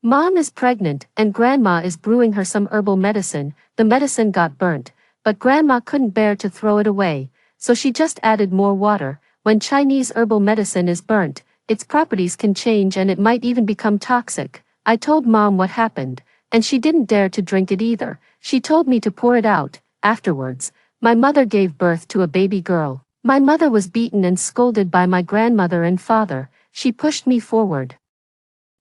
Mom is pregnant and Grandma is brewing her some herbal medicine. The medicine got burnt, but Grandma couldn't bear to throw it away, so she just added more water. When Chinese herbal medicine is burnt, its properties can change and it might even become toxic. I told Mom what happened, and she didn't dare to drink it either. She told me to pour it out. Afterwards, my mother gave birth to a baby girl. My mother was beaten and scolded by my grandmother and father. She pushed me forward,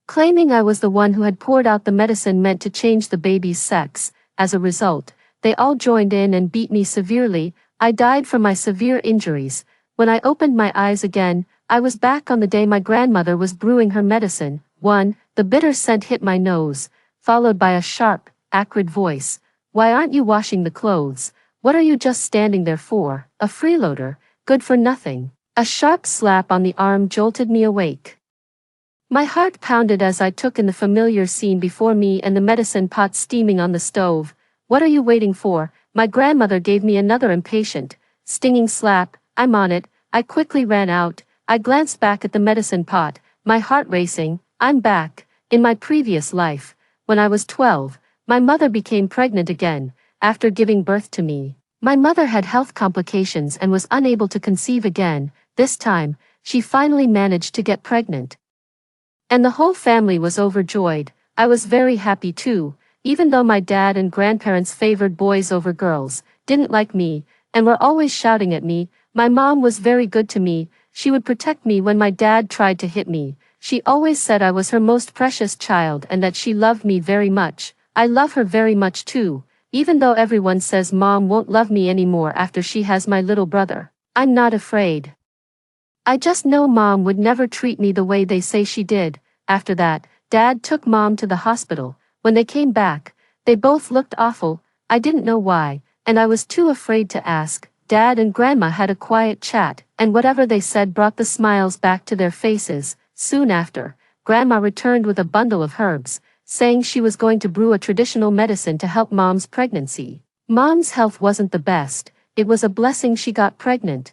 claiming I was the one who had poured out the medicine meant to change the baby's sex. As a result, they all joined in and beat me severely. I died from my severe injuries. When I opened my eyes again, I was back on the day my grandmother was brewing her medicine. The bitter scent hit my nose, followed by a sharp, acrid voice. Why aren't you washing the clothes? What are you just standing there for? A freeloader, good for nothing. A sharp slap on the arm jolted me awake. My heart pounded as I took in the familiar scene before me and the medicine pot steaming on the stove. What are you waiting for? My grandmother gave me another impatient, stinging slap. I'm on it. I quickly ran out. I glanced back at the medicine pot, my heart racing. I'm back. In my previous life, when I was 12, my mother became pregnant again, after giving birth to me. My mother had health complications and was unable to conceive again. This time, she finally managed to get pregnant. And the whole family was overjoyed. I was very happy too, even though my dad and grandparents favored boys over girls, didn't like me, and were always shouting at me. My mom was very good to me. She would protect me when my dad tried to hit me. She always said I was her most precious child and that she loved me very much. I love her very much too, even though everyone says Mom won't love me anymore after she has my little brother. I'm not afraid. I just know Mom would never treat me the way they say she did. After that, Dad took Mom to the hospital. When they came back, they both looked awful. I didn't know why, and I was too afraid to ask. Dad and Grandma had a quiet chat, and whatever they said brought the smiles back to their faces. Soon after, Grandma returned with a bundle of herbs, saying she was going to brew a traditional medicine to help Mom's pregnancy. Mom's health wasn't the best. It was a blessing she got pregnant.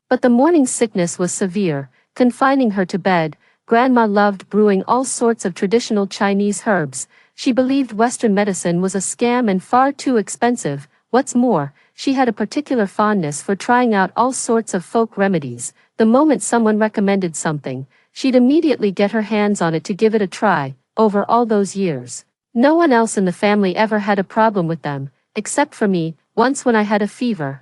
But the morning sickness was severe, confining her to bed. Grandma loved brewing all sorts of traditional Chinese herbs. She believed Western medicine was a scam and far too expensive. What's more, she had a particular fondness for trying out all sorts of folk remedies. The moment someone recommended something, she'd immediately get her hands on it to give it a try. Over all those years, no one else in the family ever had a problem with them, except for me. Once when I had a fever,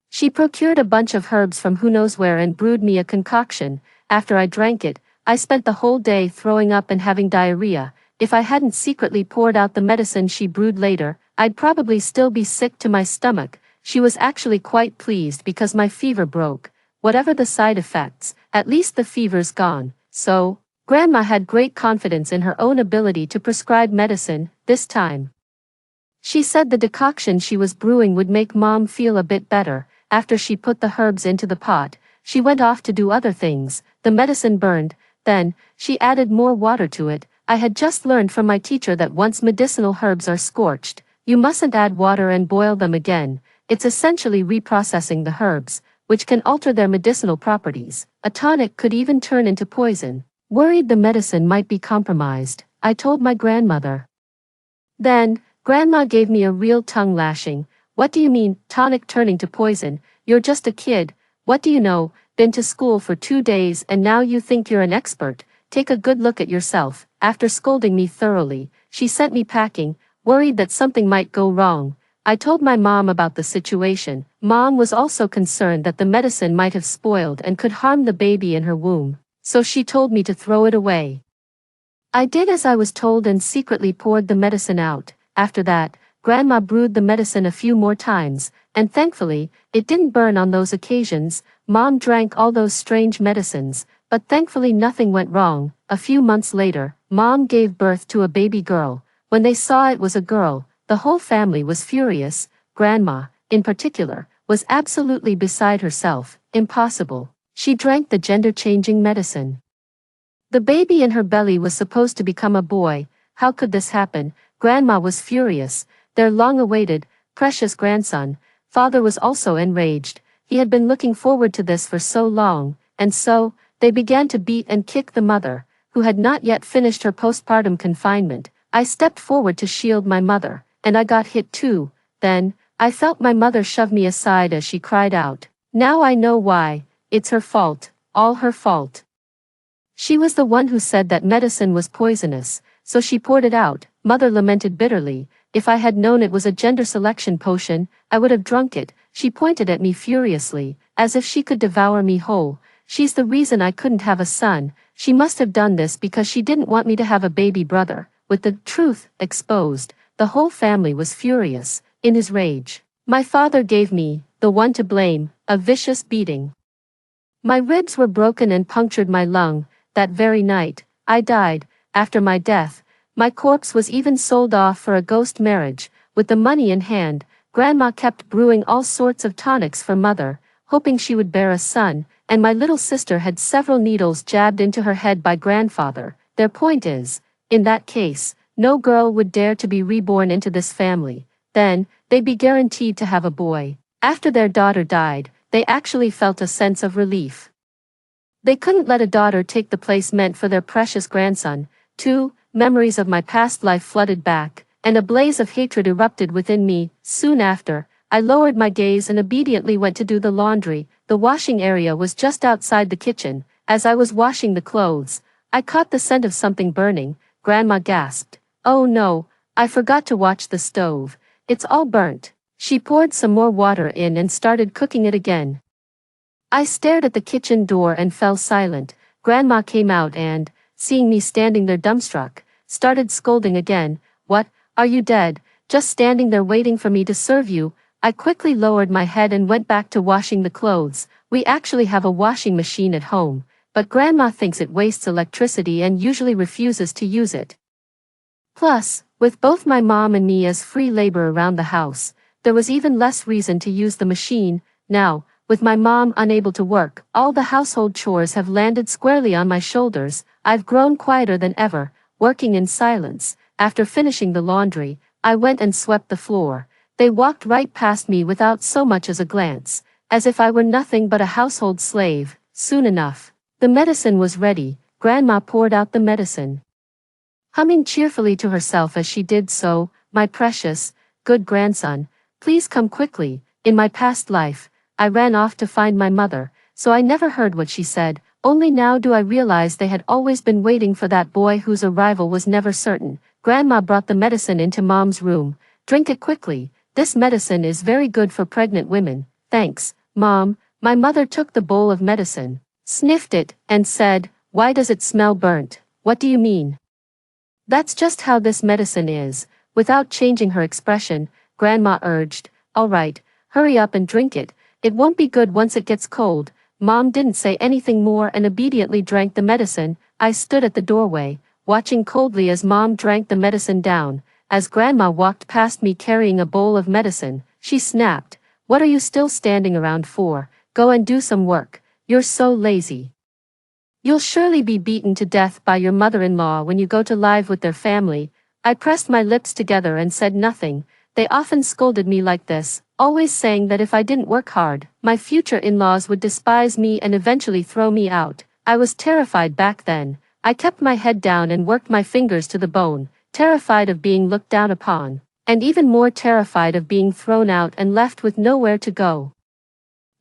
she procured a bunch of herbs from who knows where and brewed me a concoction. After I drank it, I spent the whole day throwing up and having diarrhea. If I hadn't secretly poured out the medicine she brewed later, I'd probably still be sick to my stomach. She was actually quite pleased because my fever broke. Whatever the side effects, at least the fever's gone. So, Grandma had great confidence in her own ability to prescribe medicine. This time, she said the decoction she was brewing would make Mom feel a bit better. After she put the herbs into the pot, she went off to do other things. The medicine burned. Then, she added more water to it. I had just learned from my teacher that once medicinal herbs are scorched, you mustn't add water and boil them again. It's essentially reprocessing the herbs, which can alter their medicinal properties. A tonic could even turn into poison. Worried the medicine might be compromised, I told my grandmother. Then, Grandma gave me a real tongue lashing. What do you mean, tonic turning to poison? You're just a kid. What do you know? Been to school for 2 days and now you think you're an expert. Take a good look at yourself. After scolding me thoroughly, she sent me packing, worried that something might go wrong. I told my mom about the situation. Mom was also concerned that the medicine might have spoiled and could harm the baby in her womb, so she told me to throw it away. I did as I was told and secretly poured the medicine out. After that, Grandma brewed the medicine a few more times, and thankfully, it didn't burn on those occasions. Mom drank all those strange medicines, but thankfully nothing went wrong. A few months later, Mom gave birth to a baby girl. When they saw it was a girl, the whole family was furious. Grandma, in particular, was absolutely beside herself. Impossible. She drank the gender-changing medicine. The baby in her belly was supposed to become a boy. How could this happen? Grandma was furious. Their long-awaited, precious grandson. Father was also enraged. He had been looking forward to this for so long, and so, they began to beat and kick the mother, who had not yet finished her postpartum confinement. I stepped forward to shield my mother, and I got hit too. Then, I felt my mother shove me aside as she cried out. Now I know why. It's her fault, all her fault. She was the one who said that medicine was poisonous, so she poured it out. Mother lamented bitterly. If I had known it was a gender selection potion, I would have drunk it. She pointed at me furiously, as if she could devour me whole. She's the reason I couldn't have a son. She must have done this because she didn't want me to have a baby brother. With the truth exposed, the whole family was furious. In his rage, my father gave me, the one to blame, a vicious beating. My ribs were broken and punctured my lung. That very night, I died. After my death, my corpse was even sold off for a ghost marriage. With the money in hand, Grandma kept brewing all sorts of tonics for Mother, hoping she would bear a son, and my little sister had several needles jabbed into her head by Grandfather. Their point is, in that case, no girl would dare to be reborn into this family. Then, they'd be guaranteed to have a boy. After their daughter died, they actually felt a sense of relief. They couldn't let a daughter take the place meant for their precious grandson. Too, memories of my past life flooded back, and a blaze of hatred erupted within me. Soon after, I lowered my gaze and obediently went to do the laundry. The washing area was just outside the kitchen. As I was washing the clothes, I caught the scent of something burning. Grandma gasped. Oh no, I forgot to watch the stove. It's all burnt. She poured some more water in and started cooking it again. I stared at the kitchen door and fell silent. Grandma came out and, seeing me standing there dumbstruck, started scolding again. What, are you dead, just standing there waiting for me to serve you? I quickly lowered my head and went back to washing the clothes. We actually have a washing machine at home, but Grandma thinks it wastes electricity and usually refuses to use it. Plus, with both my mom and me as free labor around the house, there was even less reason to use the machine. Now, with my mom unable to work, all the household chores have landed squarely on my shoulders. I've grown quieter than ever, working in silence. After finishing the laundry, I went and swept the floor. They walked right past me without so much as a glance, as if I were nothing but a household slave. Soon enough, the medicine was ready. Grandma poured out the medicine, humming cheerfully to herself as she did so. My precious, good grandson, please come quickly. In my past life, I ran off to find my mother, so I never heard what she said. Only now do I realize they had always been waiting for that boy whose arrival was never certain. Grandma brought the medicine into Mom's room. Drink it quickly. This medicine is very good for pregnant women. Thanks, Mom. My mother took the bowl of medicine, sniffed it, and said, why does it smell burnt? What do you mean? That's just how this medicine is. Without changing her expression, Grandma urged, all right, hurry up and drink it. It won't be good once it gets cold. Mom didn't say anything more and obediently drank the medicine. I stood at the doorway, watching coldly as Mom drank the medicine down. As Grandma walked past me carrying a bowl of medicine, she snapped, what are you still standing around for? Go and do some work. You're so lazy. You'll surely be beaten to death by your mother-in-law when you go to live with their family. I pressed my lips together and said nothing. They often scolded me like this, always saying that if I didn't work hard, my future in-laws would despise me and eventually throw me out. I was terrified back then. I kept my head down and worked my fingers to the bone, terrified of being looked down upon, and even more terrified of being thrown out and left with nowhere to go.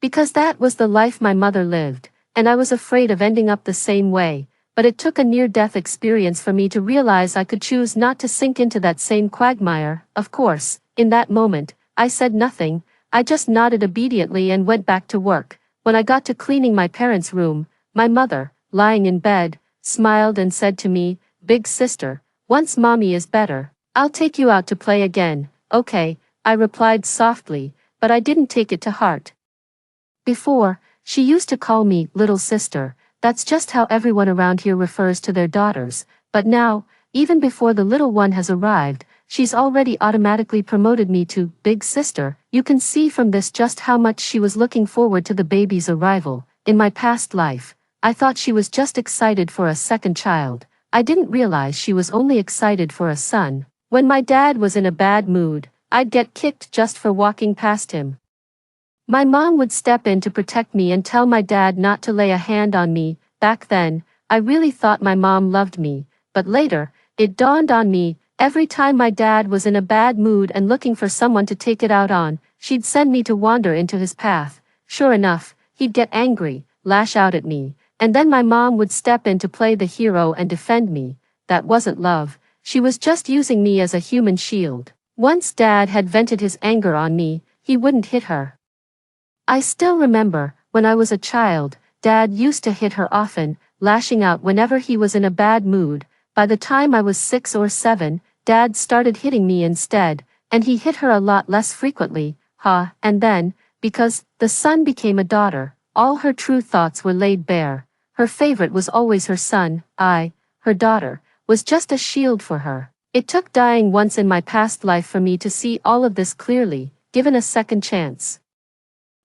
Because that was the life my mother lived, and I was afraid of ending up the same way. But it took a near-death experience for me to realize I could choose not to sink into that same quagmire. Of course, in that moment, I said nothing. I just nodded obediently and went back to work. When I got to cleaning my parents' room, my mother, lying in bed, smiled and said to me, big sister, once Mommy is better, I'll take you out to play again. Okay, I replied softly, but I didn't take it to heart. Before, she used to call me little sister. That's just how everyone around here refers to their daughters. But now, even before the little one has arrived, she's already automatically promoted me to big sister. You can see from this just how much she was looking forward to the baby's arrival. In my past life, I thought she was just excited for a second child. I didn't realize she was only excited for a son. When my dad was in a bad mood, I'd get kicked just for walking past him. My mom would step in to protect me and tell my dad not to lay a hand on me. Back then, I really thought my mom loved me, but later, it dawned on me, every time my dad was in a bad mood and looking for someone to take it out on, she'd send me to wander into his path. Sure enough, he'd get angry, lash out at me, and then my mom would step in to play the hero and defend me. That wasn't love, she was just using me as a human shield. Once Dad had vented his anger on me, he wouldn't hit her. I still remember, when I was a child, Dad used to hit her often, lashing out whenever he was in a bad mood. By the time I was 6 or 7, Dad started hitting me instead, and he hit her a lot less frequently, and then, because the son became a daughter, all her true thoughts were laid bare. Her favorite was always her son. Her daughter, was just a shield for her. It took dying once in my past life for me to see all of this clearly, given a second chance.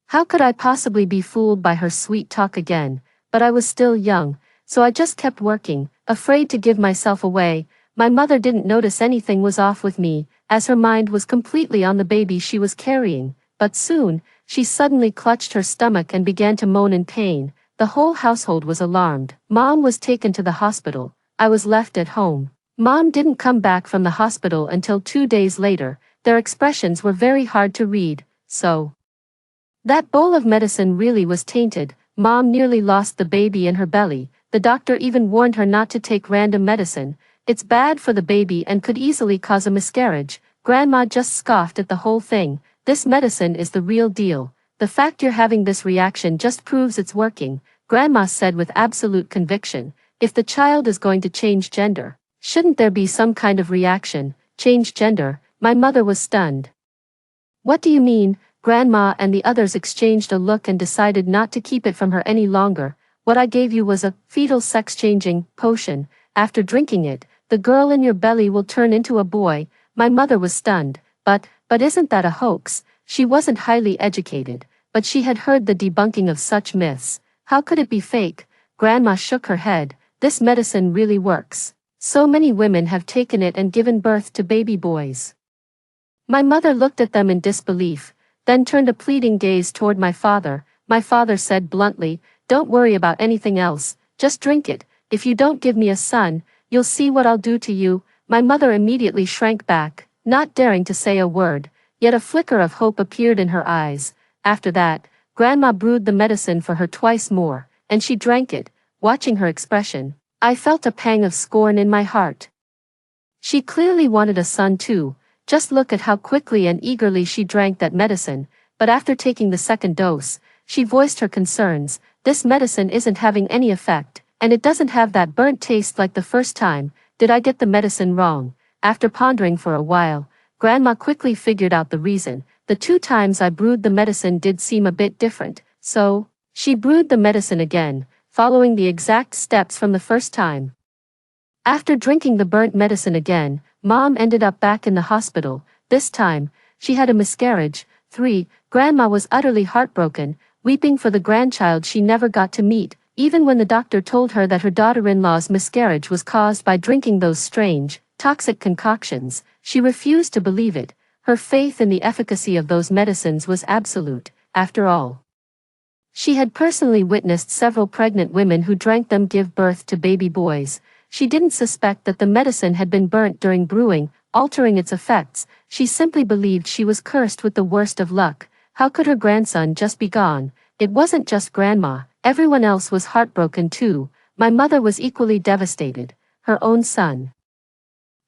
How could I possibly be fooled by her sweet talk again? But I was still young, so I just kept working, afraid to give myself away. My mother didn't notice anything was off with me, as her mind was completely on the baby she was carrying, but soon, she suddenly clutched her stomach and began to moan in pain. The whole household was alarmed. Mom was taken to the hospital. I was left at home. Mom didn't come back from the hospital until 2 days later. Their expressions were very hard to read, so. That bowl of medicine really was tainted. Mom nearly lost the baby in her belly. The doctor even warned her not to take random medicine. It's bad for the baby and could easily cause a miscarriage. Grandma just scoffed at the whole thing. This medicine is the real deal. The fact you're having this reaction just proves it's working, Grandma said with absolute conviction. If the child is going to change gender, shouldn't there be some kind of reaction? Change gender? My mother was stunned. What do you mean? Grandma and the others exchanged a look and decided not to keep it from her any longer. What I gave you was a fetal sex-changing potion. After drinking it, the girl in your belly will turn into a boy. My mother was stunned. But isn't that a hoax? She wasn't highly educated, but she had heard the debunking of such myths. How could it be fake? Grandma shook her head. This medicine really works. So many women have taken it and given birth to baby boys. My mother looked at them in disbelief, then turned a pleading gaze toward my father. My father said bluntly, "Don't worry about anything else, just drink it. If you don't give me a son, you'll see what I'll do to you." My mother immediately shrank back, not daring to say a word, yet a flicker of hope appeared in her eyes. After that, Grandma brewed the medicine for her twice more, and she drank it. Watching her expression, I felt a pang of scorn in my heart. She clearly wanted a son too. Just look at how quickly and eagerly she drank that medicine, but after taking the second dose, she voiced her concerns. This medicine isn't having any effect, and it doesn't have that burnt taste like the first time. Did I get the medicine wrong? After pondering for a while, Grandma quickly figured out the reason. The 2 times I brewed the medicine did seem a bit different, so she brewed the medicine again, following the exact steps from the first time. After drinking the burnt medicine again, Mom ended up back in the hospital. This time, she had a miscarriage. 3. Grandma was utterly heartbroken, weeping for the grandchild she never got to meet. Even when the doctor told her that her daughter-in-law's miscarriage was caused by drinking those strange, toxic concoctions, she refused to believe it. Her faith in the efficacy of those medicines was absolute. After all, she had personally witnessed several pregnant women who drank them give birth to baby boys. She didn't suspect that the medicine had been burnt during brewing, altering its effects. She simply believed she was cursed with the worst of luck. How could her grandson just be gone? It wasn't just Grandma, everyone else was heartbroken too. My mother was equally devastated. Her own son.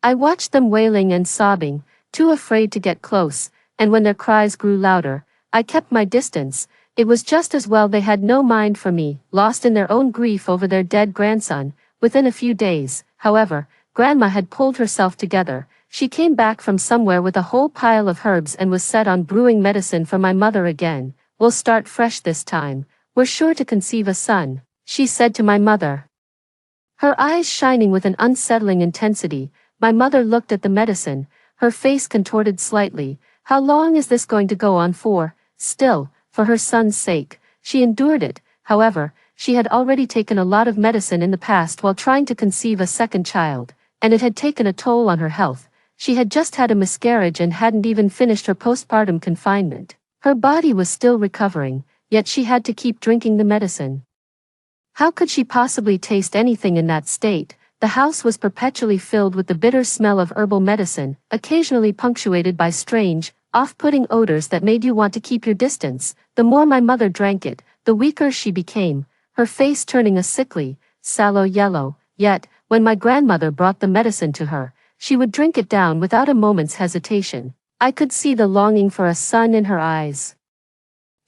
I watched them wailing and sobbing, too afraid to get close, and when their cries grew louder, I kept my distance. It was just as well they had no mind for me, lost in their own grief over their dead grandson. Within a few days, however, Grandma had pulled herself together. She came back from somewhere with a whole pile of herbs and was set on brewing medicine for my mother again. "We'll start fresh this time. We're sure to conceive a son," she said to my mother. Her eyes shining with an unsettling intensity. My mother looked at the medicine, her face contorted slightly. How long is this going to go on for? Still, for her son's sake, she endured it. However, she had already taken a lot of medicine in the past while trying to conceive a second child, and it had taken a toll on her health. She had just had a miscarriage and hadn't even finished her postpartum confinement. Her body was still recovering, yet she had to keep drinking the medicine. How could she possibly taste anything in that state? The house was perpetually filled with the bitter smell of herbal medicine, occasionally punctuated by strange, off-putting odors that made you want to keep your distance. The more my mother drank it, the weaker she became, her face turning a sickly, sallow yellow. Yet, when my grandmother brought the medicine to her, she would drink it down without a moment's hesitation. I could see the longing for a son in her eyes.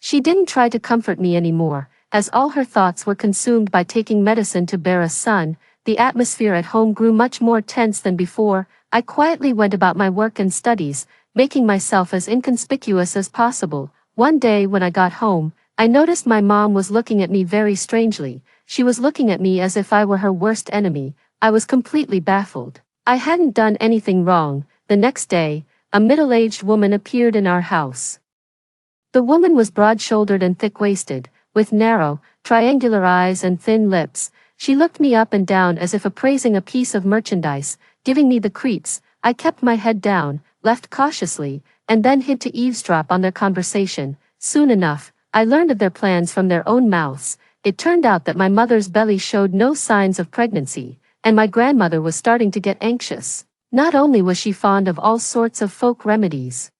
She didn't try to comfort me anymore, as all her thoughts were consumed by taking medicine to bear a son. The atmosphere at home grew much more tense than before. I quietly went about my work and studies, making myself as inconspicuous as possible. One day when I got home, I noticed my mom was looking at me very strangely. She was looking at me as if I were her worst enemy. I was completely baffled. I hadn't done anything wrong. The next day, a middle-aged woman appeared in our house. The woman was broad-shouldered and thick-waisted, with narrow, triangular eyes and thin lips. She looked me up and down as if appraising a piece of merchandise, giving me the creeps. I kept my head down, left cautiously, and then hid to eavesdrop on their conversation. Soon enough, I learned of their plans from their own mouths. It turned out that my mother's belly showed no signs of pregnancy, and my grandmother was starting to get anxious. Not only was she fond of all sorts of folk remedies,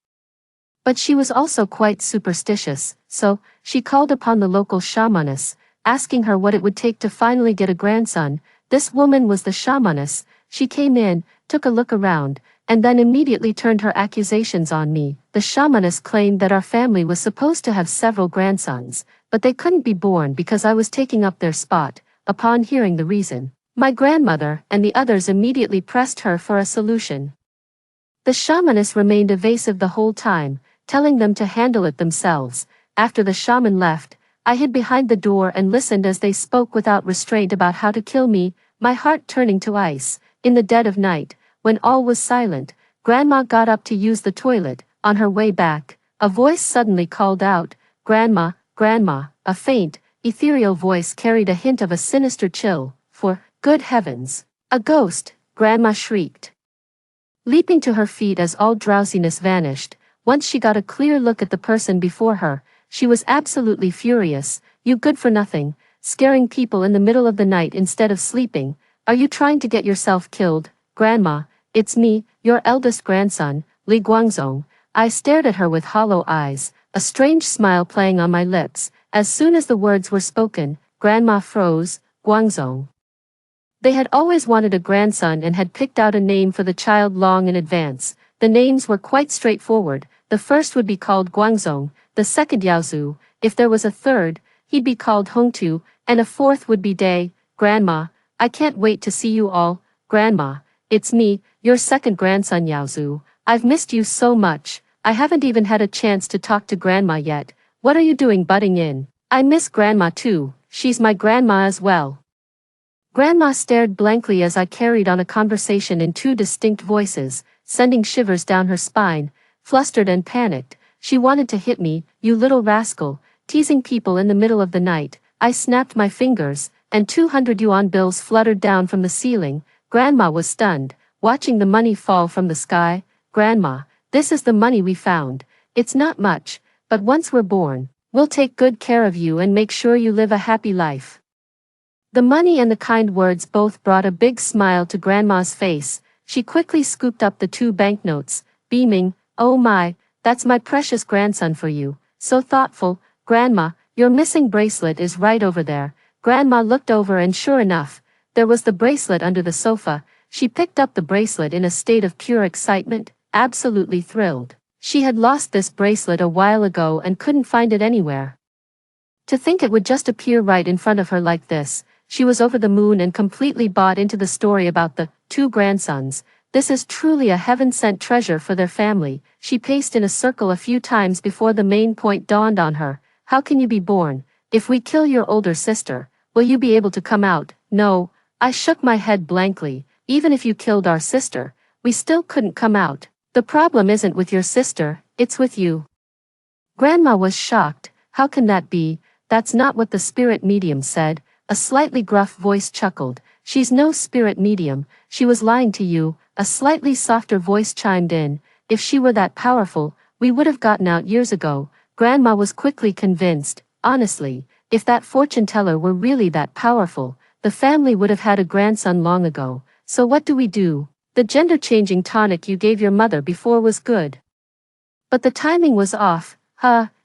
but she was also quite superstitious, so she called upon the local shamaness, asking her what it would take to finally get a grandson. This woman was the shamaness. She came in, took a look around, and then immediately turned her accusations on me. The shamaness claimed that our family was supposed to have several grandsons, but they couldn't be born because I was taking up their spot. Upon hearing the reason, my grandmother and the others immediately pressed her for a solution. The shamaness remained evasive the whole time, telling them to handle it themselves. After the shaman left, I hid behind the door and listened as they spoke without restraint about how to kill me, my heart turning to ice. In the dead of night, when all was silent, Grandma got up to use the toilet. On her way back, a voice suddenly called out, "Grandma, Grandma." A faint, ethereal voice carried a hint of a sinister chill. "For good heavens, a ghost!" Grandma shrieked, leaping to her feet as all drowsiness vanished. Once she got a clear look at the person before her, she was absolutely furious. "You good-for-nothing, scaring people in the middle of the night instead of sleeping. Are you trying to get yourself killed?" "Grandma, it's me, your eldest grandson, Li Guangzong." I stared at her with hollow eyes, a strange smile playing on my lips. As soon as the words were spoken, Grandma froze. Guangzong. They had always wanted a grandson and had picked out a name for the child long in advance. The names were quite straightforward. The first would be called Guangzong, the second Yaozu. If there was a third, he'd be called Hongtu, and a fourth would be Day. "Grandma, I can't wait to see you all." "Grandma, it's me, your second grandson Yaozu. I've missed you so much. I haven't even had a chance to talk to Grandma yet. What are you doing butting in?" "I miss Grandma too. She's my grandma as well." Grandma stared blankly as I carried on a conversation in two distinct voices, sending shivers down her spine. Flustered and panicked, she wanted to hit me. "You little rascal, teasing people in the middle of the night." I snapped my fingers, and 200 yuan bills fluttered down from the ceiling. Grandma was stunned, watching the money fall from the sky. "Grandma, this is the money we found. It's not much, but once we're born, we'll take good care of you and make sure you live a happy life." The money and the kind words both brought a big smile to Grandma's face. She quickly scooped up the 2 banknotes, beaming, "Oh my, that's my precious grandson for you. So thoughtful." "Grandma, your missing bracelet is right over there." Grandma looked over and sure enough, there was the bracelet under the sofa. She picked up the bracelet in a state of pure excitement, absolutely thrilled. She had lost this bracelet a while ago and couldn't find it anywhere. To think it would just appear right in front of her like this, she was over the moon and completely bought into the story about the 2 grandsons. This is truly a heaven-sent treasure for their family. She paced in a circle a few times before the main point dawned on her. "How can you be born? If we kill your older sister, will you be able to come out?" "No." I shook my head blankly. "Even if you killed our sister, we still couldn't come out. The problem isn't with your sister, it's with you." Grandma was shocked. "How can that be? That's not what the spirit medium said." A slightly gruff voice chuckled. "She's no spirit medium, she was lying to you." A slightly softer voice chimed in. "If she were that powerful, we would have gotten out years ago." Grandma was quickly convinced. "Honestly, if that fortune teller were really that powerful, the family would have had a grandson long ago. So what do we do? The gender-changing tonic you gave your mother before was good. But the timing was off.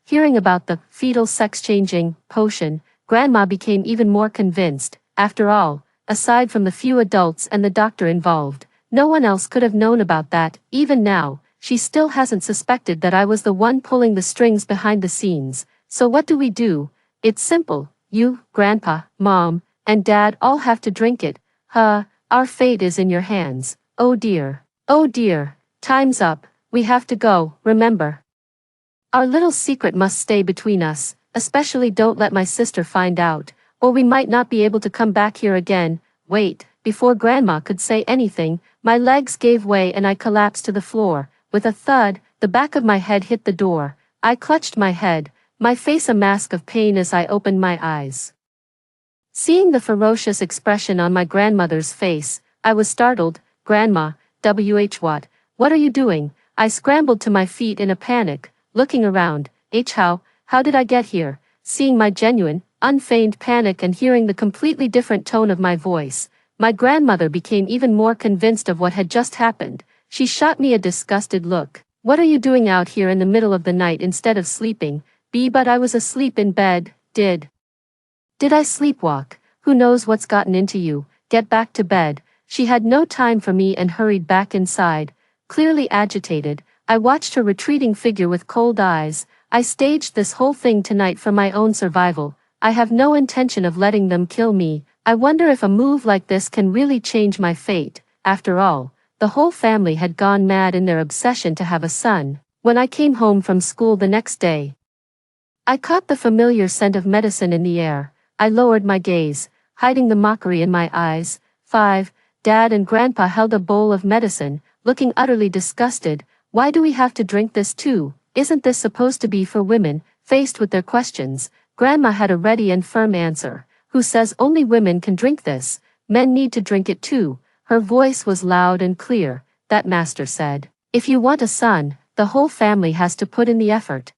Hearing about the fetal sex-changing potion, Grandma became even more convinced. After all, aside from the few adults and the doctor involved, no one else could have known about that. Even now, she still hasn't suspected that I was the one pulling the strings behind the scenes. So what do we do? It's simple. You, Grandpa, Mom, and Dad all have to drink it. Our fate is in your hands. Oh dear. Oh dear. Time's up. We have to go, remember. Our little secret must stay between us, especially don't let my sister find out, or we might not be able to come back here again. Wait, before Grandma could say anything, my legs gave way and I collapsed to the floor. With a thud, the back of my head hit the door. I clutched my head, my face a mask of pain as I opened my eyes. Seeing the ferocious expression on my grandmother's face, I was startled. Grandma, what are you doing? I scrambled to my feet in a panic, looking around. How did I get here? Seeing my genuine, unfeigned panic and hearing the completely different tone of my voice, my grandmother became even more convinced of what had just happened. She shot me a disgusted look. What are you doing out here in the middle of the night instead of sleeping? But I was asleep in bed. Did I sleepwalk? Who knows what's gotten into you? Get back to bed. She had no time for me and hurried back inside. Clearly agitated, I watched her retreating figure with cold eyes. I staged this whole thing tonight for my own survival. I have no intention of letting them kill me. I wonder if a move like this can really change my fate. After all, the whole family had gone mad in their obsession to have a son. When I came home from school the next day, I caught the familiar scent of medicine in the air. I lowered my gaze, hiding the mockery in my eyes. Dad and Grandpa held a bowl of medicine, looking utterly disgusted. Why do we have to drink this too? Isn't this supposed to be for women? Faced with their questions, Grandma had a ready and firm answer. Who says only women can drink this? Men need to drink it too. Her voice was loud and clear. That master said, if you want a son, the whole family has to put in the effort.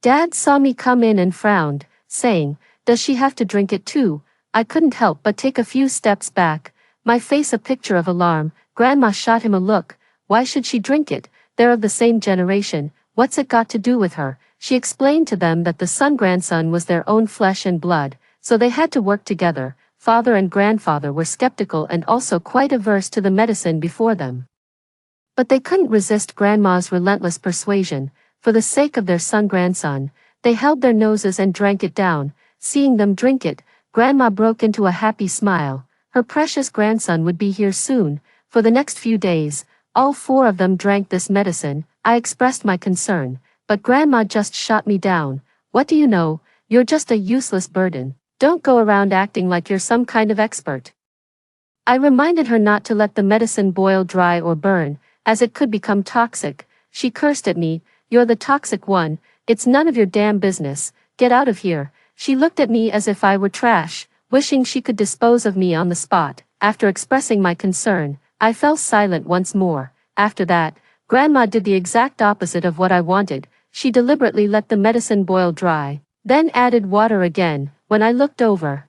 Dad saw me come in and frowned, saying, does she have to drink it too? I couldn't help but take a few steps back, my face a picture of alarm. Grandma shot him a look. Why should she drink it? They're of the same generation. What's it got to do with her? She explained to them that the son-grandson was their own flesh and blood, so they had to work together. Father and grandfather were skeptical and also quite averse to the medicine before them. But they couldn't resist Grandma's relentless persuasion. For the sake of their son-grandson, they held their noses and drank it down. Seeing them drink it, Grandma broke into a happy smile. Her precious grandson would be here soon. For the next few days, all four of them drank this medicine. I expressed my concern, but Grandma just shot me down. What do you know? You're just a useless burden. Don't go around acting like you're some kind of expert. I reminded her not to let the medicine boil dry or burn, as it could become toxic. She cursed at me. You're the toxic one. It's none of your damn business. Get out of here. She looked at me as if I were trash, wishing she could dispose of me on the spot. After expressing my concern, I fell silent once more. After that, Grandma did the exact opposite of what I wanted. She deliberately let the medicine boil dry, then added water again. When I looked over,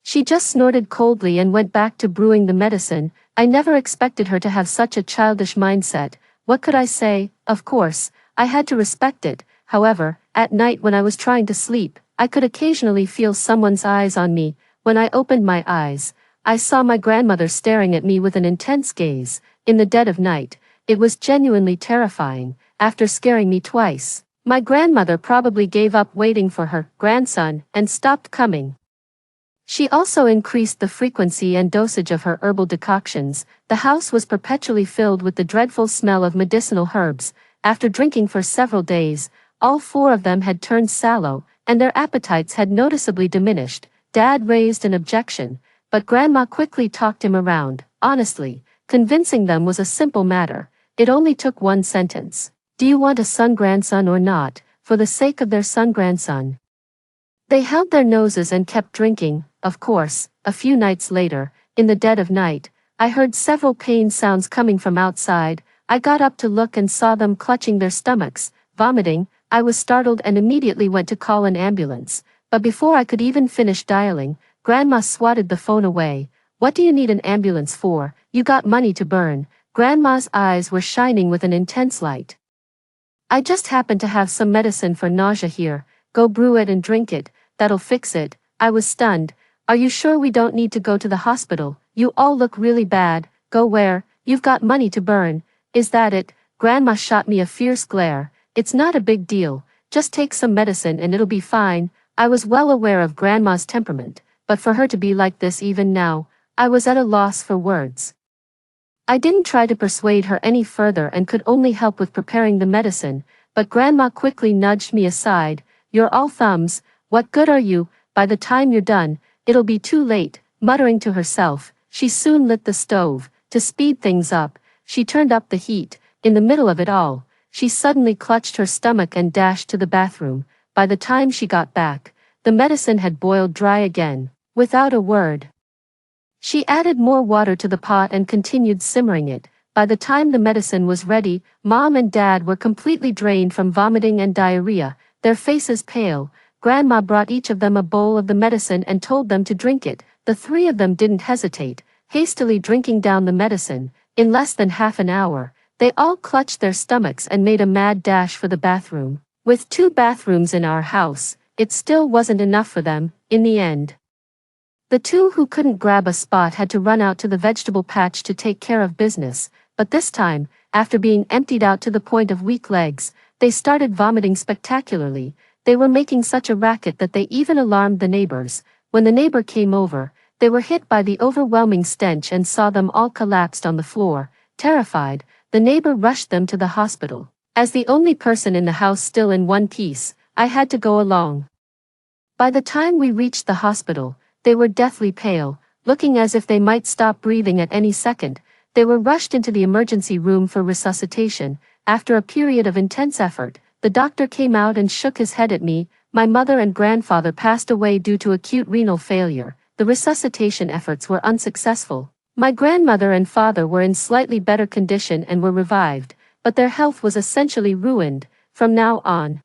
she just snorted coldly and went back to brewing the medicine. I never expected her to have such a childish mindset. What could I say? Of course, I had to respect it. However, at night when I was trying to sleep, I could occasionally feel someone's eyes on me. When I opened my eyes, I saw my grandmother staring at me with an intense gaze. In the dead of night, it was genuinely terrifying. After scaring me twice, my grandmother probably gave up waiting for her grandson and stopped coming. She also increased the frequency and dosage of her herbal decoctions. The house was perpetually filled with the dreadful smell of medicinal herbs. After drinking for several days, all four of them had turned sallow, and their appetites had noticeably diminished. Dad raised an objection, but Grandma quickly talked him around. Honestly, convincing them was a simple matter. It only took one sentence. Do you want a son-grandson or not? For the sake of their son-grandson. They held their noses and kept drinking. Of course, a few nights later, in the dead of night, I heard several pain sounds coming from outside. I got up to look and saw them clutching their stomachs, vomiting. I was startled and immediately went to call an ambulance, But before I could even finish dialing, Grandma swatted the phone away. "What do you need an ambulance for? You got money to burn." Grandma's eyes were shining with an intense light. "I just happen to have some medicine for nausea here. Go brew it and drink it, that'll fix it." I was stunned. "Are you sure we don't need to go to the hospital? You all look really bad." "Go where? You've got money to burn. Is that it?" Grandma shot me a fierce glare. "It's not a big deal. Just take some medicine and it'll be fine." I was well aware of Grandma's temperament, but for her to be like this even now, I was at a loss for words. I didn't try to persuade her any further and could only help with preparing the medicine, but Grandma quickly nudged me aside. "You're all thumbs. What good are you? By the time you're done, it'll be too late." Muttering to herself, she soon lit the stove. To speed things up, she turned up the heat. In the middle of it all, she suddenly clutched her stomach and dashed to the bathroom. By the time she got back, the medicine had boiled dry again. Without a word, she added more water to the pot and continued simmering it. By the time the medicine was ready, Mom and Dad were completely drained from vomiting and diarrhea, their faces pale. Grandma brought each of them a bowl of the medicine and told them to drink it. The three of them didn't hesitate, hastily drinking down the medicine. In less than half an hour, they all clutched their stomachs and made a mad dash for the bathroom. With 2 bathrooms in our house, it still wasn't enough for them, in the end. The 2 who couldn't grab a spot had to run out to the vegetable patch to take care of business, but this time, after being emptied out to the point of weak legs, they started vomiting spectacularly. They were making such a racket that they even alarmed the neighbors. When the neighbor came over, they were hit by the overwhelming stench and saw them all collapsed on the floor. Terrified, the neighbor rushed them to the hospital. As the only person in the house still in one piece, I had to go along. By the time we reached the hospital, they were deathly pale, looking as if they might stop breathing at any second. They were rushed into the emergency room for resuscitation. After a period of intense effort, the doctor came out and shook his head at me. My mother and grandfather passed away due to acute renal failure. The resuscitation efforts were unsuccessful. My grandmother and father were in slightly better condition and were revived, but their health was essentially ruined. From now on,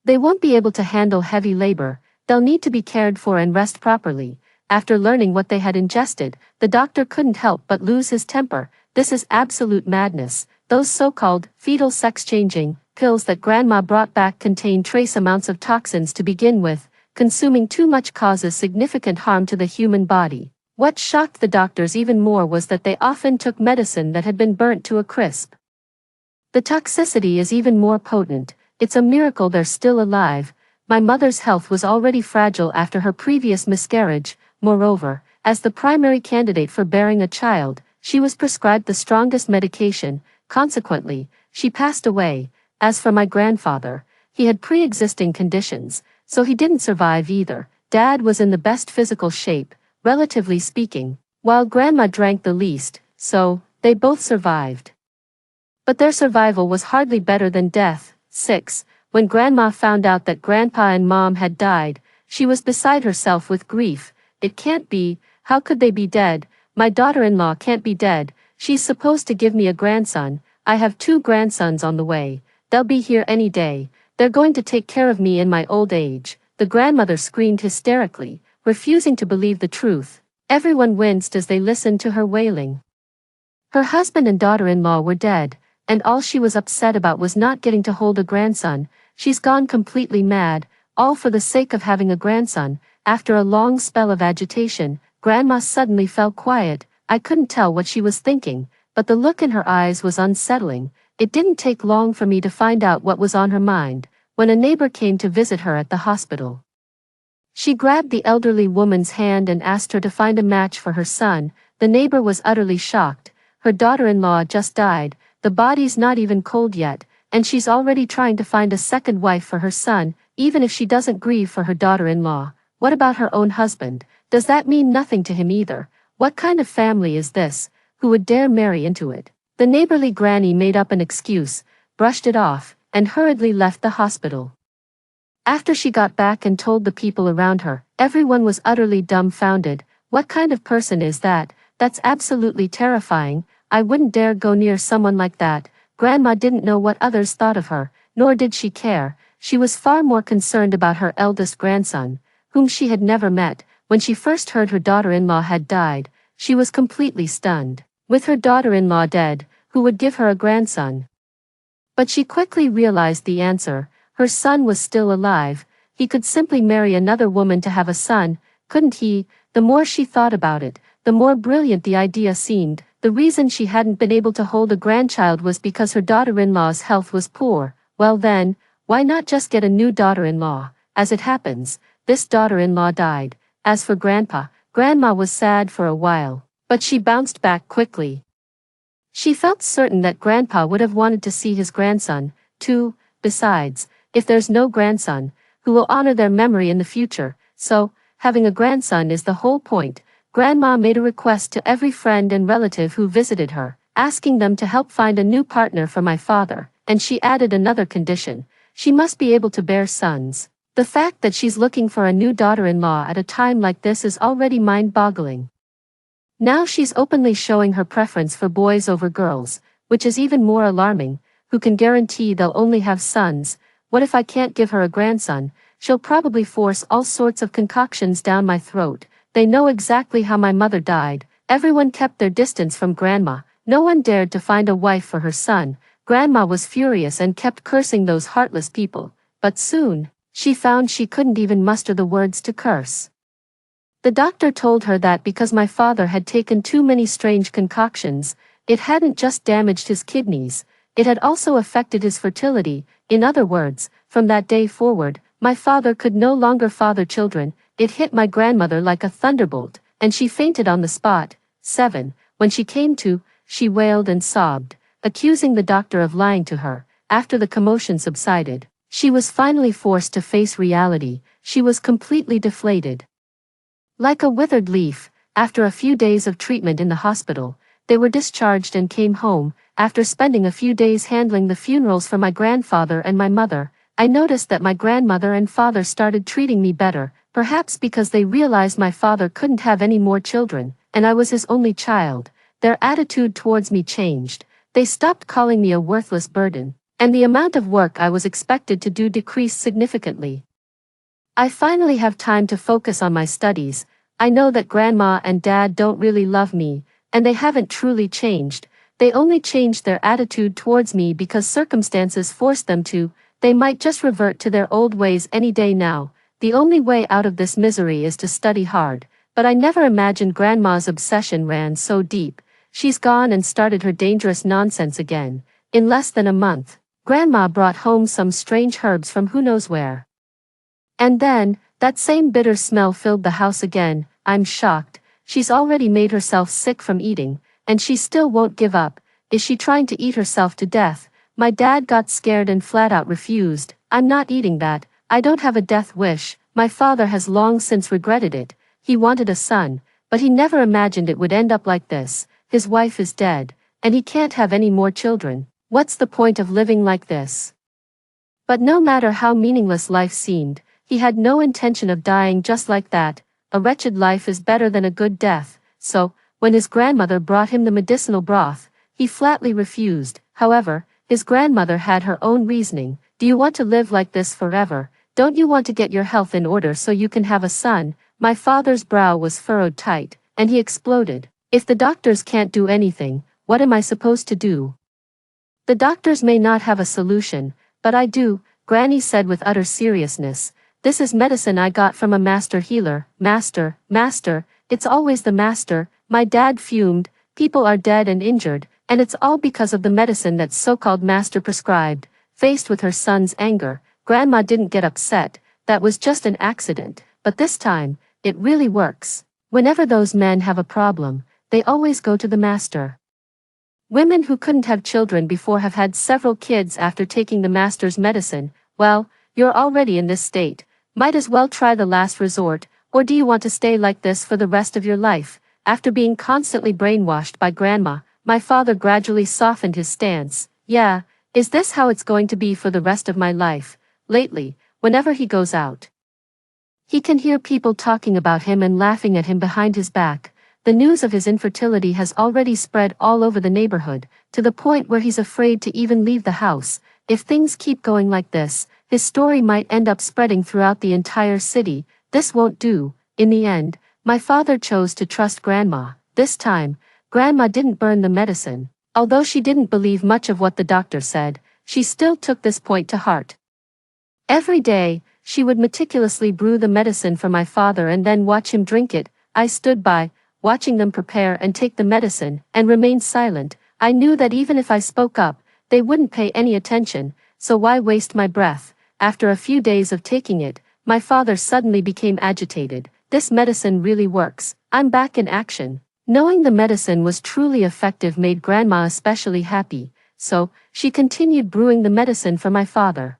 they won't be able to handle heavy labor. They'll need to be cared for and rest properly. After learning what they had ingested, the doctor couldn't help but lose his temper. "This is absolute madness. Those so-called fetal sex-changing pills that Grandma brought back contain trace amounts of toxins to begin with. Consuming too much causes significant harm to the human body." What shocked the doctors even more was that they often took medicine that had been burnt to a crisp. The toxicity is even more potent. It's a miracle they're still alive. My mother's health was already fragile after her previous miscarriage. Moreover, as the primary candidate for bearing a child, she was prescribed the strongest medication. Consequently, she passed away. As for my grandfather, he had pre-existing conditions, so he didn't survive either. Dad was in the best physical shape, relatively speaking, while Grandma drank the least, so they both survived. But their survival was hardly better than death. 6. When Grandma found out that Grandpa and Mom had died, she was beside herself with grief. "It can't be. How could they be dead? My daughter-in-law can't be dead. She's supposed to give me a grandson. I have 2 grandsons on the way. They'll be here any day. They're going to take care of me in my old age." The grandmother screamed hysterically, refusing to believe the truth. Everyone winced as they listened to her wailing. Her husband and daughter-in-law were dead, and all she was upset about was not getting to hold a grandson. "She's gone completely mad, all for the sake of having a grandson." After a long spell of agitation, Grandma suddenly fell quiet. I couldn't tell what she was thinking, but the look in her eyes was unsettling. It didn't take long for me to find out what was on her mind. When a neighbor came to visit her at the hospital, she grabbed the elderly woman's hand and asked her to find a match for her son. The neighbor was utterly shocked. Her daughter-in-law just died, the body's not even cold yet, and she's already trying to find a second wife for her son, even if she doesn't grieve for her daughter-in-law. What about her own husband? Does that mean nothing to him either? What kind of family is this? Who would dare marry into it? The neighborly granny made up an excuse, brushed it off, and hurriedly left the hospital. After she got back and told the people around her, everyone was utterly dumbfounded. What kind of person is that? That's absolutely terrifying. I wouldn't dare go near someone like that. Grandma didn't know what others thought of her, nor did she care. she was far more concerned about her eldest grandson, whom she had never met. When she first heard her daughter-in-law had died, she was completely stunned. With her daughter-in-law dead, who would give her a grandson? But she quickly realized the answer. Her son was still alive. He could simply marry another woman to have a son, couldn't he? The more she thought about it, the more brilliant the idea seemed. The reason she hadn't been able to hold a grandchild was because her daughter-in-law's health was poor. Well then, why not just get a new daughter-in-law? As it happens, this daughter-in-law died. As for Grandma was sad for a while, but she bounced back quickly. She felt certain that Grandpa would have wanted to see his grandson, too. Besides, if there's no grandson, who will honor their memory in the future? So, having a grandson is the whole point. Grandma made a request to every friend and relative who visited her, asking them to help find a new partner for my father, and she added another condition: she must be able to bear sons. The fact that she's looking for a new daughter-in-law at a time like this is already mind-boggling. Now she's openly showing her preference for boys over girls, which is even more alarming. Who can guarantee they'll only have sons? What if I can't give her a grandson? She'll probably force all sorts of concoctions down my throat. They know exactly how my mother died. Everyone kept their distance from Grandma. No one dared to find a wife for her son. Grandma was furious and kept cursing those heartless people. But soon, she found she couldn't even muster the words to curse. The doctor told her that because my father had taken too many strange concoctions, it hadn't just damaged his kidneys, it had also affected his fertility. In other words, from that day forward, my father could no longer father children. It hit my grandmother like a thunderbolt, and she fainted on the spot. 7. When she came to, she wailed and sobbed, accusing the doctor of lying to her. After the commotion subsided, she was finally forced to face reality. She was completely deflated. Like a withered leaf. After a few days of treatment in the hospital, they were discharged and came home. After spending a few days handling the funerals for my grandfather and my mother, I noticed that my grandmother and father started treating me better, perhaps because they realized my father couldn't have any more children, and I was his only child. Their attitude towards me changed. They stopped calling me a worthless burden, and the amount of work I was expected to do decreased significantly. I finally have time to focus on my studies. I know that Grandma and Dad don't really love me, and they haven't truly changed. They only changed their attitude towards me because circumstances forced them to. They might just revert to their old ways any day now. The only way out of this misery is to study hard. But I never imagined Grandma's obsession ran so deep. She's gone and started her dangerous nonsense again. In less than a month, Grandma brought home some strange herbs from who knows where. And then, that same bitter smell filled the house again. I'm shocked. She's already made herself sick from eating, and she still won't give up. Is she trying to eat herself to death? My dad got scared and flat out refused. I'm not eating that. I don't have a death wish. My father has long since regretted it. He wanted a son, but he never imagined it would end up like this. His wife is dead, and he can't have any more children. What's the point of living like this? But no matter how meaningless life seemed, he had no intention of dying just like that. A wretched life is better than a good death. So, when his grandmother brought him the medicinal broth, he flatly refused. However, his grandmother had her own reasoning. Do you want to live like this forever? Don't you want to get your health in order so you can have a son? My father's brow was furrowed tight, and he exploded. If the doctors can't do anything, what am I supposed to do? The doctors may not have a solution, but I do, Granny said with utter seriousness. This is medicine I got from a master healer. Master, it's always the master. My dad fumed. People are dead and injured, and it's all because of the medicine that so-called master prescribed. Faced with her son's anger, Grandma didn't get upset. That was just an accident, but this time, it really works. Whenever those men have a problem, they always go to the master. Women who couldn't have children before have had several kids after taking the master's medicine. Well, you're already in this state. Might as well try the last resort. Or do you want to stay like this for the rest of your life? After being constantly brainwashed by Grandma, my father gradually softened his stance. Yeah, is this how it's going to be for the rest of my life? Lately, whenever he goes out, he can hear people talking about him and laughing at him behind his back. The news of his infertility has already spread all over the neighborhood, to the point where he's afraid to even leave the house. If things keep going like this, his story might end up spreading throughout the entire city. This won't do. In the end, my father chose to trust Grandma. This time, Grandma didn't burn the medicine. Although she didn't believe much of what the doctor said, she still took this point to heart. Every day, she would meticulously brew the medicine for my father and then watch him drink it. I stood by, watching them prepare and take the medicine, and remained silent. I knew that even if I spoke up, they wouldn't pay any attention, so why waste my breath? After a few days of taking it, my father suddenly became agitated. This medicine really works. I'm back in action. Knowing the medicine was truly effective made Grandma especially happy, so she continued brewing the medicine for my father.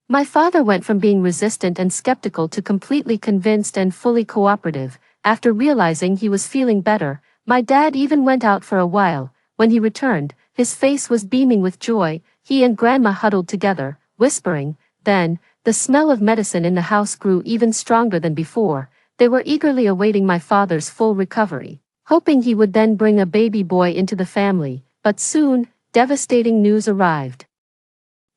My father went from being resistant and skeptical to completely convinced and fully cooperative. After realizing he was feeling better, my dad even went out for a while. When he returned, his face was beaming with joy. He and Grandma huddled together, whispering. Then, the smell of medicine in the house grew even stronger than before. They were eagerly awaiting my father's full recovery, hoping he would then bring a baby boy into the family. But soon, devastating news arrived.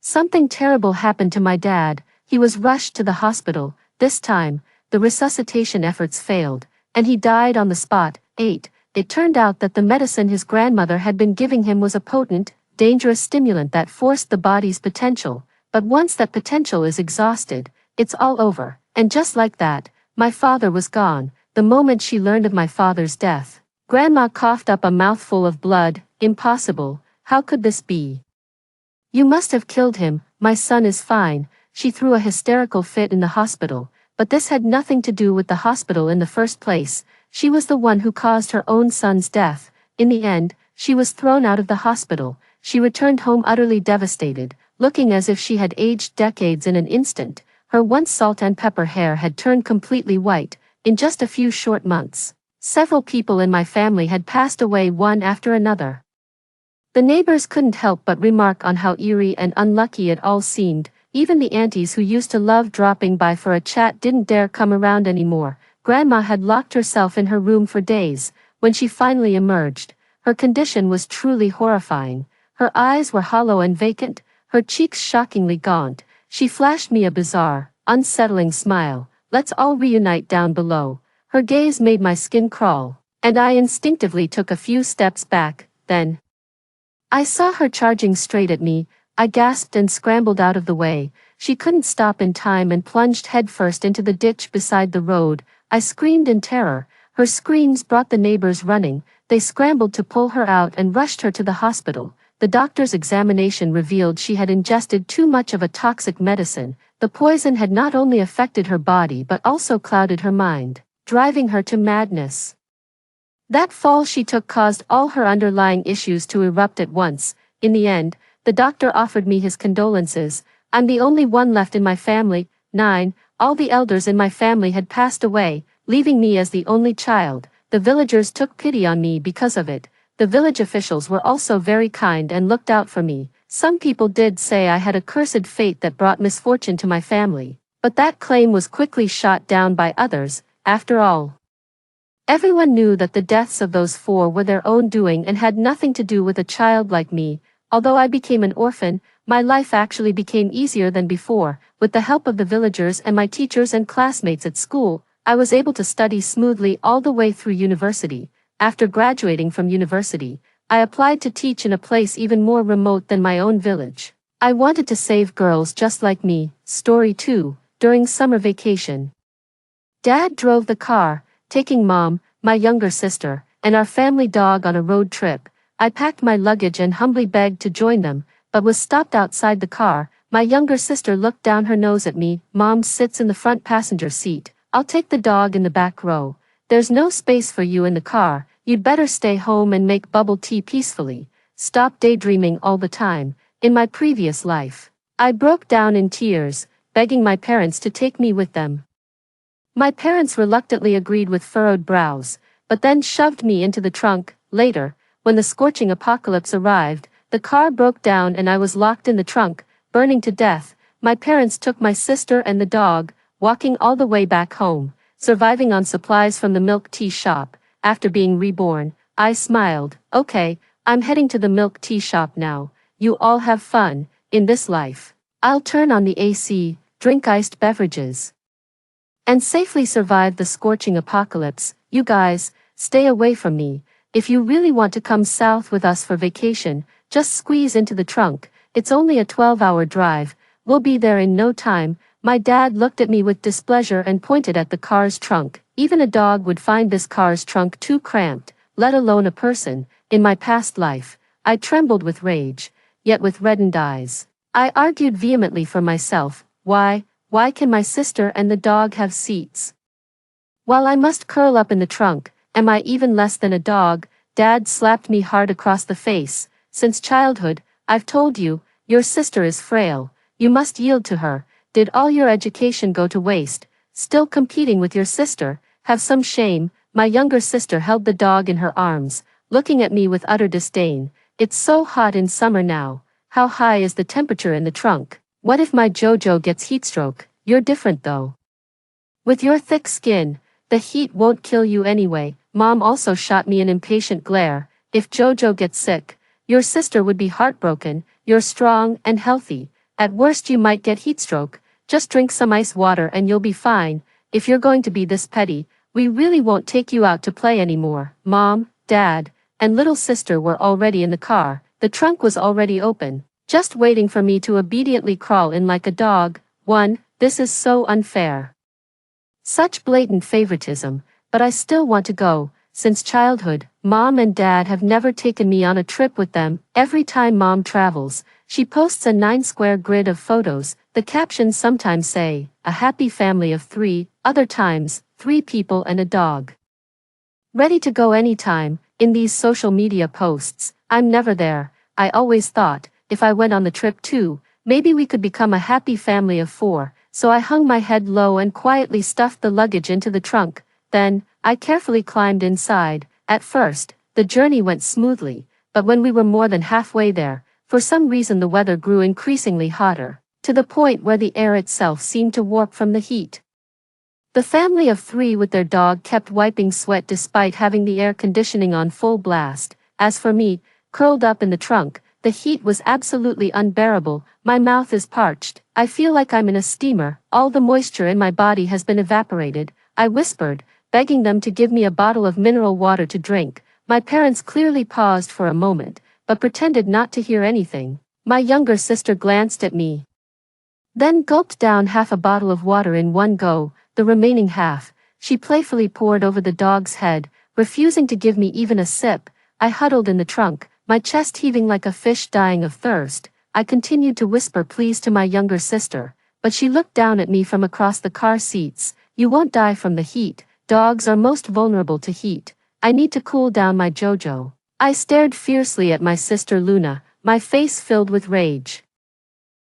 Something terrible happened to my dad. He was rushed to the hospital. This time, the resuscitation efforts failed, and he died on the spot. 8. It turned out that the medicine his grandmother had been giving him was a potent, dangerous stimulant that forced the body's potential. But once that potential is exhausted, it's all over. And just like that, my father was gone. The moment she learned of my father's death, Grandma coughed up a mouthful of blood. Impossible. How could this be? You must have killed him. My son is fine. She threw a hysterical fit in the hospital, but this had nothing to do with the hospital in the first place. She was the one who caused her own son's death. In the end, she was thrown out of the hospital. She returned home utterly devastated, looking as if she had aged decades in an instant. Her once salt and pepper hair had turned completely white. In just a few short months, several people in my family had passed away one after another. The neighbors couldn't help but remark on how eerie and unlucky it all seemed. Even the aunties who used to love dropping by for a chat didn't dare come around anymore. Grandma had locked herself in her room for days. When she finally emerged, her condition was truly horrifying. Her eyes were hollow and vacant, her cheeks shockingly gaunt. She flashed me a bizarre, unsettling smile. Let's all reunite down below. Her gaze made my skin crawl, and I instinctively took a few steps back. Then I saw her charging straight at me. I gasped and scrambled out of the way. She couldn't stop in time and plunged headfirst into the ditch beside the road. I screamed in terror. Her screams brought the neighbors running. They scrambled to pull her out and rushed her to the hospital. The doctor's examination revealed she had ingested too much of a toxic medicine. The poison had not only affected her body but also clouded her mind, driving her to madness. That fall she took caused all her underlying issues to erupt at once. In the end, the doctor offered me his condolences. I'm the only one left in my family. 9. All the elders in my family had passed away, leaving me as the only child. The villagers took pity on me because of it. The village officials were also very kind and looked out for me. Some people did say I had a cursed fate that brought misfortune to my family, but that claim was quickly shot down by others. After all, everyone knew that the deaths of those 4 were their own doing and had nothing to do with a child like me. Although I became an orphan, my life actually became easier than before. With the help of the villagers and my teachers and classmates at school, I was able to study smoothly all the way through university. After graduating from university, I applied to teach in a place even more remote than my own village. I wanted to save girls just like me. Story 2. During summer vacation, Dad drove the car, taking Mom, my younger sister, and our family dog on a road trip. I packed my luggage and humbly begged to join them, but was stopped outside the car. My younger sister looked down her nose at me. Mom sits in the front passenger seat. I'll take the dog in the back row. There's no space for you in the car. You'd better stay home and make bubble tea peacefully. Stop daydreaming all the time. In my previous life, I broke down in tears, begging my parents to take me with them. My parents reluctantly agreed with furrowed brows, but then shoved me into the trunk. Later, when the scorching apocalypse arrived, the car broke down and I was locked in the trunk, burning to death. My parents took my sister and the dog, walking all the way back home, surviving on supplies from the milk tea shop. After being reborn, I smiled. Okay, I'm heading to the milk tea shop now. You all have fun in this life. I'll turn on the AC, drink iced beverages, and safely survive the scorching apocalypse. You guys, stay away from me. If you really want to come south with us for vacation, just squeeze into the trunk. It's only a 12-hour drive. We'll be there in no time. My dad looked at me with displeasure and pointed at the car's trunk. Even a dog would find this car's trunk too cramped, let alone a person. In my past life, I trembled with rage, yet with reddened eyes, I argued vehemently for myself. Why can my sister and the dog have seats, while I must curl up in the trunk? Am I even less than a dog? Dad slapped me hard across the face. Since childhood, I've told you, your sister is frail. You must yield to her. Did all your education go to waste? Still competing with your sister? Have some shame. My younger sister held the dog in her arms, looking at me with utter disdain. It's so hot in summer now. How high is the temperature in the trunk? What if my Jojo gets heatstroke? You're different though. With your thick skin, the heat won't kill you anyway. Mom also shot me an impatient glare. If Jojo gets sick, your sister would be heartbroken. You're strong and healthy. At worst you might get heatstroke. Just drink some ice water and you'll be fine. If you're going to be this petty, we really won't take you out to play anymore. Mom, Dad, and little sister were already in the car. The trunk was already open, just waiting for me to obediently crawl in like a dog. This is so unfair. Such blatant favoritism, but I still want to go. Since childhood, Mom and Dad have never taken me on a trip with them. Every time Mom travels, she posts a 9-square grid of photos. The captions sometimes say, a happy family of 3, other times, 3 people and a dog. Ready to go anytime. In these social media posts, I'm never there. I always thought, if I went on the trip too, maybe we could become a happy family of 4. So I hung my head low and quietly stuffed the luggage into the trunk. Then, I carefully climbed inside. At first, the journey went smoothly, but when we were more than halfway there, for some reason the weather grew increasingly hotter, to the point where the air itself seemed to warp from the heat. The family of 3 with their dog kept wiping sweat despite having the air conditioning on full blast. As for me, curled up in the trunk, the heat was absolutely unbearable. My mouth is parched. I feel like I'm in a steamer. All the moisture in my body has been evaporated. I whispered, begging them to give me a bottle of mineral water to drink. My parents clearly paused for a moment, but pretended not to hear anything. My younger sister glanced at me, then gulped down half a bottle of water in one go. The remaining half, she playfully poured over the dog's head, refusing to give me even a sip. I huddled in the trunk, my chest heaving like a fish dying of thirst. I continued to whisper please to my younger sister, but she looked down at me from across the car seats. You won't die from the heat. Dogs are most vulnerable to heat. I need to cool down my Jojo. I stared fiercely at my sister Luna, my face filled with rage.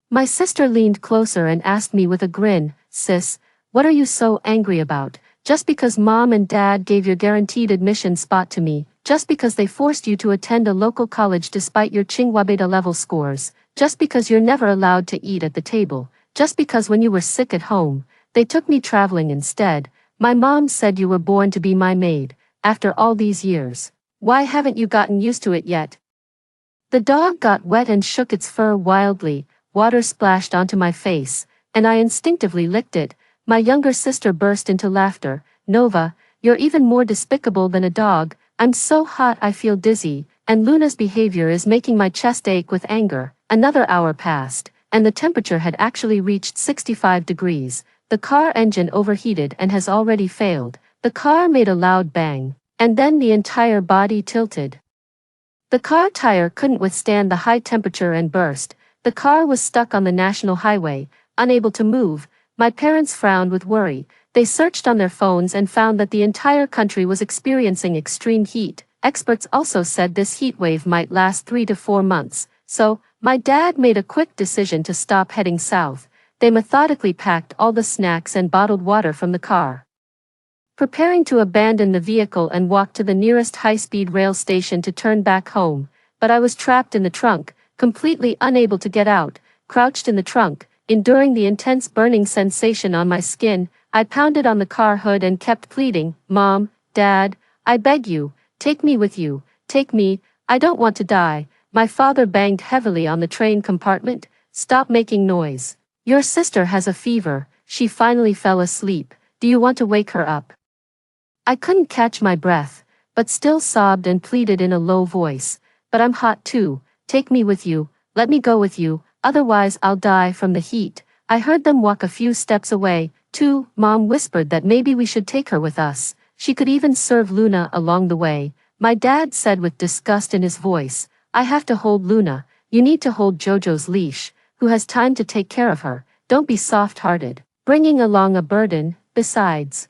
My sister leaned closer and asked me with a grin, Sis, what are you so angry about? Just because Mom and Dad gave your guaranteed admission spot to me, just because they forced you to attend a local college despite your Tsinghua Beta level scores, just because you're never allowed to eat at the table, just because when you were sick at home, they took me traveling instead. My mom said you were born to be my maid. After all these years, why haven't you gotten used to it yet? The dog got wet and shook its fur wildly. Water splashed onto my face, and I instinctively licked it. My younger sister burst into laughter. Nova, you're even more despicable than a dog. I'm so hot I feel dizzy, and Luna's behavior is making my chest ache with anger. Another hour passed, and the temperature had actually reached 65 degrees. The car engine overheated and has already failed. The car made a loud bang, and then the entire body tilted. The car tire couldn't withstand the high temperature and burst. The car was stuck on the national highway, unable to move. My parents frowned with worry. They searched on their phones and found that the entire country was experiencing extreme heat. Experts also said this heat wave might last 3 to 4 months. So, my dad made a quick decision to stop heading south. They methodically packed all the snacks and bottled water from the car, preparing to abandon the vehicle and walk to the nearest high-speed rail station to turn back home. But I was trapped in the trunk, completely unable to get out. Crouched in the trunk, enduring the intense burning sensation on my skin, I pounded on the car hood and kept pleading, Mom, Dad, I beg you, take me with you, take me, I don't want to die. My father banged heavily on the train compartment. stop making noise. Your sister has a fever, she finally fell asleep, do you want to wake her up? I couldn't catch my breath, but still sobbed and pleaded in a low voice, but I'm hot too, take me with you, let me go with you, otherwise I'll die from the heat. I heard them walk a few steps away, too. Mom whispered that maybe we should take her with us, she could even serve Luna along the way. My dad said with disgust in his voice, I have to hold Luna, you need to hold Jojo's leash, who has time to take care of her, don't be soft-hearted, bringing along a burden, besides.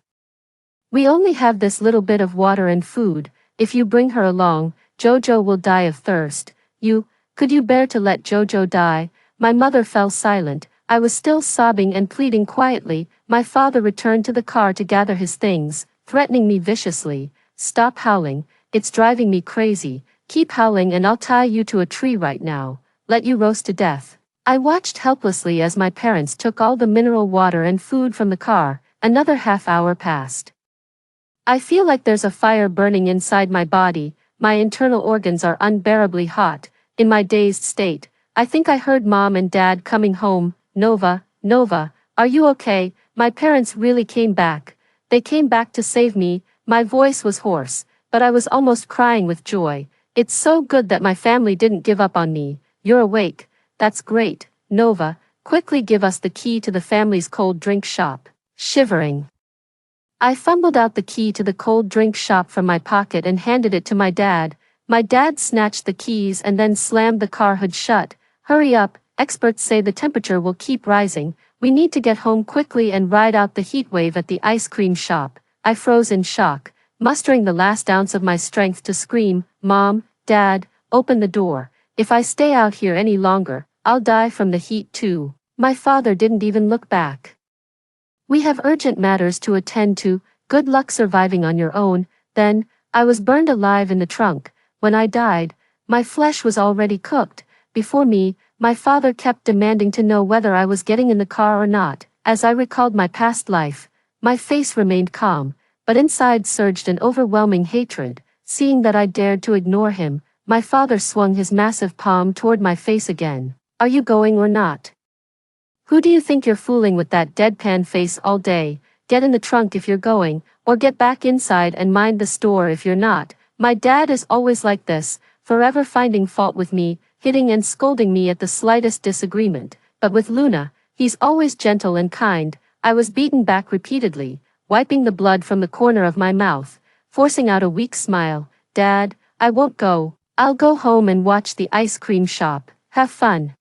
We only have this little bit of water and food, if you bring her along, Jojo will die of thirst. Could you bear to let Jojo die? My mother fell silent, I was still sobbing and pleading quietly. My father returned to the car to gather his things, threatening me viciously, stop howling, it's driving me crazy, keep howling and I'll tie you to a tree right now, let you roast to death. I watched helplessly as my parents took all the mineral water and food from the car. Another half-hour passed. I feel like there's a fire burning inside my body, my internal organs are unbearably hot. In my dazed state, I think I heard Mom and Dad coming home. Nova, are you okay? My parents really came back. They came back to save me. My voice was hoarse, but I was almost crying with joy. It's so good that my family didn't give up on me. You're awake. That's great. Nova, quickly give us the key to the family's cold drink shop. Shivering, I fumbled out the key to the cold drink shop from my pocket and handed it to my dad. My dad snatched the keys and then slammed the car hood shut. Hurry up, experts say the temperature will keep rising. We need to get home quickly and ride out the heat wave at the ice cream shop. I froze in shock, mustering the last ounce of my strength to scream, Mom, Dad, open the door. If I stay out here any longer, I'll die from the heat too. My father didn't even look back. We have urgent matters to attend to, good luck surviving on your own. Then, I was burned alive in the trunk. When I died, my flesh was already cooked. Before me, my father kept demanding to know whether I was getting in the car or not. As I recalled my past life, my face remained calm, but inside surged an overwhelming hatred. Seeing that I dared to ignore him, my father swung his massive palm toward my face again. Are you going or not? Who do you think you're fooling with that deadpan face all day? Get in the trunk if you're going, or get back inside and mind the store if you're not. My dad is always like this, forever finding fault with me, hitting and scolding me at the slightest disagreement. But with Luna, he's always gentle and kind. I was beaten back repeatedly, wiping the blood from the corner of my mouth, forcing out a weak smile. Dad, I won't go. I'll go home and watch the ice cream shop. Have fun.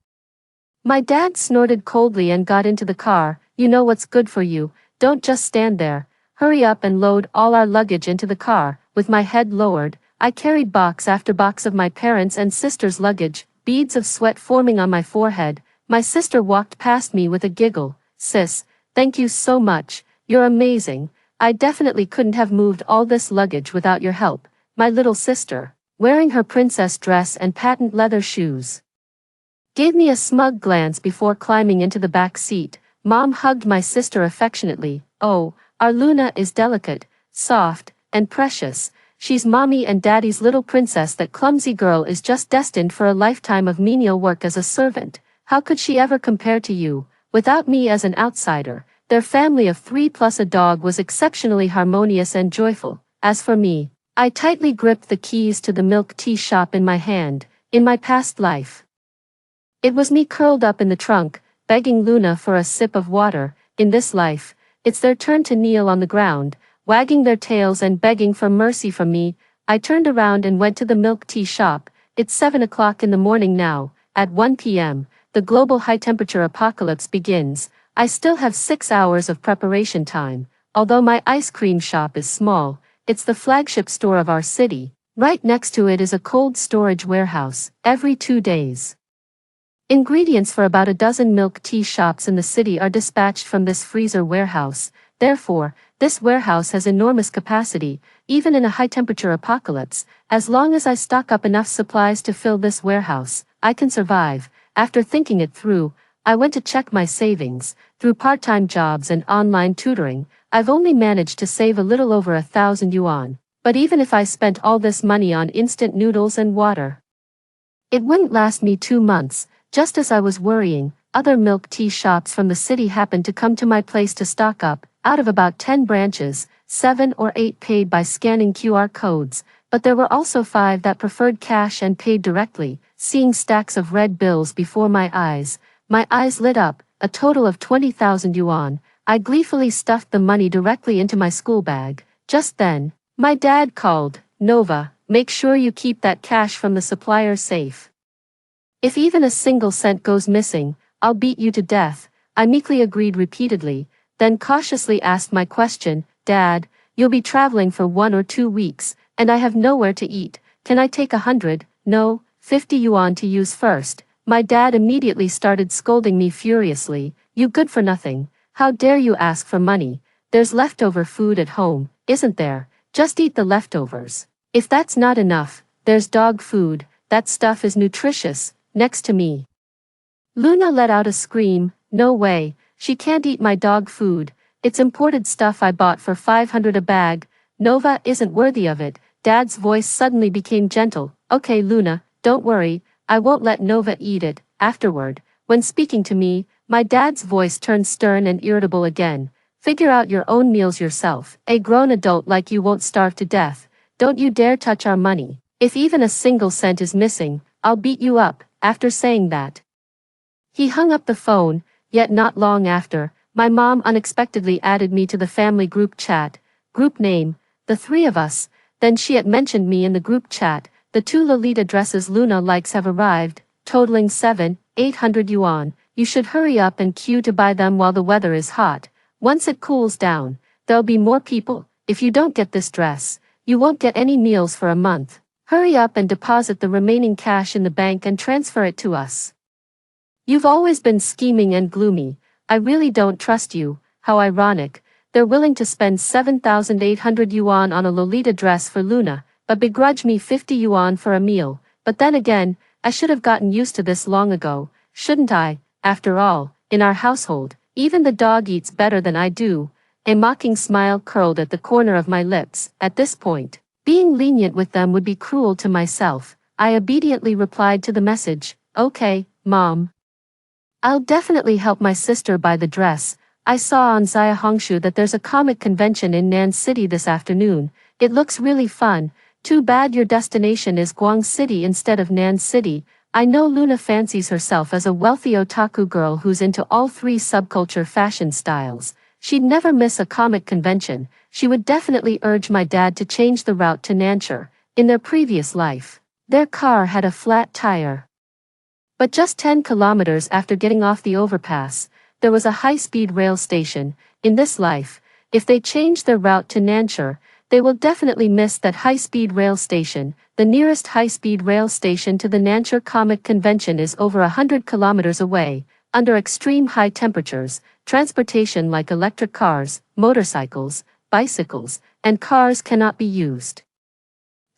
My dad snorted coldly and got into the car. You know what's good for you, don't just stand there. Hurry up and load all our luggage into the car. With my head lowered, I carried box after box of my parents' and sister's luggage, beads of sweat forming on my forehead. My sister walked past me with a giggle. Sis, thank you so much, you're amazing. I definitely couldn't have moved all this luggage without your help. My little sister, wearing her princess dress and patent leather shoes, gave me a smug glance before climbing into the back seat. Mom hugged my sister affectionately. Oh, our Luna is delicate, soft, and precious. She's mommy and daddy's little princess. That clumsy girl is just destined for a lifetime of menial work as a servant. How could she ever compare to you? Without me as an outsider, their family of 3 plus a dog was exceptionally harmonious and joyful. As for me, I tightly gripped the keys to the milk tea shop in my hand. In my past life, it was me curled up in the trunk, begging Luna for a sip of water. In this life, it's their turn to kneel on the ground, wagging their tails and begging for mercy from me. I turned around and went to the milk tea shop. It's 7 o'clock in the morning now. At 1 p.m., the global high-temperature apocalypse begins. I still have 6 hours of preparation time. Although my ice cream shop is small, it's the flagship store of our city. Right next to it is a cold storage warehouse. Every 2 days, ingredients for about a dozen milk tea shops in the city are dispatched from this freezer warehouse. Therefore, this warehouse has enormous capacity, even in a high-temperature apocalypse. As long as I stock up enough supplies to fill this warehouse, I can survive. After thinking it through, I went to check my savings. Through part-time jobs and online tutoring, I've only managed to save a little over 1,000 yuan. But even if I spent all this money on instant noodles and water, it wouldn't last me 2 months. Just as I was worrying, other milk tea shops from the city happened to come to my place to stock up. Out of about 10 branches, 7 or 8 paid by scanning QR codes, but there were also 5 that preferred cash and paid directly. Seeing stacks of red bills before my eyes lit up, a total of 20,000 yuan. I gleefully stuffed the money directly into my school bag. Just then, my dad called, "Nova, make sure you keep that cash from the supplier safe. If even a single cent goes missing, I'll beat you to death." I meekly agreed repeatedly, then cautiously asked my question, "Dad, you'll be traveling for 1 or 2 weeks, and I have nowhere to eat. Can I take 100, no, 50 yuan to use first?" My dad immediately started scolding me furiously. "You good for nothing. How dare you ask for money? There's leftover food at home, isn't there? Just eat the leftovers. If that's not enough, there's dog food. That stuff is nutritious." Next to me, Luna let out a scream. "No way, she can't eat my dog food. It's imported stuff I bought for 500 a bag. Nova isn't worthy of it." Dad's voice suddenly became gentle. "Okay, Luna, don't worry, I won't let Nova eat it." Afterward, when speaking to me, my dad's voice turned stern and irritable again. "Figure out your own meals yourself. A grown adult like you won't starve to death. Don't you dare touch our money. If even a single cent is missing, I'll beat you up." After saying that, he hung up the phone. Yet not long after, my mom unexpectedly added me to the family group chat. Group name, the 3 of us. Then she had mentioned me in the group chat. The 2 Lolita dresses Luna likes have arrived, totaling 700-800 yuan. You should hurry up and queue to buy them while the weather is hot. Once it cools down, there'll be more people. If you don't get this dress, you won't get any meals for a month. Hurry up and deposit the remaining cash in the bank and transfer it to us. You've always been scheming and gloomy. I really don't trust you." How ironic. They're willing to spend 7,800 yuan on a Lolita dress for Luna, but begrudge me 50 yuan for a meal. But then again, I should have gotten used to this long ago, shouldn't I? After all, in our household, even the dog eats better than I do. A mocking smile curled at the corner of my lips. At this point, being lenient with them would be cruel to myself. I obediently replied to the message, "Okay, Mom. I'll definitely help my sister buy the dress." I saw on Zaya Hongshu that there's a comic convention in Nan City this afternoon. It looks really fun. Too bad your destination is Guang City instead of Nan City. I know Luna fancies herself as a wealthy otaku girl who's into all 3 subculture fashion styles. She'd never miss a comic convention. She would definitely urge my dad to change the route to Nanchur. In their previous life, their car had a flat tire. But just 10 kilometers after getting off the overpass, there was a high-speed rail station. In this life, if they change their route to Nanchur, they will definitely miss that high-speed rail station. The nearest high-speed rail station to the Nanchur Comic Convention is over 100 kilometers away. Under extreme high temperatures, transportation like electric cars, motorcycles, bicycles, and cars cannot be used.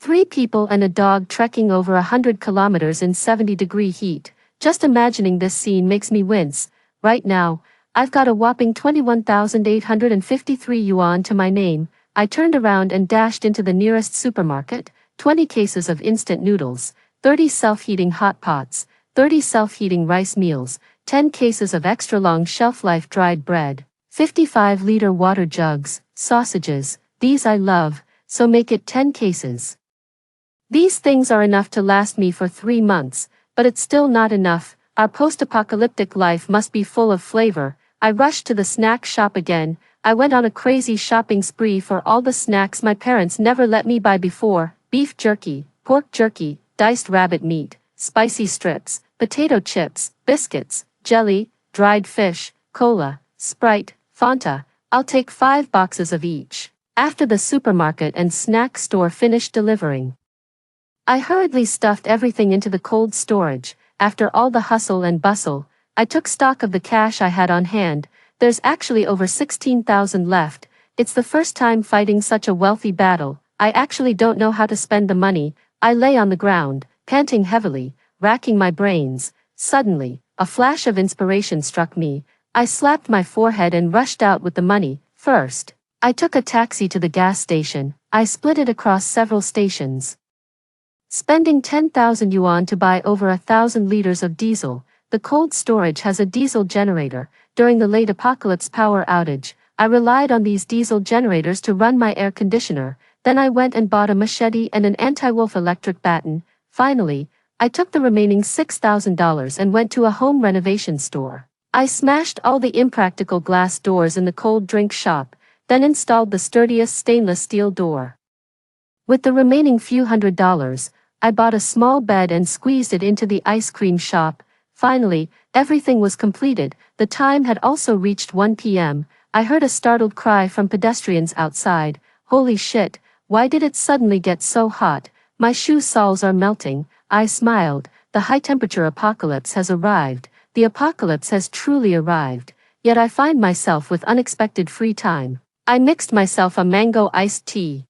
3 people and a dog trekking over 100 kilometers in 70-degree heat. Just imagining this scene makes me wince. Right now, I've got a whopping 21,853 yuan to my name. I turned around and dashed into the nearest supermarket. 20 cases of instant noodles, 30 self-heating hot pots, 30 self-heating rice meals, 10 cases of extra-long shelf-life dried bread, 55-liter water jugs, sausages. These I love, so make it 10 cases. These things are enough to last me for 3 months, but it's still not enough. Our post-apocalyptic life must be full of flavor. I rushed to the snack shop again. I went on a crazy shopping spree for all the snacks my parents never let me buy before. Beef jerky, pork jerky, diced rabbit meat, spicy strips, potato chips, biscuits, jelly, dried fish, cola, Sprite, Fanta. I'll take 5 boxes of each. After the supermarket and snack store finished delivering, I hurriedly stuffed everything into the cold storage. After all the hustle and bustle, I took stock of the cash I had on hand. There's actually over 16,000 left. It's the first time fighting such a wealthy battle. I actually don't know how to spend the money. I lay on the ground, panting heavily, racking my brains. Suddenly, a flash of inspiration struck me. I slapped my forehead and rushed out with the money. First, I took a taxi to the gas station. I split it across several stations, spending 10,000 yuan to buy over 1,000 liters of diesel. the cold storage has a diesel generator. During the late apocalypse power outage, I relied on these diesel generators to run my air conditioner. Then I went and bought a machete and an anti-wolf electric baton. Finally, I took the remaining $6,000 and went to a home renovation store. I smashed all the impractical glass doors in the cold drink shop, then installed the sturdiest stainless steel door. With the remaining few $100s, I bought a small bed and squeezed it into the ice cream shop. Finally, everything was completed. The time had also reached 1 p.m. I heard a startled cry from pedestrians outside. Holy shit, why did it suddenly get so hot? My shoe soles are melting. I smiled. The high-temperature apocalypse has arrived. The apocalypse has truly arrived. Yet I find myself with unexpected free time. I mixed myself a mango iced tea,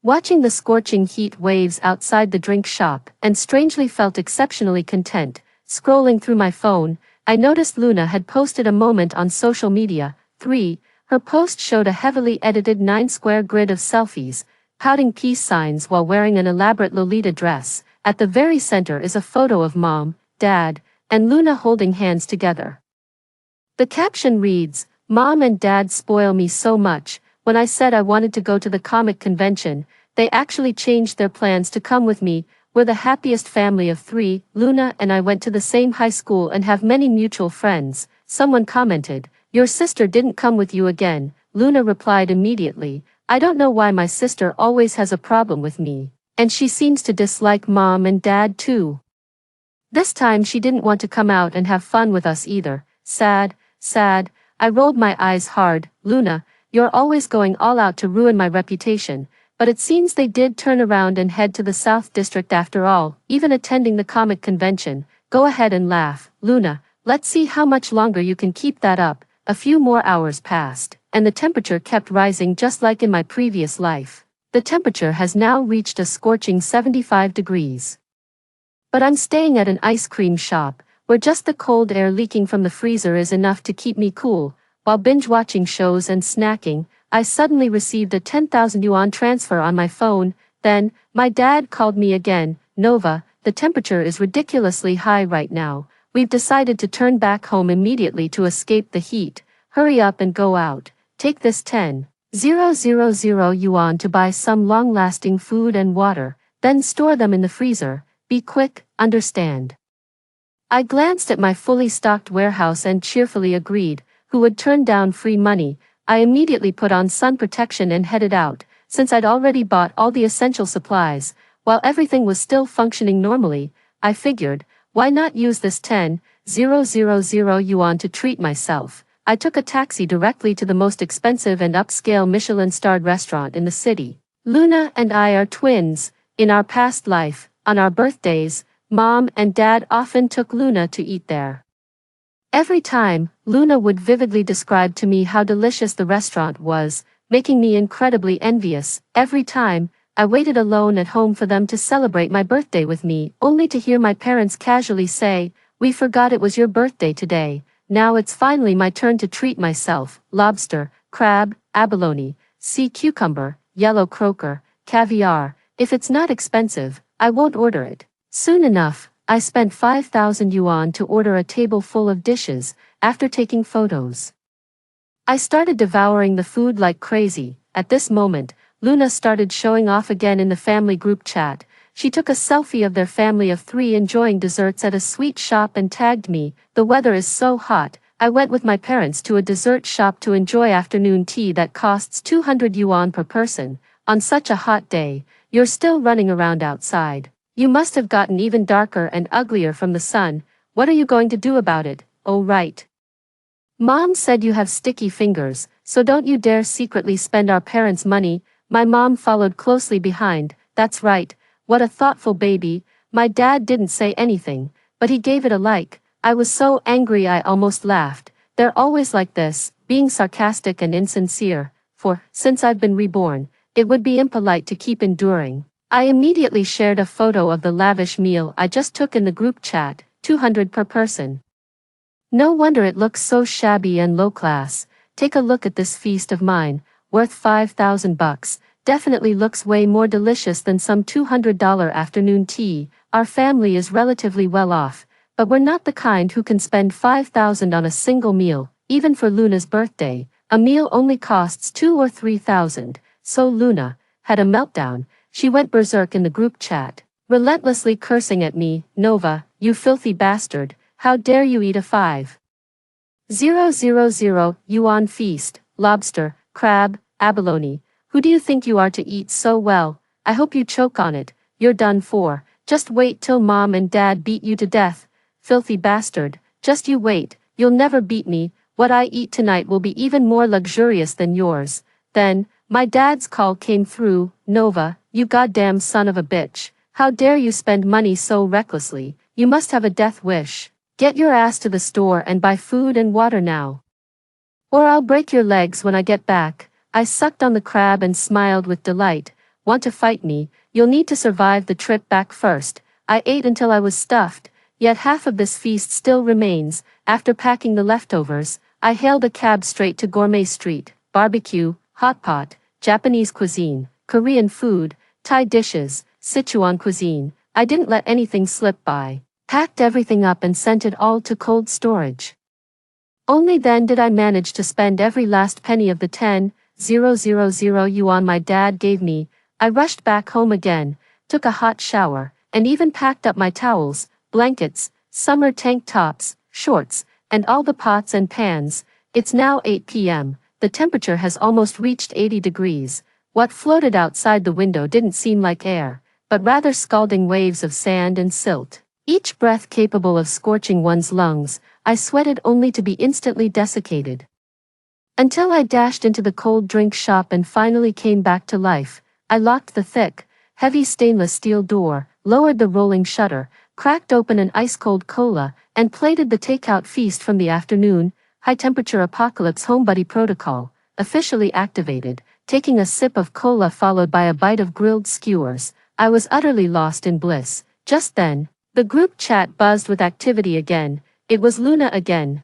watching the scorching heat waves outside the drink shop, and strangely felt exceptionally content. Scrolling through my phone, I noticed Luna had posted a moment on social media. 3. Her post showed a heavily edited 9-square grid of selfies, pouting peace signs while wearing an elaborate Lolita dress. At the very center is a photo of Mom, Dad, and Luna holding hands together. The caption reads, "Mom and Dad spoil me so much. When I said I wanted to go to the comic convention, they actually changed their plans to come with me. We're the happiest family of 3. Luna and I went to the same high school and have many mutual friends." Someone commented, "Your sister didn't come with you again." Luna replied immediately, "I don't know why my sister always has a problem with me, and she seems to dislike Mom and Dad too. This time she didn't want to come out and have fun with us either. Sad, sad." I rolled my eyes hard. "Luna, you're always going all out to ruin my reputation." But it seems they did turn around and head to the South District after all, even attending the comic convention. Go ahead and laugh, Luna. Let's see how much longer you can keep that up. A few more hours passed, and the temperature kept rising just like in my previous life. The temperature has now reached a scorching 75 degrees. But I'm staying at an ice cream shop, where just the cold air leaking from the freezer is enough to keep me cool. While binge-watching shows and snacking, I suddenly received a 10,000 yuan transfer on my phone. Then, my dad called me again. "Nova, the temperature is ridiculously high right now. We've decided to turn back home immediately to escape the heat. Hurry up and go out. Take this 10,000 yuan to buy some long-lasting food and water, then store them in the freezer. Be quick, understand?" I glanced at my fully stocked warehouse and cheerfully agreed. Who would turn down free money? I immediately put on sun protection and headed out, since I'd already bought all the essential supplies. While everything was still functioning normally, I figured, why not use this 10,000 yuan to treat myself? I took a taxi directly to the most expensive and upscale Michelin-starred restaurant in the city. Luna and I are twins. In our past life, on our birthdays, Mom and Dad often took Luna to eat there. Every time, Luna would vividly describe to me how delicious the restaurant was, making me incredibly envious. Every time, I waited alone at home for them to celebrate my birthday with me, only to hear my parents casually say, "We forgot it was your birthday today. Now it's finally my turn to treat myself." Lobster, crab, abalone, sea cucumber, yellow croaker, caviar. If it's not expensive, I won't order it. Soon enough, I spent 5,000 yuan to order a table full of dishes. After taking photos, I started devouring the food like crazy. At this moment, Luna started showing off again in the family group chat. She took a selfie of their family of 3 enjoying desserts at a sweet shop and tagged me. "The weather is so hot. I went with my parents to a dessert shop to enjoy afternoon tea that costs 200 yuan per person. On such a hot day, you're still running around outside. You must have gotten even darker and uglier from the sun. What are you going to do about it?" "Oh right. Mom said you have sticky fingers, so don't you dare secretly spend our parents' money." My mom followed closely behind. "That's right. What a thoughtful baby." My dad didn't say anything, but he gave it a like. I was so angry I almost laughed. They're always like this, being sarcastic and insincere. Since I've been reborn, it would be impolite to keep enduring. I immediately shared a photo of the lavish meal I just took in the group chat, 200 per person. No wonder it looks so shabby and low class. Take a look at this feast of mine, worth 5,000 bucks. Definitely looks way more delicious than some $200 afternoon tea. Our family is relatively well off, But we're not the kind who can spend 5,000 on a single meal, even for Luna's birthday. A meal only costs 2 or 3,000, so Luna had a meltdown. She went berserk in the group chat, relentlessly cursing at me. Nova, you filthy bastard, how dare you eat a 5,000 yuan feast, lobster, crab, abalone. Who do you think you are to eat so well? I hope you choke on it. You're done for. Just wait till mom and dad beat you to death. Filthy bastard, just you wait, you'll never beat me. What I eat tonight will be even more luxurious than yours. Then, my dad's call came through. Nova, you goddamn son of a bitch. How dare you spend money so recklessly? You must have a death wish. Get your ass to the store and buy food and water now. Or I'll break your legs when I get back. I sucked on the crab and smiled with delight. Want to fight me? You'll need to survive the trip back first. I ate until I was stuffed, yet half of this feast still remains. After packing the leftovers, I hailed a cab straight to Gourmet Street. Barbecue, hot pot, Japanese cuisine, Korean food, Thai dishes, Sichuan cuisine. I didn't let anything slip by. Packed everything up and sent it all to cold storage. Only then did I manage to spend every last penny of the 10,000 yuan my dad gave me. I rushed back home again, took a hot shower, and even packed up my towels, blankets, summer tank tops, shorts, and all the pots and pans. It's now 8 p.m. The temperature has almost reached 80 degrees. What floated outside the window didn't seem like air, but rather scalding waves of sand and silt, each breath capable of scorching one's lungs. I sweated only to be instantly desiccated. Until I dashed into the cold drink shop and finally came back to life. I locked the thick, heavy stainless steel door, lowered the rolling shutter, cracked open an ice-cold cola, and plated the takeout feast from the afternoon. High-temperature apocalypse homebuddy protocol, officially activated. Taking a sip of cola followed by a bite of grilled skewers, I was utterly lost in bliss. Just then, the group chat buzzed with activity again. It was Luna again,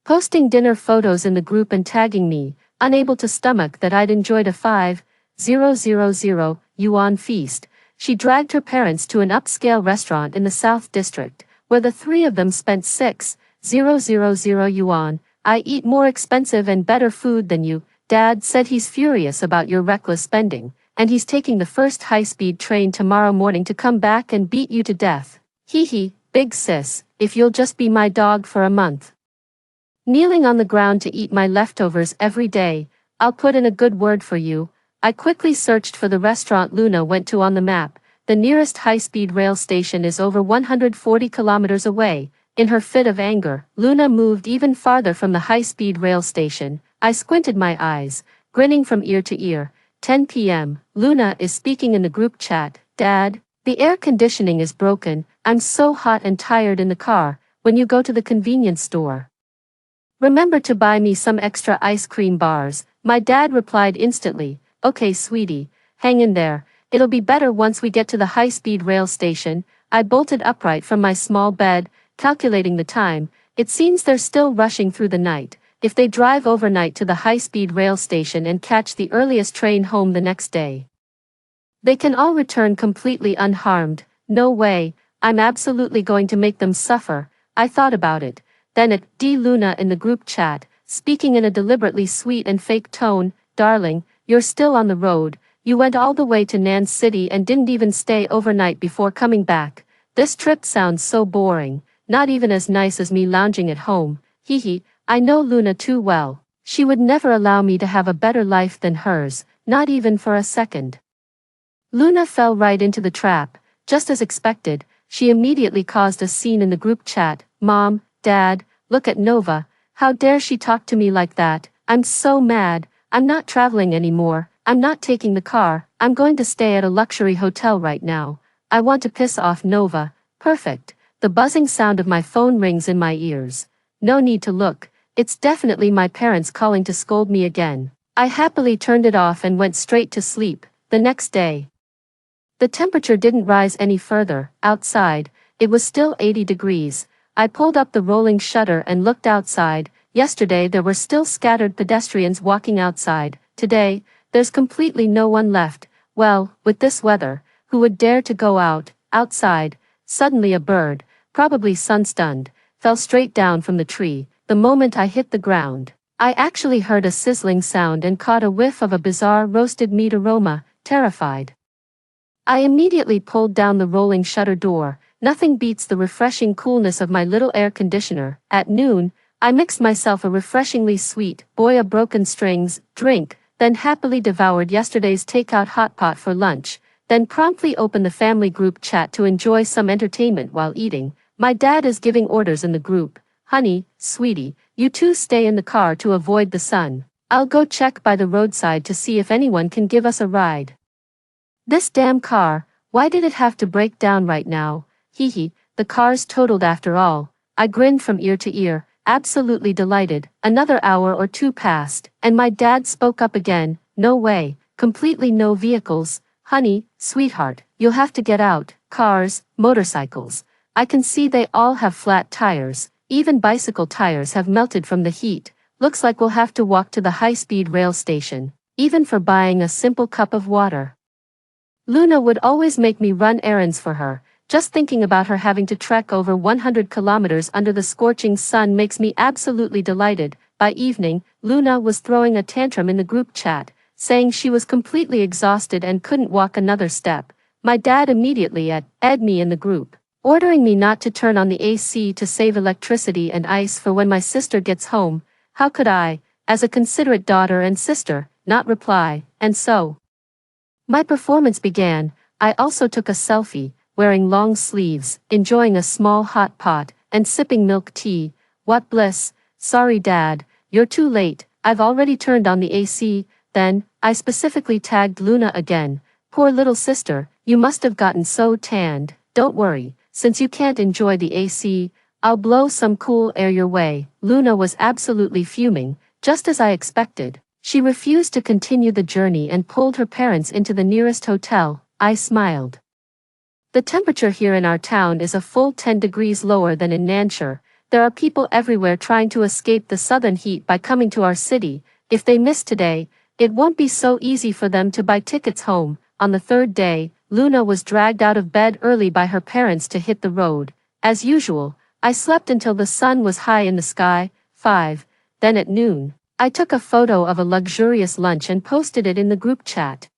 posting dinner photos in the group and tagging me, unable to stomach that I'd enjoyed a 5,000 yuan feast. She dragged her parents to an upscale restaurant in the South District, where the three of them spent 6,000 yuan. I eat more expensive and better food than you. Dad said he's furious about your reckless spending, and he's taking the first high-speed train tomorrow morning to come back and beat you to death. Hee hee, big sis, if you'll just be my dog for a month. Kneeling on the ground to eat my leftovers every day, I'll put in a good word for you. I quickly searched for the restaurant Luna went to on the map. The nearest high-speed rail station is over 140 kilometers away. In her fit of anger, Luna moved even farther from the high-speed rail station. I squinted my eyes, grinning from ear to ear. 10 p.m. Luna is speaking in the group chat. Dad, the air conditioning is broken. I'm so hot and tired in the car. When you go to the convenience store, remember to buy me some extra ice cream bars. My dad replied instantly. Okay, sweetie, hang in there. It'll be better once we get to the high-speed rail station. I bolted upright from my small bed, calculating the time. It seems they're still rushing through the night. If they drive overnight to the high-speed rail station and catch the earliest train home the next day, they can all return completely unharmed. No way, I'm absolutely going to make them suffer. I thought about it. Then at Luna in the group chat, speaking in a deliberately sweet and fake tone. Darling, you're still on the road. You went all the way to Nan City and didn't even stay overnight before coming back. This trip sounds so boring, not even as nice as me lounging at home. Hee hee, I know Luna too well. She would never allow me to have a better life than hers, not even for a second. Luna fell right into the trap. Just as expected, she immediately caused a scene in the group chat. Mom, Dad, look at Nova. How dare she talk to me like that? I'm so mad. I'm not traveling anymore. I'm not taking the car. I'm going to stay at a luxury hotel right now. I want to piss off Nova. Perfect. The buzzing sound of my phone rings in my ears. No need to look. It's definitely my parents calling to scold me again. I happily turned it off and went straight to sleep. The next day, the temperature didn't rise any further. Outside, it was still 80 degrees. I pulled up the rolling shutter and looked outside. Yesterday there were still scattered pedestrians walking outside. Today, there's completely no one left. Well, with this weather, who would dare to go outside? Suddenly a bird, probably sun-stunned, fell straight down from the tree. The moment I hit the ground, I actually heard a sizzling sound and caught a whiff of a bizarre roasted meat aroma. Terrified, I immediately pulled down the rolling shutter door. Nothing beats the refreshing coolness of my little air conditioner. At noon, I mixed myself a refreshingly sweet boya broken strings drink, then happily devoured yesterday's takeout hot pot for lunch, then promptly opened the family group chat to enjoy some entertainment while eating. My dad is giving orders in the group. Honey, sweetie, you two stay in the car to avoid the sun. I'll go check by the roadside to see if anyone can give us a ride. This damn car, why did it have to break down right now? Hee, the car's totaled after all. I grinned from ear to ear, absolutely delighted. Another hour or two passed, and my dad spoke up again. No way, completely no vehicles. Honey, sweetheart, you'll have to get out. Cars, motorcycles. I can see they all have flat tires. Even bicycle tires have melted from the heat. Looks like we'll have to walk to the high-speed rail station, even for buying a simple cup of water. Luna would always make me run errands for her. Just thinking about her having to trek over 100 kilometers under the scorching sun makes me absolutely delighted. By evening, Luna was throwing a tantrum in the group chat, saying she was completely exhausted and couldn't walk another step. My dad immediately added me in the group, ordering me not to turn on the AC to save electricity and ice for when my sister gets home. How could I, as a considerate daughter and sister, not reply? And so my performance began. I also took a selfie, wearing long sleeves, enjoying a small hot pot, and sipping milk tea. What bliss. Sorry Dad, you're too late, I've already turned on the AC. Then, I specifically tagged Luna again. Poor little sister, you must have gotten so tanned. Don't worry, since you can't enjoy the AC, I'll blow some cool air your way. Luna was absolutely fuming, just as I expected. She refused to continue the journey and pulled her parents into the nearest hotel. I smiled. The temperature here in our town is a full 10 degrees lower than in Nanshire. There are people everywhere trying to escape the southern heat by coming to our city. If they miss today, it won't be so easy for them to buy tickets home. On the third day, Luna was dragged out of bed early by her parents to hit the road. As usual, I slept until the sun was high in the sky. 5. Then at noon, I took a photo of a luxurious lunch and posted it in the group chat.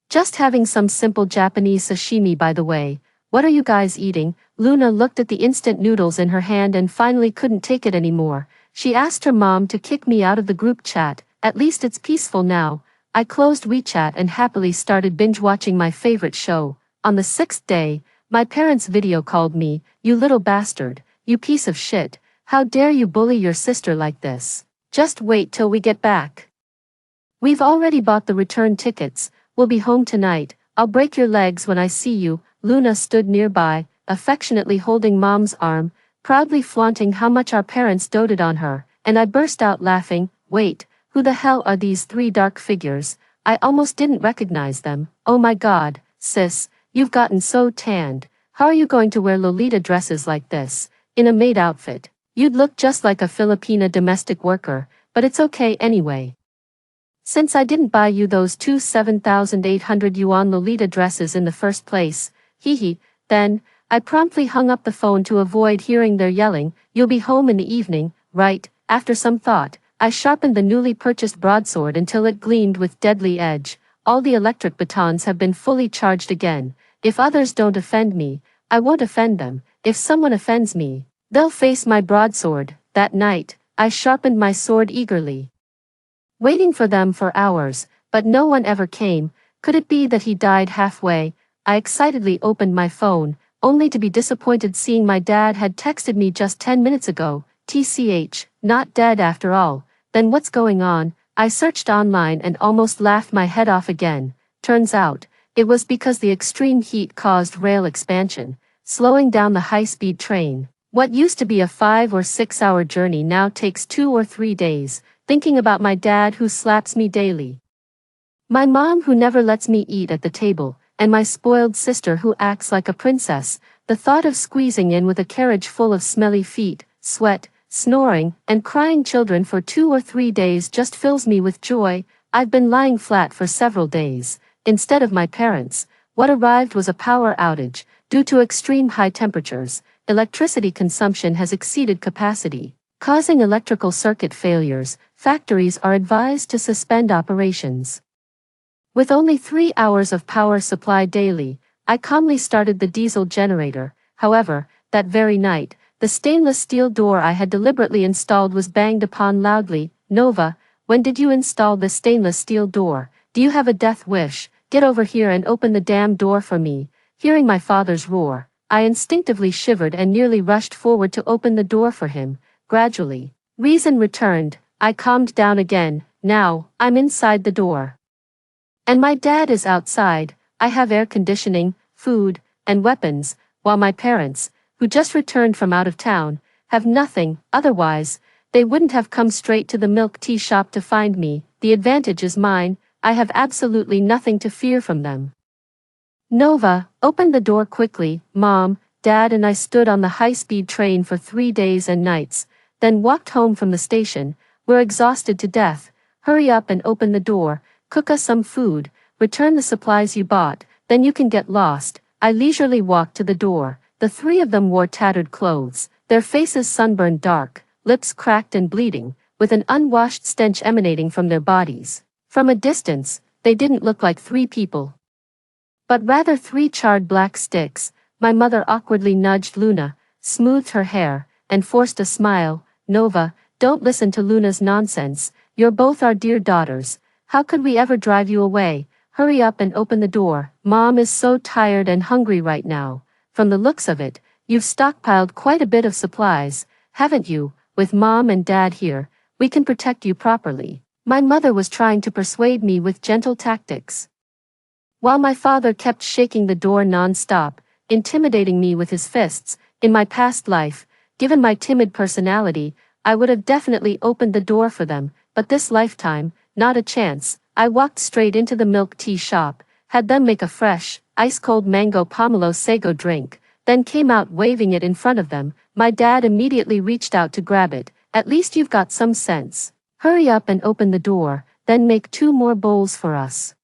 Just having some simple Japanese sashimi, by the way. What are you guys eating? Luna looked at the instant noodles in her hand and finally couldn't take it anymore. She asked her mom to kick me out of the group chat. At least it's peaceful now. I closed WeChat and happily started binge-watching my favorite show. On the 6th day, my parents video called me. You little bastard, you piece of shit. How dare you bully your sister like this? Just wait till we get back. We've already bought the return tickets. We'll be home tonight. I'll break your legs when I see you. Luna stood nearby, affectionately holding Mom's arm, proudly flaunting how much our parents doted on her, and I burst out laughing. Wait, who the hell are these three dark figures? I almost didn't recognize them. Oh my god, sis, you've gotten so tanned. How are you going to wear Lolita dresses like this, in a maid outfit? You'd look just like a Filipina domestic worker, but it's okay anyway. Since I didn't buy you those two 7,800 yuan Lolita dresses in the first place, then, I promptly hung up the phone to avoid hearing their yelling. You'll be home in the evening, right? After some thought, I sharpened the newly purchased broadsword until it gleamed with deadly edge. All the electric batons have been fully charged again. If others don't offend me, I won't offend them. If someone offends me, they'll face my broadsword. That night, I sharpened my sword eagerly, waiting for them for hours, but no one ever came. Could it be that he died halfway? I excitedly opened my phone, only to be disappointed seeing my dad had texted me just 10 minutes ago. TCH, not dead after all. Then what's going on? I searched online and almost laughed my head off again. Turns out, it was because the extreme heat caused rail expansion, slowing down the high-speed train. What used to be a 5 or 6 hour journey now takes 2 or 3 days. Thinking about my dad who slaps me daily, my mom who never lets me eat at the table, and my spoiled sister who acts like a princess, the thought of squeezing in with a carriage full of smelly feet, sweat, snoring, and crying children for 2 or 3 days just fills me with joy. I've been lying flat for several days. Instead of my parents, what arrived was a power outage, due to extreme high temperatures. electricity consumption has exceeded capacity, causing electrical circuit failures. Factories are advised to suspend operations. With only 3 hours of power supply daily, I calmly started the diesel generator. However, that very night, the stainless steel door I had deliberately installed was banged upon loudly. "Nova, when did you install the stainless steel door? Do you have a death wish? Get over here and open the damn door for me." Hearing my father's roar, I instinctively shivered and nearly rushed forward to open the door for him. Gradually, reason returned. I calmed down again. Now, I'm inside the door. And my dad is outside. I have air conditioning, food, and weapons, while my parents, who just returned from out of town, have nothing. Otherwise, they wouldn't have come straight to the milk tea shop to find me. The advantage is mine. I have absolutely nothing to fear from them. "Nova, open the door quickly." Mom, Dad and I stood on the high-speed train for 3 days and nights, then walked home from the station. "We're exhausted to death. Hurry up and open the door, cook us some food, return the supplies you bought, then you can get lost." I leisurely walked to the door. The 3 of them wore tattered clothes, their faces sunburned dark, lips cracked and bleeding, with an unwashed stench emanating from their bodies. From a distance, they didn't look like 3 people, but rather 3 charred black sticks. My mother awkwardly nudged Luna, smoothed her hair, and forced a smile. "Nova, don't listen to Luna's nonsense. You're both our dear daughters. How could we ever drive you away? Hurry up and open the door. Mom is so tired and hungry right now. From the looks of it, you've stockpiled quite a bit of supplies, haven't you? With Mom and Dad here, we can protect you properly." My mother was trying to persuade me with gentle tactics, while my father kept shaking the door non-stop, intimidating me with his fists. In my past life, given my timid personality, I would have definitely opened the door for them, but this lifetime, not a chance. I walked straight into the milk tea shop, had them make a fresh, ice-cold mango pomelo sago drink, then came out waving it in front of them. My dad immediately reached out to grab it. "At least you've got some sense. Hurry up and open the door, then make 2 more bowls for us."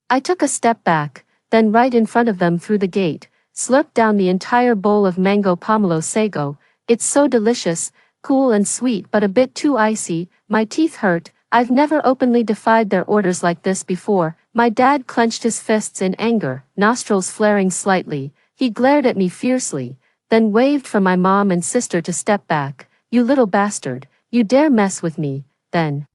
I took a step back, then right in front of them through the gate, slurped down the entire bowl of mango pomelo sago. It's so delicious, cool and sweet but a bit too icy. My teeth hurt. I've never openly defied their orders like this before. My dad clenched his fists in anger, nostrils flaring slightly. He glared at me fiercely, then waved for my mom and sister to step back. "You little bastard, you dare mess with me, then."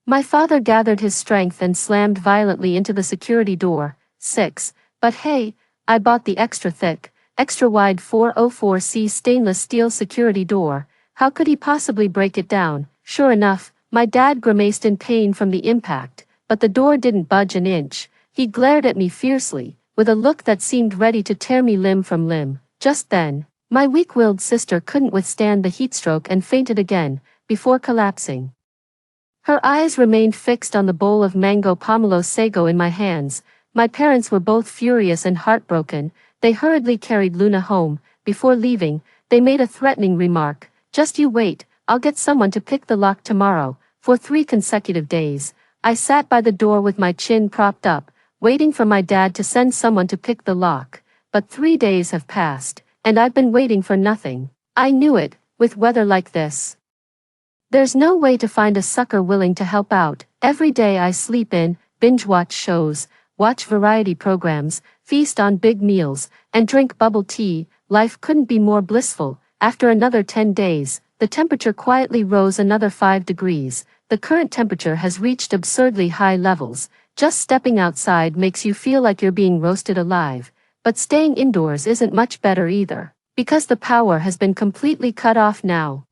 My father gathered his strength and slammed violently into the security door. 6. But hey, I bought the extra thick, extra wide 404C stainless steel security door. How could he possibly break it down? Sure enough, my dad grimaced in pain from the impact, but the door didn't budge an inch. He glared at me fiercely, with a look that seemed ready to tear me limb from limb. Just then, my weak-willed sister couldn't withstand the heatstroke and fainted again, before collapsing. Her eyes remained fixed on the bowl of mango pomelo sago in my hands. My parents were both furious and heartbroken. They hurriedly carried Luna home. Before leaving, they made a threatening remark. "Just you wait, I'll get someone to pick the lock tomorrow." For 3 consecutive days, I sat by the door with my chin propped up, waiting for my dad to send someone to pick the lock. But 3 days have passed, and I've been waiting for nothing. I knew it, with weather like this, there's no way to find a sucker willing to help out. Every day I sleep in, binge-watch shows, watch variety programs, feast on big meals, and drink bubble tea. Life couldn't be more blissful. After another 10 days, the temperature quietly rose another 5 degrees. The current temperature has reached absurdly high levels. Just stepping outside makes you feel like you're being roasted alive. But staying indoors isn't much better either, because the power has been completely cut off now.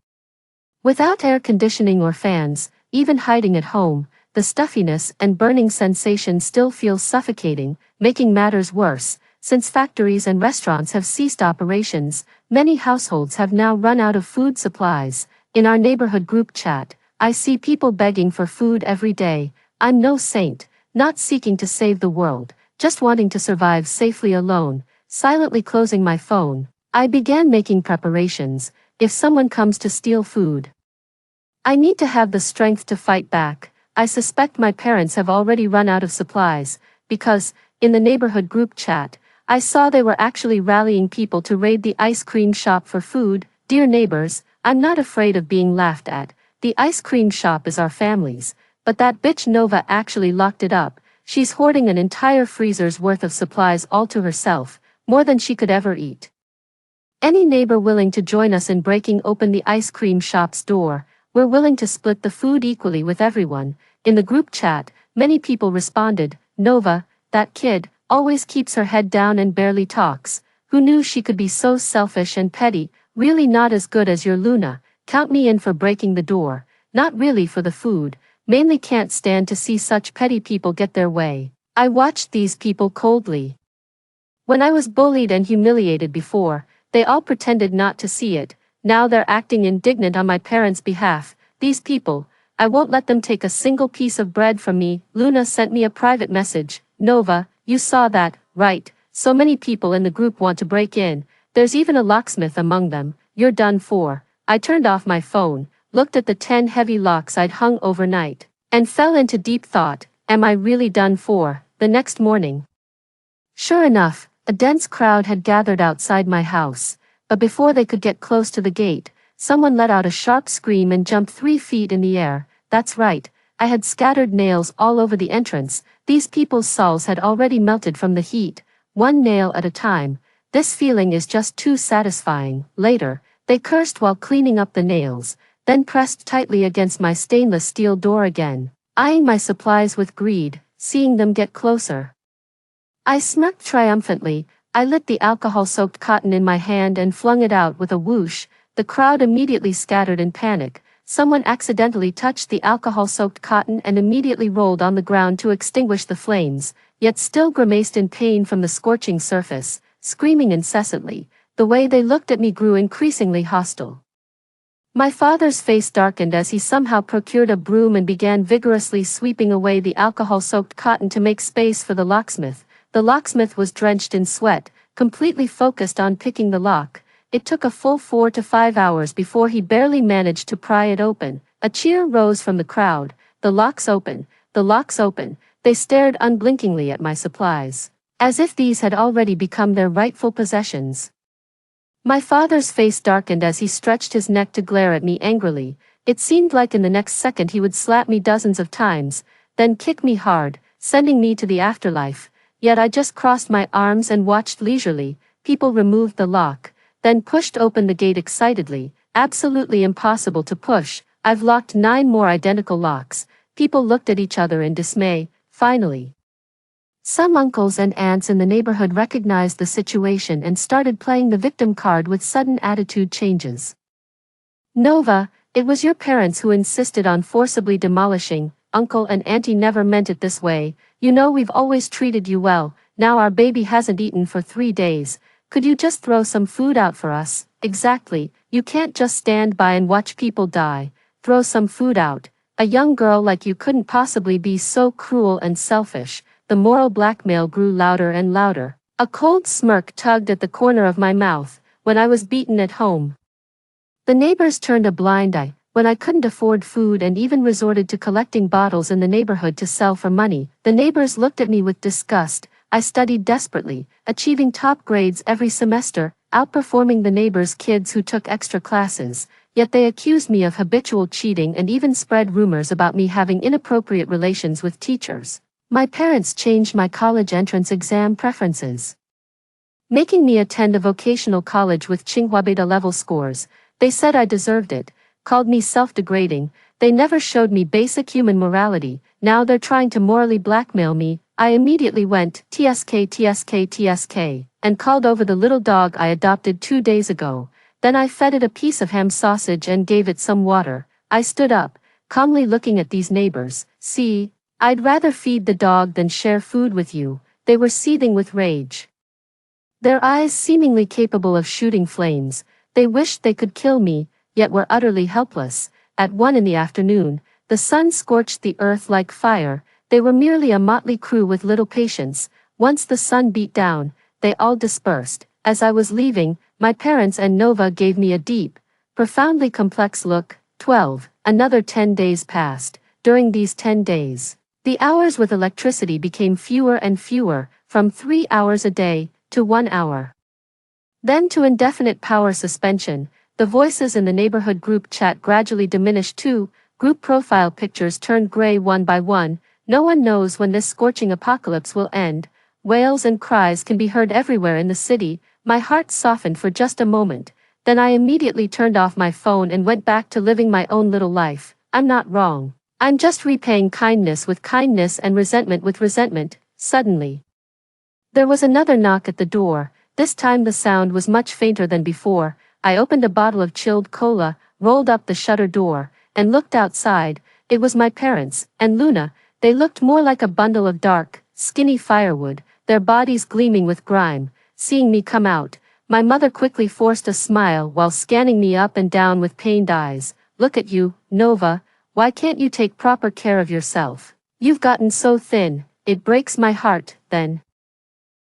Without air conditioning or fans, even hiding at home, the stuffiness and burning sensation still feels suffocating. Making matters worse, since factories and restaurants have ceased operations, many households have now run out of food supplies. In our neighborhood group chat, I see people begging for food every day. I'm no saint, not seeking to save the world, just wanting to survive safely alone. Silently closing my phone, I began making preparations. If someone comes to steal food, I need to have the strength to fight back. I suspect my parents have already run out of supplies, because, in the neighborhood group chat, I saw they were actually rallying people to raid the ice cream shop for food. Dear neighbors, I'm not afraid of being laughed at. The ice cream shop is our family's, but that bitch Nova actually locked it up. She's hoarding an entire freezer's worth of supplies all to herself, more than she could ever eat. Any neighbor willing to join us in breaking open the ice cream shop's door? We're willing to split the food equally with everyone. In the group chat, many people responded, Nova, that kid, always keeps her head down and barely talks. Who knew she could be so selfish and petty? Really not as good as your Luna. Count me in for breaking the door. Not really for the food. Mainly can't stand to see such petty people get their way. I watched these people coldly. When I was bullied and humiliated before, they all pretended not to see it. Now they're acting indignant on my parents' behalf. These people, I won't let them take a single piece of bread from me. Luna sent me a private message. Nova, you saw that, right? So many people in the group want to break in. There's even a locksmith among them. You're done for. I turned off my phone, looked at the 10 heavy locks I'd hung overnight, and fell into deep thought. Am I really done for? The next morning, sure enough, a dense crowd had gathered outside my house, but before they could get close to the gate, someone let out a sharp scream and jumped 3 feet in the air. That's right, I had scattered nails all over the entrance. These people's souls had already melted from the heat, one nail at a time. This feeling is just too satisfying. Later, they cursed while cleaning up the nails, then pressed tightly against my stainless steel door again, eyeing my supplies with greed, seeing them get closer. I smirked triumphantly. I lit the alcohol-soaked cotton in my hand and flung it out with a whoosh. The crowd immediately scattered in panic. Someone accidentally touched the alcohol-soaked cotton and immediately rolled on the ground to extinguish the flames, yet still grimaced in pain from the scorching surface, screaming incessantly. The way they looked at me grew increasingly hostile. My father's face darkened as he somehow procured a broom and began vigorously sweeping away the alcohol-soaked cotton to make space for the locksmith. The locksmith was drenched in sweat, completely focused on picking the lock. It took a full 4 to 5 hours before he barely managed to pry it open. A cheer rose from the crowd. The lock's open. The lock's open. They stared unblinkingly at my supplies, as if these had already become their rightful possessions. My father's face darkened as he stretched his neck to glare at me angrily. It seemed like in the next second he would slap me dozens of times, then kick me hard, sending me to the afterlife. Yet I just crossed my arms and watched leisurely. People removed the lock, then pushed open the gate excitedly. Absolutely impossible to push. I've locked 9 more identical locks. People looked at each other in dismay. Finally, some uncles and aunts in the neighborhood recognized the situation and started playing the victim card with sudden attitude changes. Nova, it was your parents who insisted on forcibly demolishing. Uncle and auntie never meant it this way. You know we've always treated you well. Now our baby hasn't eaten for 3 days. Could you just throw some food out for us? Exactly. You can't just stand by and watch people die. Throw some food out. A young girl like you couldn't possibly be so cruel and selfish. The moral blackmail grew louder and louder. A cold smirk tugged at the corner of my mouth. When I was beaten at home, the neighbors turned a blind eye. When I couldn't afford food and even resorted to collecting bottles in the neighborhood to sell for money, the neighbors looked at me with disgust. I studied desperately, achieving top grades every semester, outperforming the neighbors' kids who took extra classes, yet they accused me of habitual cheating and even spread rumors about me having inappropriate relations with teachers. My parents changed my college entrance exam preferences, making me attend a vocational college with Tsinghua Beta level scores. They said I deserved it, called me self-degrading. They never showed me basic human morality. Now they're trying to morally blackmail me. I immediately went TSK, and called over the little dog I adopted 2 days ago. Then I fed it a piece of ham sausage and gave it some water. I stood up, calmly looking at these neighbors. See, I'd rather feed the dog than share food with you. They were seething with rage, their eyes seemingly capable of shooting flames. They wished they could kill me, yet were utterly helpless. At 1 in the afternoon, the sun scorched the earth like fire. They were merely a motley crew with little patience. Once the sun beat down, they all dispersed. As I was leaving, my parents and Nova gave me a deep, profoundly complex look. 12. Another 10 days passed. During these 10 days, the hours with electricity became fewer and fewer, from 3 hours a day to 1 hour. Then to indefinite power suspension. The voices in the neighborhood group chat gradually diminished too, group profile pictures turned gray one by one. No one knows when this scorching apocalypse will end. Wails and cries can be heard everywhere in the city. My heart softened for just a moment. Then I immediately turned off my phone and went back to living my own little life. I'm not wrong. I'm just repaying kindness with kindness and resentment with resentment. Suddenly, there was another knock at the door. This time the sound was much fainter than before. I opened a bottle of chilled cola, rolled up the shutter door, and looked outside. It was my parents, and Luna. They looked more like a bundle of dark, skinny firewood, their bodies gleaming with grime. Seeing me come out, my mother quickly forced a smile while scanning me up and down with pained eyes. Look at you, Nova. Why can't you take proper care of yourself? You've gotten so thin. It breaks my heart, then.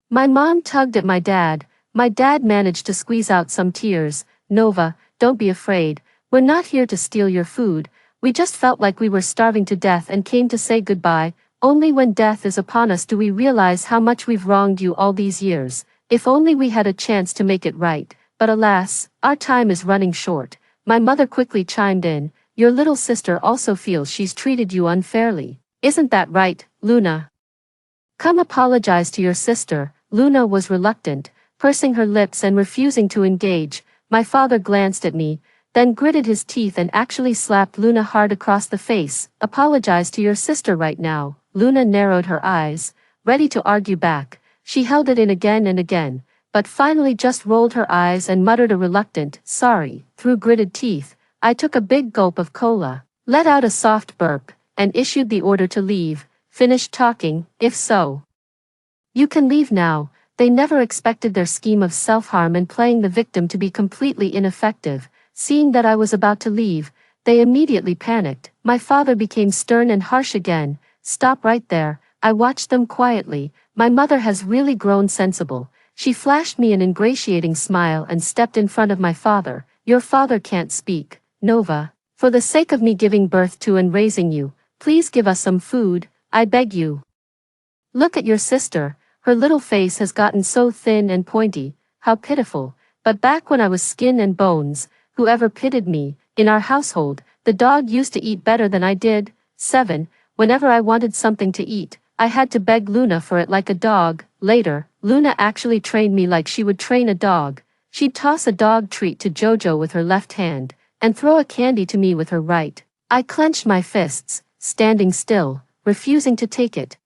My mom tugged at my dad. My dad managed to squeeze out some tears. Nova, don't be afraid. We're not here to steal your food. We just felt like we were starving to death and came to say goodbye. Only when death is upon us do we realize how much we've wronged you all these years. If only we had a chance to make it right. But alas, our time is running short. My mother quickly chimed in. Your little sister also feels she's treated you unfairly. Isn't that right, Luna? Come apologize to your sister. Luna was reluctant, pursing her lips and refusing to engage. My father glanced at me, then gritted his teeth and actually slapped Luna hard across the face. Apologize to your sister right now. Luna narrowed her eyes, ready to argue back. She held it in again and again, but finally just rolled her eyes and muttered a reluctant, sorry, through gritted teeth. I took a big gulp of cola, let out a soft burp, and issued the order to leave. Finished talking, if so. You can leave now. They never expected their scheme of self-harm and playing the victim to be completely ineffective. Seeing that I was about to leave, they immediately panicked. My father became stern and harsh again. Stop right there. I watched them quietly. My mother has really grown sensible. She flashed me an ingratiating smile and stepped in front of my father. Your father can't speak, Nova. For the sake of me giving birth to and raising you, please give us some food, I beg you. Look at your sister. Her little face has gotten so thin and pointy. How pitiful. But back when I was skin and bones, whoever pitied me, in our household, the dog used to eat better than I did. 7. Whenever I wanted something to eat, I had to beg Luna for it like a dog. Later, Luna actually trained me like she would train a dog. She'd toss a dog treat to Jojo with her left hand, and throw a candy to me with her right. I clenched my fists, standing still, refusing to take it.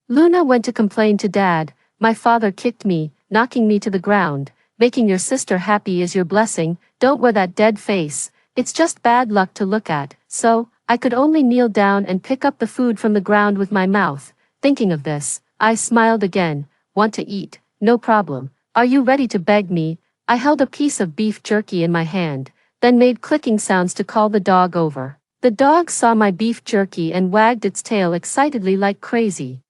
Luna went to complain to Dad. My father kicked me, knocking me to the ground. Making your sister happy is your blessing. Don't wear that dead face. It's just bad luck to look at. So, I could only kneel down and pick up the food from the ground with my mouth. Thinking of this, I smiled again. Want to eat? No problem. Are you ready to beg me? I held a piece of beef jerky in my hand, then made clicking sounds to call the dog over. The dog saw my beef jerky and wagged its tail excitedly like crazy,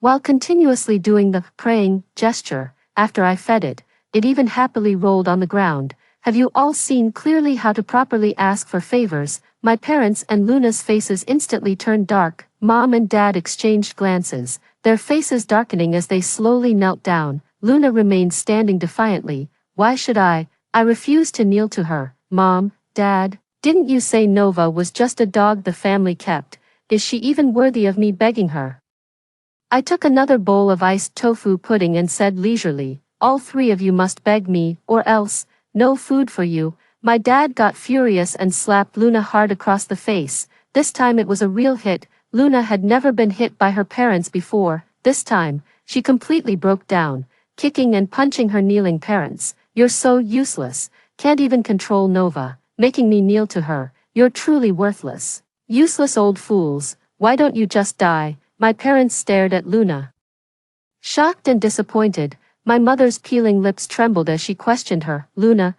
while continuously doing the praying gesture. After I fed it, it even happily rolled on the ground. Have you all seen clearly how to properly ask for favors? My parents and Luna's faces instantly turned dark. Mom and Dad exchanged glances, their faces darkening as they slowly knelt down. Luna remained standing defiantly. Why should I? I refused to kneel to her. Mom, Dad, didn't you say Nova was just a dog the family kept? Is she even worthy of me begging her? I took another bowl of iced tofu pudding and said leisurely, all 3 of you must beg me, or else, no food for you. My dad got furious and slapped Luna hard across the face. This time it was a real hit. Luna had never been hit by her parents before. This time, she completely broke down, kicking and punching her kneeling parents. You're so useless, can't even control Nova, making me kneel to her. You're truly worthless. Useless old fools, why don't you just die? My parents stared at Luna, shocked and disappointed. My mother's peeling lips trembled as she questioned her. Luna,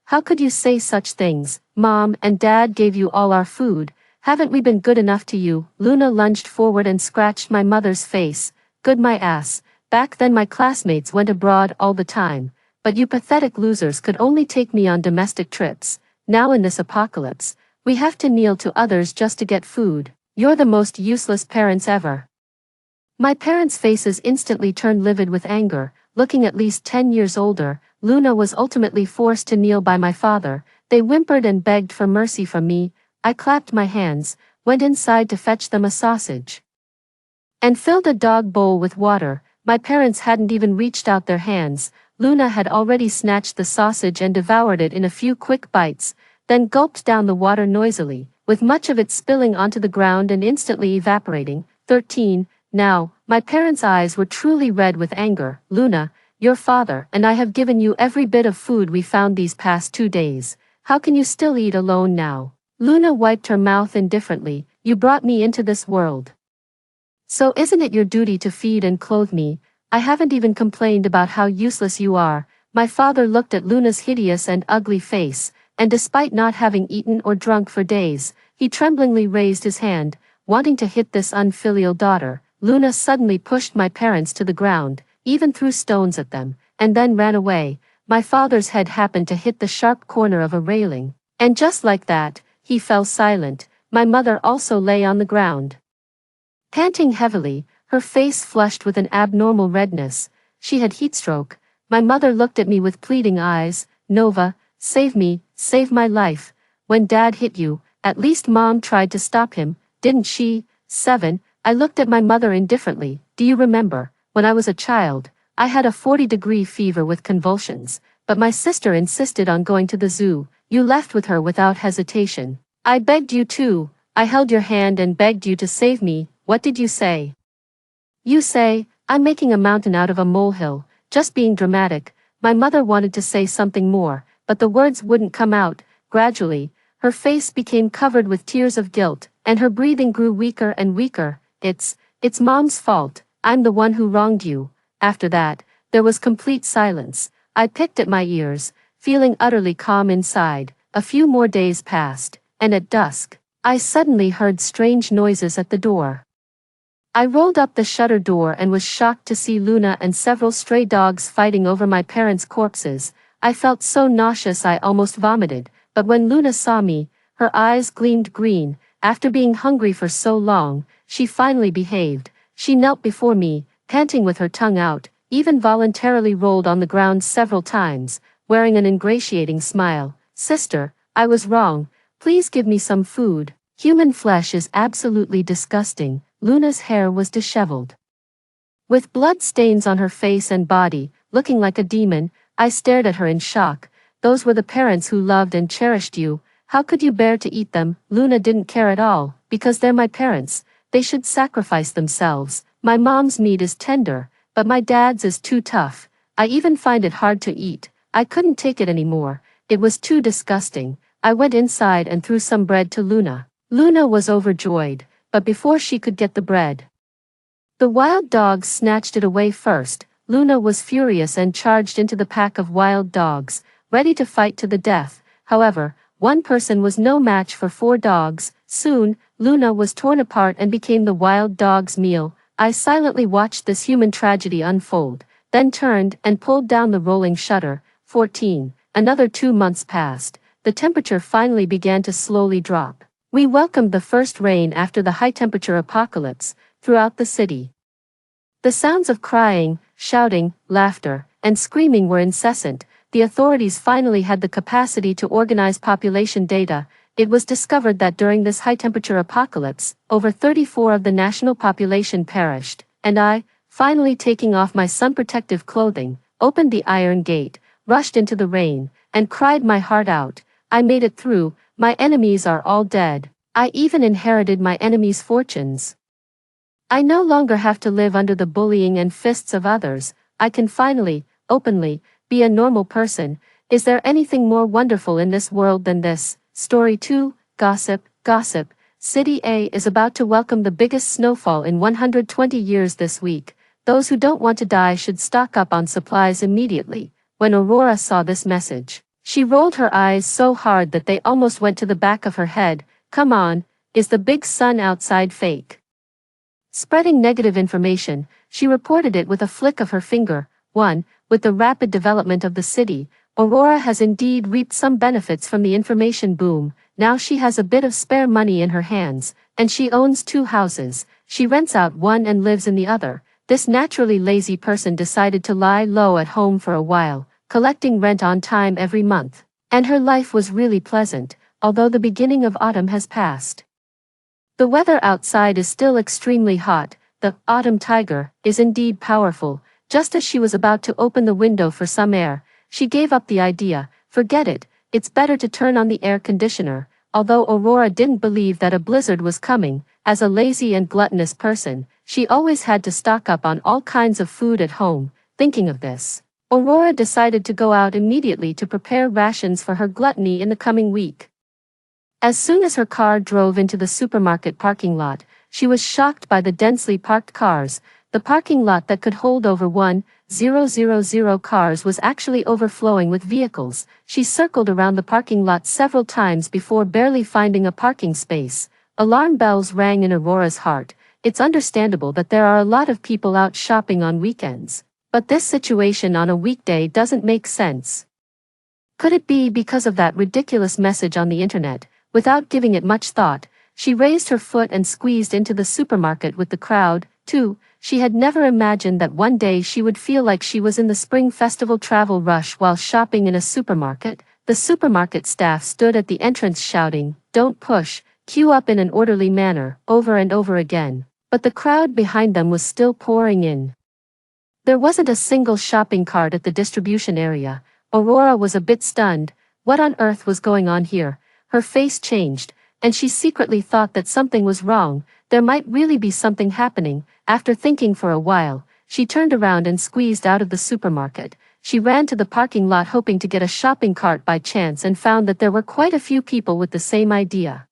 how could you say such things? Mom and Dad gave you all our food. Haven't we been good enough to you? Luna lunged forward and scratched my mother's face. Good my ass. Back then my classmates went abroad all the time, but you pathetic losers could only take me on domestic trips. Now in this apocalypse, we have to kneel to others just to get food. You're the most useless parents ever. My parents' faces instantly turned livid with anger. looking at least 10 years older. Luna was ultimately forced to kneel by my father. They whimpered and begged for mercy from me. I clapped my hands, went inside to fetch them a sausage, and filled a dog bowl with water. My parents hadn't even reached out their hands. Luna had already snatched the sausage and devoured it in a few quick bites, then gulped down the water noisily, with much of it spilling onto the ground and instantly evaporating. 13. Now, my parents' eyes were truly red with anger. Luna, your father and I have given you every bit of food we found these past 2 days. How can you still eat alone now? Luna wiped her mouth indifferently. You brought me into this world, so isn't it your duty to feed and clothe me? I haven't even complained about how useless you are. My father looked at Luna's hideous and ugly face, and despite not having eaten or drunk for days, he tremblingly raised his hand, wanting to hit this unfilial daughter. Luna suddenly pushed my parents to the ground, even threw stones at them, and then ran away. My father's head happened to hit the sharp corner of a railing, and just like that, he fell silent. My mother also lay on the ground, panting heavily, her face flushed with an abnormal redness. She had heatstroke. My mother looked at me with pleading eyes. Nova, save me, save my life. When Dad hit you, at least Mom tried to stop him, didn't she? 7. I looked at my mother indifferently. Do you remember, when I was a child, I had a 40-degree fever with convulsions, but my sister insisted on going to the zoo. You left with her without hesitation. I begged you to. I held your hand and begged you to save me. What did you say? You say, I'm making a mountain out of a molehill, just being dramatic. My mother wanted to say something more, but the words wouldn't come out. Gradually, her face became covered with tears of guilt, and her breathing grew weaker and weaker. It's Mom's fault. I'm the one who wronged you. After that, there was complete silence. I picked at my ears, feeling utterly calm inside. A few more days passed, and at dusk, I suddenly heard strange noises at the door. I rolled up the shutter door and was shocked to see Luna and several stray dogs fighting over my parents' corpses. I felt so nauseous I almost vomited, but when Luna saw me, her eyes gleamed green. After being hungry for so long, she finally behaved. She knelt before me, panting with her tongue out, even voluntarily rolled on the ground several times, wearing an ingratiating smile. Sister, I was wrong. Please give me some food. Human flesh is absolutely disgusting. Luna's hair was disheveled, with blood stains on her face and body, looking like a demon. I stared at her in shock. Those were the parents who loved and cherished you. How could you bear to eat them? Luna didn't care at all, because they're my parents. They should sacrifice themselves. My mom's meat is tender, but my dad's is too tough. I even find it hard to eat. I couldn't take it anymore. It was too disgusting. I went inside and threw some bread to Luna. Luna was overjoyed, but before she could get the bread, the wild dogs snatched it away first. Luna was furious and charged into the pack of wild dogs, ready to fight to the death. However, one person was no match for 4 dogs. Soon, Luna was torn apart and became the wild dog's meal. I silently watched this human tragedy unfold, then turned and pulled down the rolling shutter. 14. Another 2 months passed. The temperature finally began to slowly drop. We welcomed the first rain after the high-temperature apocalypse. Throughout the city, the sounds of crying, shouting, laughter, and screaming were incessant. The authorities finally had the capacity to organize population data. It was discovered that during this high-temperature apocalypse, over 34% of the national population perished, and I, finally taking off my sun-protective clothing, opened the iron gate, rushed into the rain, and cried my heart out. I made it through. My enemies are all dead. I even inherited my enemies' fortunes. I no longer have to live under the bullying and fists of others. I can finally, openly, be a normal person. Is there anything more wonderful in this world than this? Story 2, Gossip. Gossip. City A is about to welcome the biggest snowfall in 120 years this week. Those who don't want to die should stock up on supplies immediately. When Aurora saw this message, she rolled her eyes so hard that they almost went to the back of her head. Come on, is the big sun outside fake? Spreading negative information, she reported it with a flick of her finger. 1. With the rapid development of the city, Aurora has indeed reaped some benefits from the information boom. Now she has a bit of spare money in her hands, and she owns 2 houses. She rents out one and lives in the other. this naturally lazy person decided to lie low at home for a while, collecting rent on time every month. And her life was really pleasant, although the beginning of autumn has passed. The weather outside is still extremely hot. The autumn tiger is indeed powerful. Just as she was about to open the window for some air, she gave up the idea. Forget it, it's better to turn on the air conditioner. Although Aurora didn't believe that a blizzard was coming, as a lazy and gluttonous person, she always had to stock up on all kinds of food at home. Thinking of this, Aurora decided to go out immediately to prepare rations for her gluttony in the coming week. As soon as her car drove into the supermarket parking lot, she was shocked by the densely parked cars. The parking lot that could hold over 1,000 cars was actually overflowing with vehicles. She circled around the parking lot several times before barely finding a parking space. Alarm bells rang in Aurora's heart. It's understandable that there are a lot of people out shopping on weekends, but this situation on a weekday doesn't make sense. Could it be because of that ridiculous message on the internet? Without giving it much thought, she raised her foot and squeezed into the supermarket with the crowd, too. She had never imagined that one day she would feel like she was in the spring festival travel rush while shopping in a supermarket. The supermarket staff stood at the entrance shouting, "Don't push, queue up," in an orderly manner, over and over again. But the crowd behind them was still pouring in. There wasn't a single shopping cart at the distribution area. Aurora was a bit stunned. What on earth was going on here? Her face changed, and she secretly thought that something was wrong. There might really be something happening. After thinking for a while, she turned around and squeezed out of the supermarket. She ran to the parking lot hoping to get a shopping cart by chance and found that there were quite a few people with the same idea.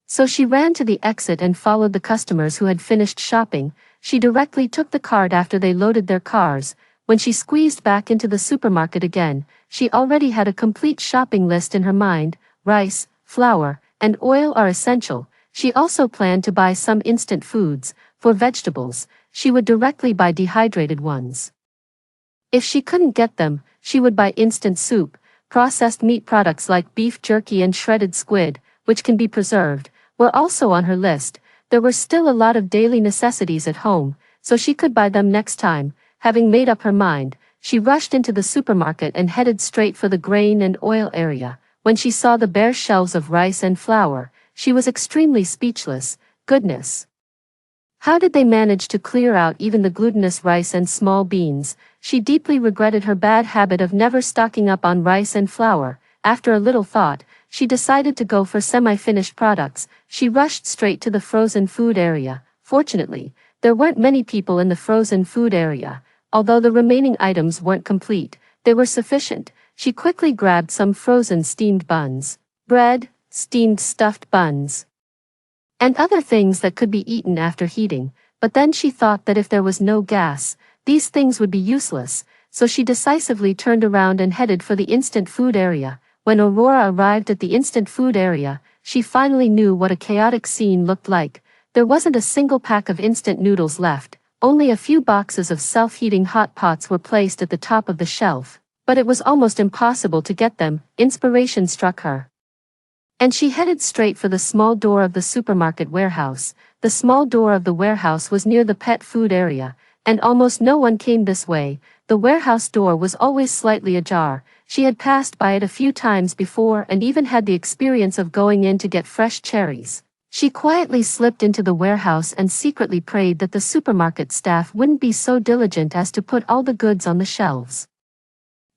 So she ran to the exit and followed the customers who had finished shopping. She directly took the cart after they loaded their cars. When she squeezed back into the supermarket again, she already had a complete shopping list in her mind. Rice, flour, and oil are essential. She also planned to buy some instant foods. For vegetables, she would directly buy dehydrated ones. If she couldn't get them, she would buy instant soup. Processed meat products like beef jerky and shredded squid, which can be preserved, were also on her list. There were still a lot of daily necessities at home, so she could buy them next time. Having made up her mind, she rushed into the supermarket and headed straight for the grain and oil area. When she saw the bare shelves of rice and flour, she was extremely speechless. Goodness! How did they manage to clear out even the glutinous rice and small beans? She deeply regretted her bad habit of never stocking up on rice and flour. After a little thought, she decided to go for semi-finished products. She rushed straight to the frozen food area. Fortunately, there weren't many people in the frozen food area. Although the remaining items weren't complete, they were sufficient. She quickly grabbed some frozen steamed buns, bread, steamed stuffed buns, and other things that could be eaten after heating. But then she thought that if there was no gas, these things would be useless, so she decisively turned around and headed for the instant food area. When Aurora arrived at the instant food area, she finally knew what a chaotic scene looked like. There wasn't a single pack of instant noodles left. Only a few boxes of self-heating hot pots were placed at the top of the shelf. But it was almost impossible to get them. Inspiration struck her, and she headed straight for the small door of the supermarket warehouse. The small door of the warehouse was near the pet food area, and almost no one came this way. The warehouse door was always slightly ajar. She had passed by it a few times before and even had the experience of going in to get fresh cherries. She quietly slipped into the warehouse and secretly prayed that the supermarket staff wouldn't be so diligent as to put all the goods on the shelves.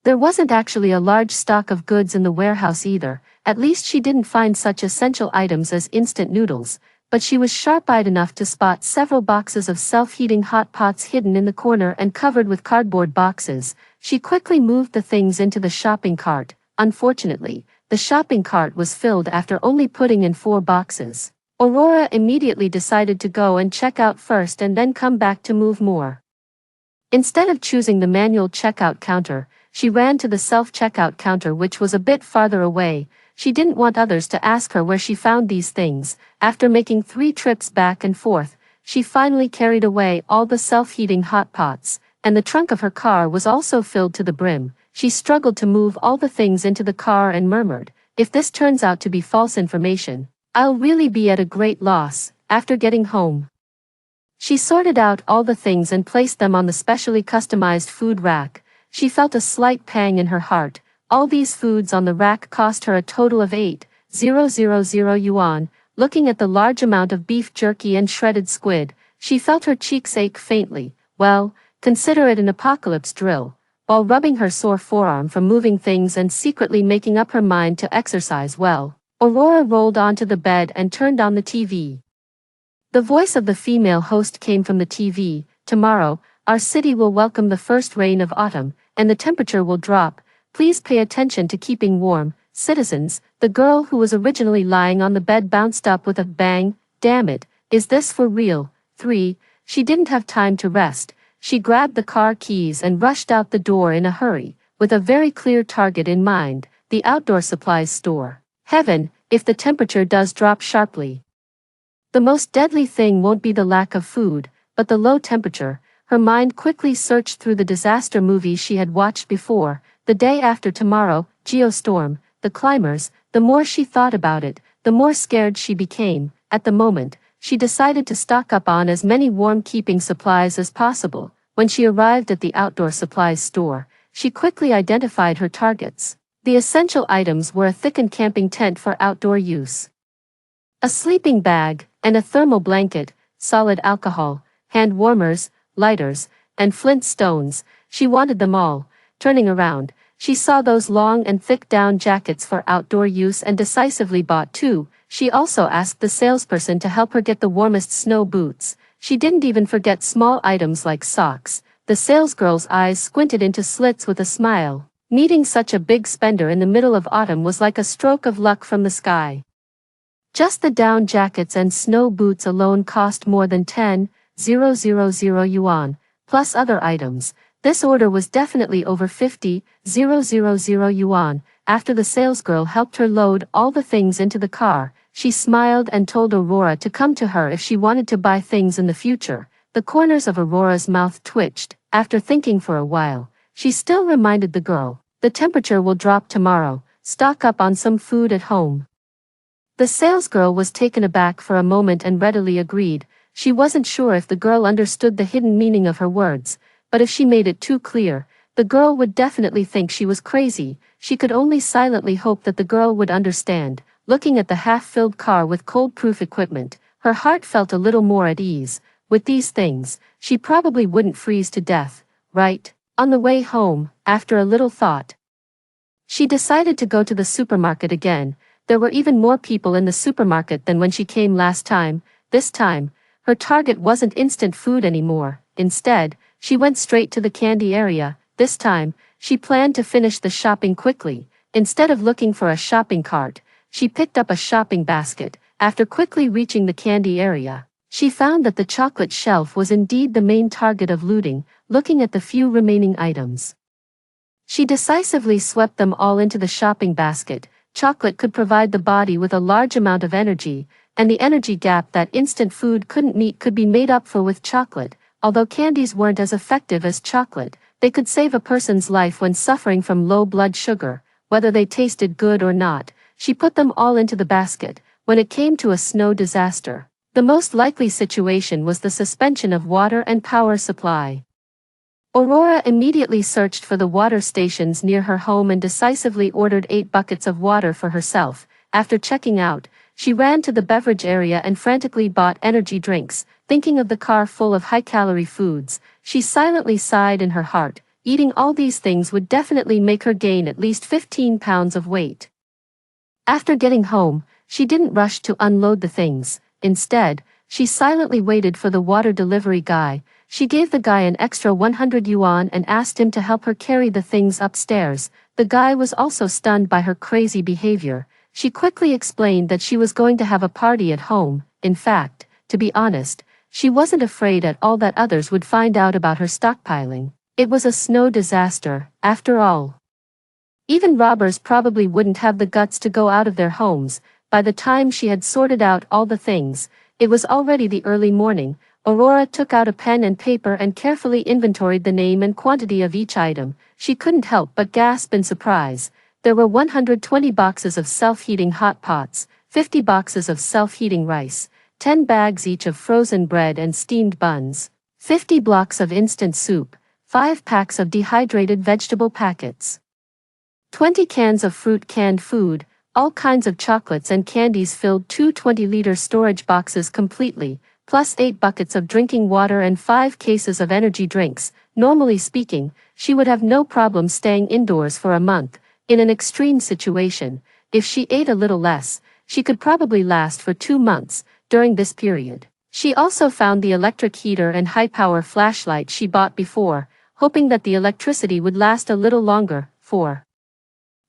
There wasn't actually a large stock of goods in the warehouse either. At least she didn't find such essential items as instant noodles, but she was sharp-eyed enough to spot several boxes of self-heating hot pots hidden in the corner and covered with cardboard boxes. She quickly moved the things into the shopping cart. Unfortunately, the shopping cart was filled after only putting in 4 boxes. Aurora immediately decided to go and check out first and then come back to move more. Instead of choosing the manual checkout counter, she ran to the self-checkout counter, which was a bit farther away. She didn't want others to ask her where she found these things. After making 3 trips back and forth, she finally carried away all the self-heating hot pots, and the trunk of her car was also filled to the brim. She struggled to move all the things into the car and murmured, "If this turns out to be false information, I'll really be at a great loss." After getting home, She sorted out all the things and placed them on the specially customized food rack. She felt a slight pang in her heart. All these foods on the rack cost her a total of 8,000 yuan. Looking at the large amount of beef jerky and shredded squid, she felt her cheeks ache faintly. Well, consider it an apocalypse drill. While rubbing her sore forearm from moving things and secretly making up her mind to exercise well, Aurora rolled onto the bed and turned on the TV. The voice of the female host came from the TV. Tomorrow, our city will welcome the first rain of autumn, and the temperature will drop. Please pay attention to keeping warm, citizens. The girl who was originally lying on the bed bounced up with a bang. Damn it, is this for real? 3. She didn't have time to rest. She grabbed the car keys and rushed out the door in a hurry, with a very clear target in mind, the outdoor supplies store. Heaven, if the temperature does drop sharply. The most deadly thing won't be the lack of food, but the low temperature. Her mind quickly searched through the disaster movies she had watched before. The Day After Tomorrow, Geostorm, The Climbers. The more she thought about it, the more scared she became. At the moment, she decided to stock up on as many warm-keeping supplies as possible. When she arrived at the outdoor supplies store, she quickly identified her targets. The essential items were a thickened camping tent for outdoor use, a sleeping bag, and a thermal blanket, solid alcohol, hand warmers, lighters, and flint stones. She wanted them all. Turning around, she saw those long and thick down jackets for outdoor use and decisively bought 2. She also asked the salesperson to help her get the warmest snow boots. She didn't even forget small items like socks. The salesgirl's eyes squinted into slits with a smile. Meeting such a big spender in the middle of autumn was like a stroke of luck from the sky. Just the down jackets and snow boots alone cost more than 10,000 yuan, plus other items. This order was definitely over 50,000 yuan. After the salesgirl helped her load all the things into the car, she smiled and told Aurora to come to her if she wanted to buy things in the future. The corners of Aurora's mouth twitched. After thinking for a while, she still reminded the girl, the temperature will drop tomorrow, stock up on some food at home. The salesgirl was taken aback for a moment and readily agreed. She wasn't sure if the girl understood the hidden meaning of her words, but if she made it too clear, the girl would definitely think she was crazy. She could only silently hope that the girl would understand. Looking at the half-filled car with cold-proof equipment, her heart felt a little more at ease. With these things, she probably wouldn't freeze to death, right? On the way home, after a little thought, she decided to go to the supermarket again. There were even more people in the supermarket than when she came last time. This time, her target wasn't instant food anymore. Instead, she went straight to the candy area. This time, she planned to finish the shopping quickly. Instead of looking for a shopping cart, she picked up a shopping basket. After quickly reaching the candy area, she found that the chocolate shelf was indeed the main target of looting. Looking at the few remaining items, she decisively swept them all into the shopping basket. Chocolate could provide the body with a large amount of energy, and the energy gap that instant food couldn't meet could be made up for with chocolate. Although candies weren't as effective as chocolate, they could save a person's life when suffering from low blood sugar. Whether they tasted good or not, she put them all into the basket. When it came to a snow disaster, the most likely situation was the suspension of water and power supply. Aurora immediately searched for the water stations near her home and decisively ordered 8 buckets of water for herself. After checking out, she ran to the beverage area and frantically bought energy drinks. Thinking of the car full of high-calorie foods, she silently sighed in her heart. Eating all these things would definitely make her gain at least 15 pounds of weight. After getting home, she didn't rush to unload the things. Instead, she silently waited for the water delivery guy. She gave the guy an extra 100 yuan and asked him to help her carry the things upstairs. The guy was also stunned by her crazy behavior. She quickly explained that she was going to have a party at home. In fact, to be honest, she wasn't afraid at all that others would find out about her stockpiling. It was a snow disaster, after all. Even robbers probably wouldn't have the guts to go out of their homes. By the time she had sorted out all the things, it was already the early morning. Aurora took out a pen and paper and carefully inventoried the name and quantity of each item. She couldn't help but gasp in surprise. There were 120 boxes of self-heating hot pots, 50 boxes of self-heating rice, 10 bags each of frozen bread and steamed buns, 50 blocks of instant soup, 5 packs of dehydrated vegetable packets, 20 cans of fruit canned food, all kinds of chocolates and candies filled 2 20-liter storage boxes completely, plus 8 buckets of drinking water and 5 cases of energy drinks. Normally speaking, she would have no problem staying indoors for a month. In an extreme situation, if she ate a little less, she could probably last for 2 months. During this period, she also found the electric heater and high-power flashlight she bought before, hoping that the electricity would last a little longer. 4.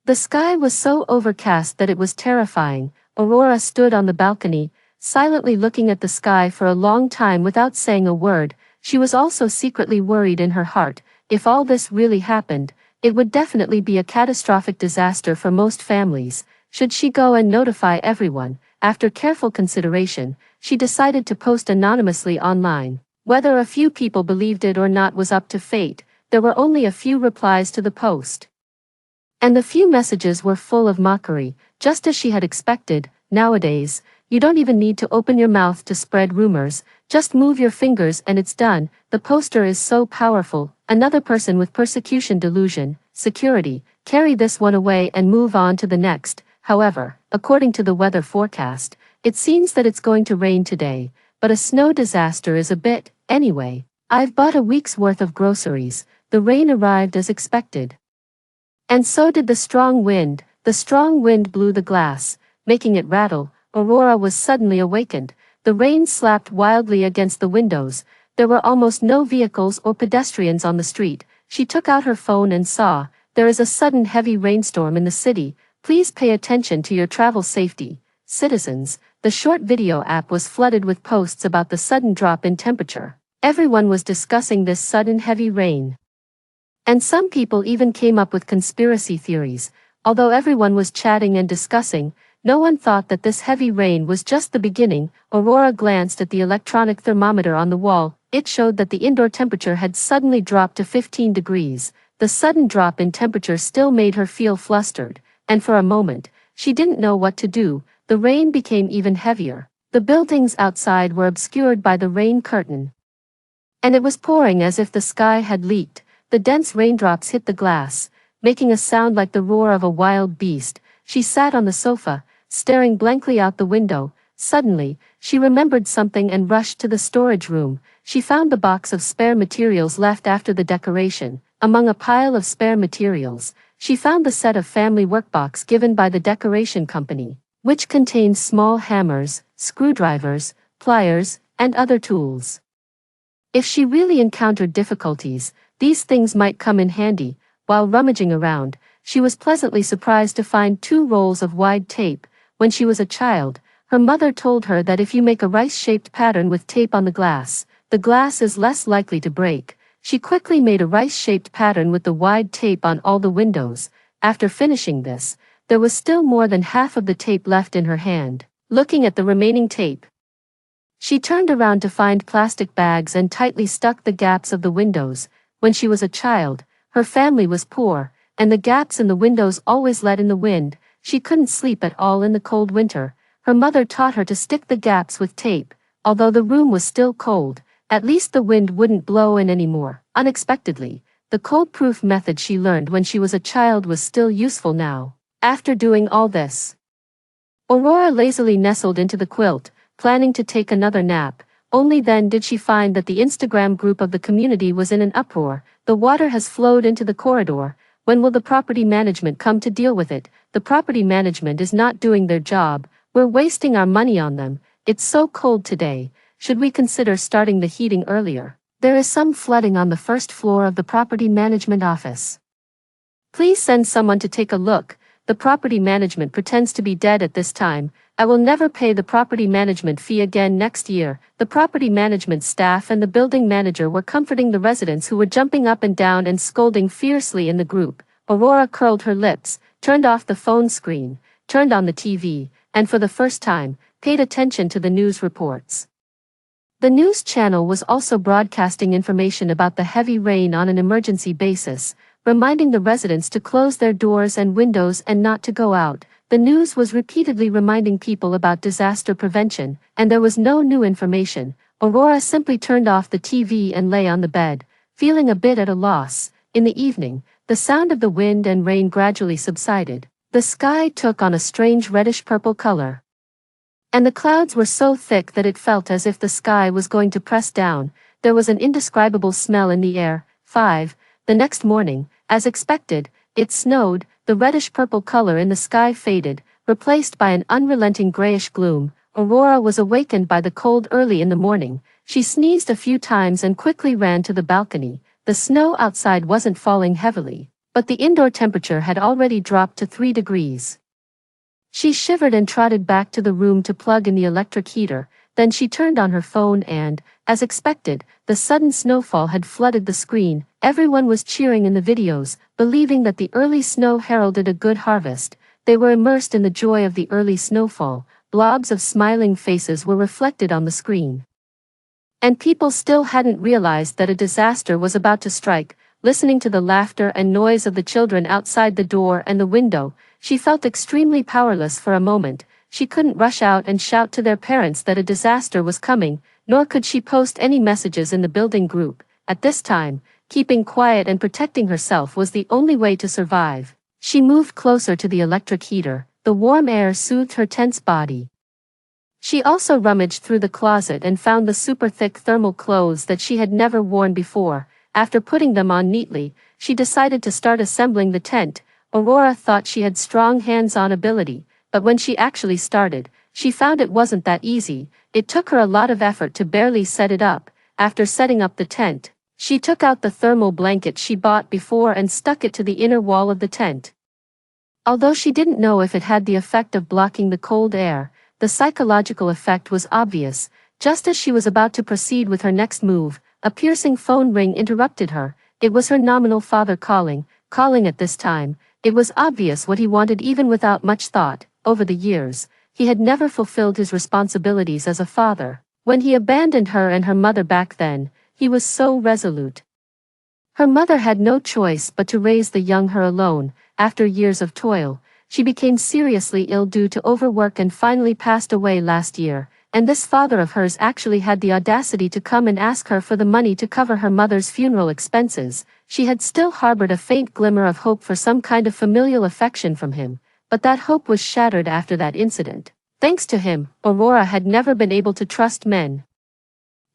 The sky was so overcast that it was terrifying. Aurora stood on the balcony, silently looking at the sky for a long time without saying a word. She was also secretly worried in her heart. If all this really happened, it would definitely be a catastrophic disaster for most families. Should she go and notify everyone? After careful consideration, she decided to post anonymously online. Whether a few people believed it or not was up to fate. There were only a few replies to the post, and the few messages were full of mockery, just as she had expected. Nowadays, you don't even need to open your mouth to spread rumors, just move your fingers and it's done. The poster is so powerful. Another person with persecution delusion, security, carry this one away and move on to the next. However, according to the weather forecast, it seems that it's going to rain today, but a snow disaster is a bit. Anyway, I've bought a week's worth of groceries. The rain arrived as expected. And so did the strong wind. The strong wind blew the glass, making it rattle. Aurora was suddenly awakened. The rain slapped wildly against the windows. There were almost no vehicles or pedestrians on the street. She took out her phone and saw, there is a sudden heavy rainstorm in the city. Please pay attention to your travel safety, citizens. The short video app was flooded with posts about the sudden drop in temperature. Everyone was discussing this sudden heavy rain. And some people even came up with conspiracy theories. Although everyone was chatting and discussing, no one thought that this heavy rain was just the beginning. Aurora glanced at the electronic thermometer on the wall. It showed that the indoor temperature had suddenly dropped to 15 degrees. The sudden drop in temperature still made her feel flustered, and for a moment, she didn't know what to do. The rain became even heavier. The buildings outside were obscured by the rain curtain, and it was pouring as if the sky had leaked. The dense raindrops hit the glass, making a sound like the roar of a wild beast. She sat on the sofa, staring blankly out the window. Suddenly, she remembered something and rushed to the storage room. She found the box of spare materials left after the decoration. Among a pile of spare materials, she found the set of family workbox given by the decoration company, which contained small hammers, screwdrivers, pliers, and other tools. If she really encountered difficulties, these things might come in handy. While rummaging around, she was pleasantly surprised to find 2 rolls of wide tape. When she was a child, her mother told her that if you make a rice-shaped pattern with tape on the glass is less likely to break. She quickly made a rice-shaped pattern with the wide tape on all the windows. After finishing this, there was still more than half of the tape left in her hand. Looking at the remaining tape, she turned around to find plastic bags and tightly stuck the gaps of the windows. When she was a child, her family was poor, and the gaps in the windows always let in the wind. She couldn't sleep at all in the cold winter. Her mother taught her to stick the gaps with tape. Although the room was still cold, at least the wind wouldn't blow in anymore. Unexpectedly, the cold-proof method she learned when she was a child was still useful now. After doing all this, Aurora lazily nestled into the quilt, planning to take another nap. Only then did she find that the Instagram group of the community was in an uproar. The water has flowed into the corridor. When will the property management come to deal with it? The property management is not doing their job. We're wasting our money on them. It's so cold today. Should we consider starting the heating earlier? There is some flooding on the first floor of the property management office. Please send someone to take a look. The property management pretends to be dead at this time. I will never pay the property management fee again next year. The property management staff and the building manager were comforting the residents who were jumping up and down and scolding fiercely in the group. Aurora curled her lips, turned off the phone screen, turned on the TV, and for the first time, paid attention to the news reports. The news channel was also broadcasting information about the heavy rain on an emergency basis, reminding the residents to close their doors and windows and not to go out. The news was repeatedly reminding people about disaster prevention, and there was no new information. Aurora simply turned off the TV and lay on the bed, feeling a bit at a loss. In the evening, the sound of the wind and rain gradually subsided. The sky took on a strange reddish-purple color, and the clouds were so thick that it felt as if the sky was going to press down. There was an indescribable smell in the air. 5. The next morning, as expected, it snowed. The reddish-purple color in the sky faded, replaced by an unrelenting grayish gloom. Aurora was awakened by the cold early in the morning. She sneezed a few times and quickly ran to the balcony. The snow outside wasn't falling heavily, but the indoor temperature had already dropped to 3 degrees. She shivered and trotted back to the room to plug in the electric heater. Then she turned on her phone and, as expected, the sudden snowfall had flooded the screen. Everyone was cheering in the videos, believing that the early snow heralded a good harvest. They were immersed in the joy of the early snowfall. Blobs of smiling faces were reflected on the screen, and people still hadn't realized that a disaster was about to strike. Listening to the laughter and noise of the children outside the door and the window, she felt extremely powerless for a moment. She couldn't rush out and shout to their parents that a disaster was coming, nor could she post any messages in the building group. At this time, keeping quiet and protecting herself was the only way to survive. She moved closer to the electric heater. The warm air soothed her tense body. She also rummaged through the closet and found the super thick thermal clothes that she had never worn before. After putting them on neatly, she decided to start assembling the tent. Aurora thought she had strong hands-on ability, but when she actually started, she found it wasn't that easy. It took her a lot of effort to barely set it up. After setting up the tent, she took out the thermal blanket she bought before and stuck it to the inner wall of the tent. Although she didn't know if it had the effect of blocking the cold air, the psychological effect was obvious. Just as she was about to proceed with her next move, a piercing phone ring interrupted her. It was her nominal father calling at this time. It was obvious what he wanted even without much thought. Over the years, he had never fulfilled his responsibilities as a father. When he abandoned her and her mother back then, he was so resolute. Her mother had no choice but to raise the young her alone. After years of toil, she became seriously ill due to overwork and finally passed away last year. And this father of hers actually had the audacity to come and ask her for the money to cover her mother's funeral expenses. She had still harbored a faint glimmer of hope for some kind of familial affection from him, but that hope was shattered after that incident. Thanks to him, Aurora had never been able to trust men,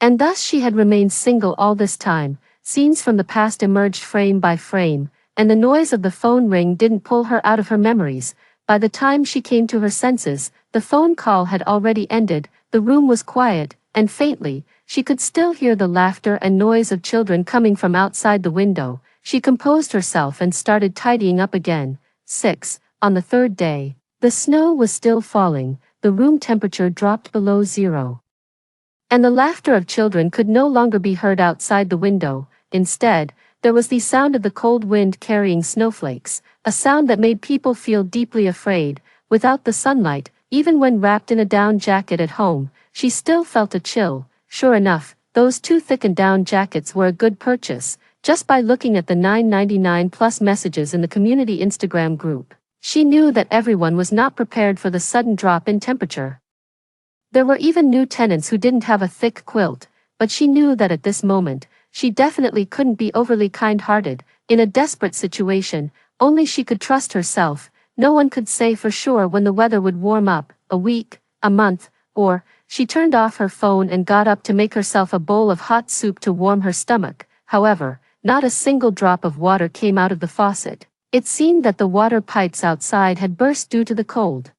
and thus she had remained single all this time. Scenes from the past emerged frame by frame, and the noise of the phone ring didn't pull her out of her memories. By the time she came to her senses, the phone call had already ended. The room was quiet, and faintly, she could still hear the laughter and noise of children coming from outside the window. She composed herself and started tidying up again. 6. On the third day, the snow was still falling, the room temperature dropped below zero, and the laughter of children could no longer be heard outside the window. Instead, there was the sound of the cold wind carrying snowflakes, a sound that made people feel deeply afraid. Without the sunlight, even when wrapped in a down jacket at home, she still felt a chill. Sure enough, those 2 thickened down jackets were a good purchase. Just by looking at the $9.99 plus messages in the community Instagram group, she knew that everyone was not prepared for the sudden drop in temperature. There were even new tenants who didn't have a thick quilt, but she knew that at this moment, she definitely couldn't be overly kind-hearted. In a desperate situation, only she could trust herself. No one could say for sure when the weather would warm up, a week, a month, or. She turned off her phone and got up to make herself a bowl of hot soup to warm her stomach. However, not a single drop of water came out of the faucet. It seemed that the water pipes outside had burst due to the cold.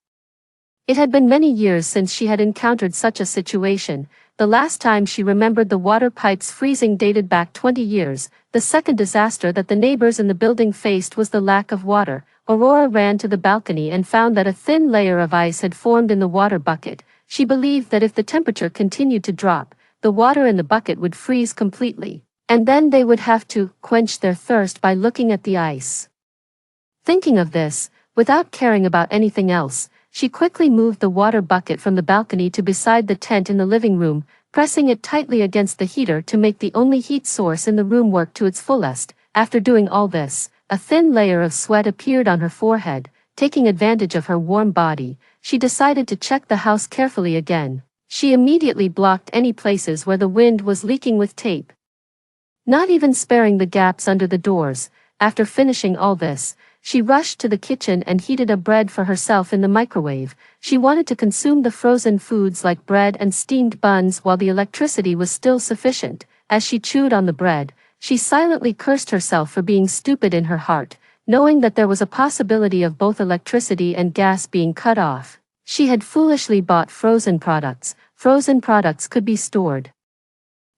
It had been many years since she had encountered such a situation. The last time she remembered the water pipes freezing dated back 20 years. The second disaster that the neighbors in the building faced was the lack of water. Aurora ran to the balcony and found that a thin layer of ice had formed in the water bucket. She believed that if the temperature continued to drop, the water in the bucket would freeze completely, and then they would have to quench their thirst by looking at the ice. Thinking of this, without caring about anything else, she quickly moved the water bucket from the balcony to beside the tent in the living room, pressing it tightly against the heater to make the only heat source in the room work to its fullest. After doing all this, a thin layer of sweat appeared on her forehead. taking advantage of her warm body, she decided to check the house carefully again. She immediately blocked any places where the wind was leaking with tape, not even sparing the gaps under the doors. After finishing all this, she rushed to the kitchen and heated a bread for herself in the microwave. She wanted to consume the frozen foods like bread and steamed buns while the electricity was still sufficient. As she chewed on the bread, she silently cursed herself for being stupid in her heart, knowing that there was a possibility of both electricity and gas being cut off. She had foolishly bought frozen products. Frozen products could be stored,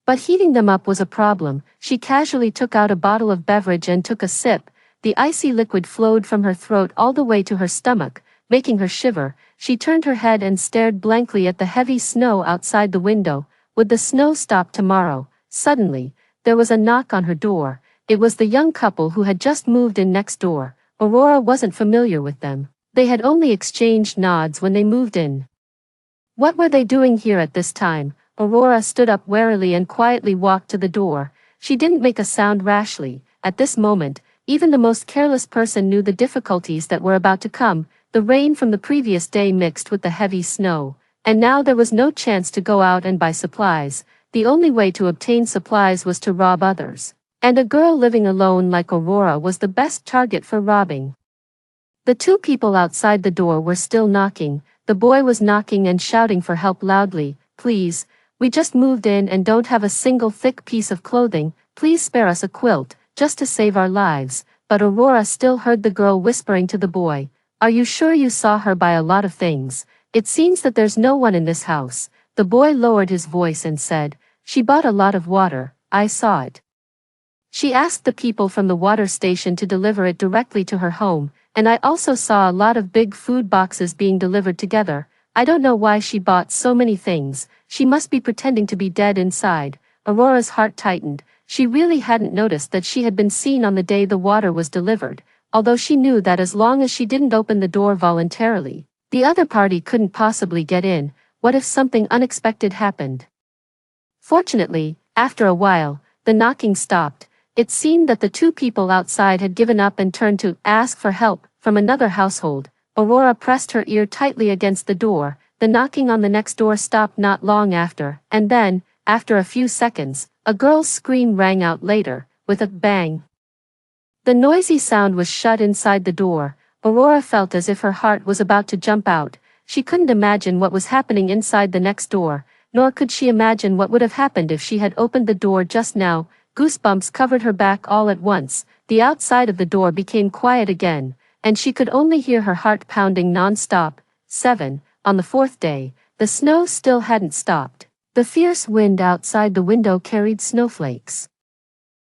but heating them up was a problem. She casually took out a bottle of beverage and took a sip. The icy liquid flowed from her throat all the way to her stomach, making her shiver. She turned her head and stared blankly at the heavy snow outside the window. Would the snow stop tomorrow? Suddenly, there was a knock on her door. It was the young couple who had just moved in next door. Aurora wasn't familiar with them. They had only exchanged nods when they moved in. What were they doing here at this time? Aurora stood up warily and quietly walked to the door. She didn't make a sound rashly. At this moment, even the most careless person knew the difficulties that were about to come. The rain from the previous day mixed with the heavy snow, and now there was no chance to go out and buy supplies. The only way to obtain supplies was to rob others. And a girl living alone like Aurora was the best target for robbing. The two people outside the door were still knocking. The boy was knocking and shouting for help loudly. Please, we just moved in and don't have a single thick piece of clothing. Please spare us a quilt, just to save our lives. But Aurora still heard the girl whispering to the boy, are you sure you saw her buy a lot of things? It seems that there's no one in this house. The boy lowered his voice and said, she bought a lot of water, I saw it. She asked the people from the water station to deliver it directly to her home, and I also saw a lot of big food boxes being delivered together. I don't know why she bought so many things. She must be pretending to be dead inside. Aurora's heart tightened. She really hadn't noticed that she had been seen on the day the water was delivered, although she knew that as long as she didn't open the door voluntarily, the other party couldn't possibly get in. What if something unexpected happened? Fortunately, after a while, the knocking stopped. It seemed that the two people outside had given up and turned to ask for help from another household. Aurora pressed her ear tightly against the door. The knocking on the next door stopped not long after, and then, after a few seconds, a girl's scream rang out later, with a bang. The noisy sound was shut inside the door. Aurora felt as if her heart was about to jump out. She couldn't imagine what was happening inside the next door, nor could she imagine what would have happened if she had opened the door just now. Goosebumps covered her back all at once. The outside of the door became quiet again, and she could only hear her heart pounding non-stop. 7. On the fourth day, the snow still hadn't stopped. The fierce wind outside the window carried snowflakes,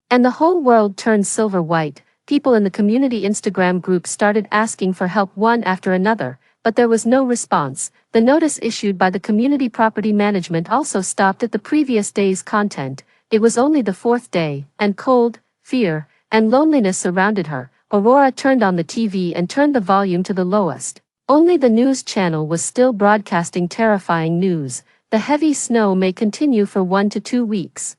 and the whole world turned silver white. People in the community Instagram group started asking for help one after another, but there was no response. The notice issued by the community property management also stopped at the previous day's content. It was only the fourth day, and cold, fear, and loneliness surrounded her. Aurora turned on the TV and turned the volume to the lowest. Only the news channel was still broadcasting terrifying news. The heavy snow may continue for 1 to 2 weeks.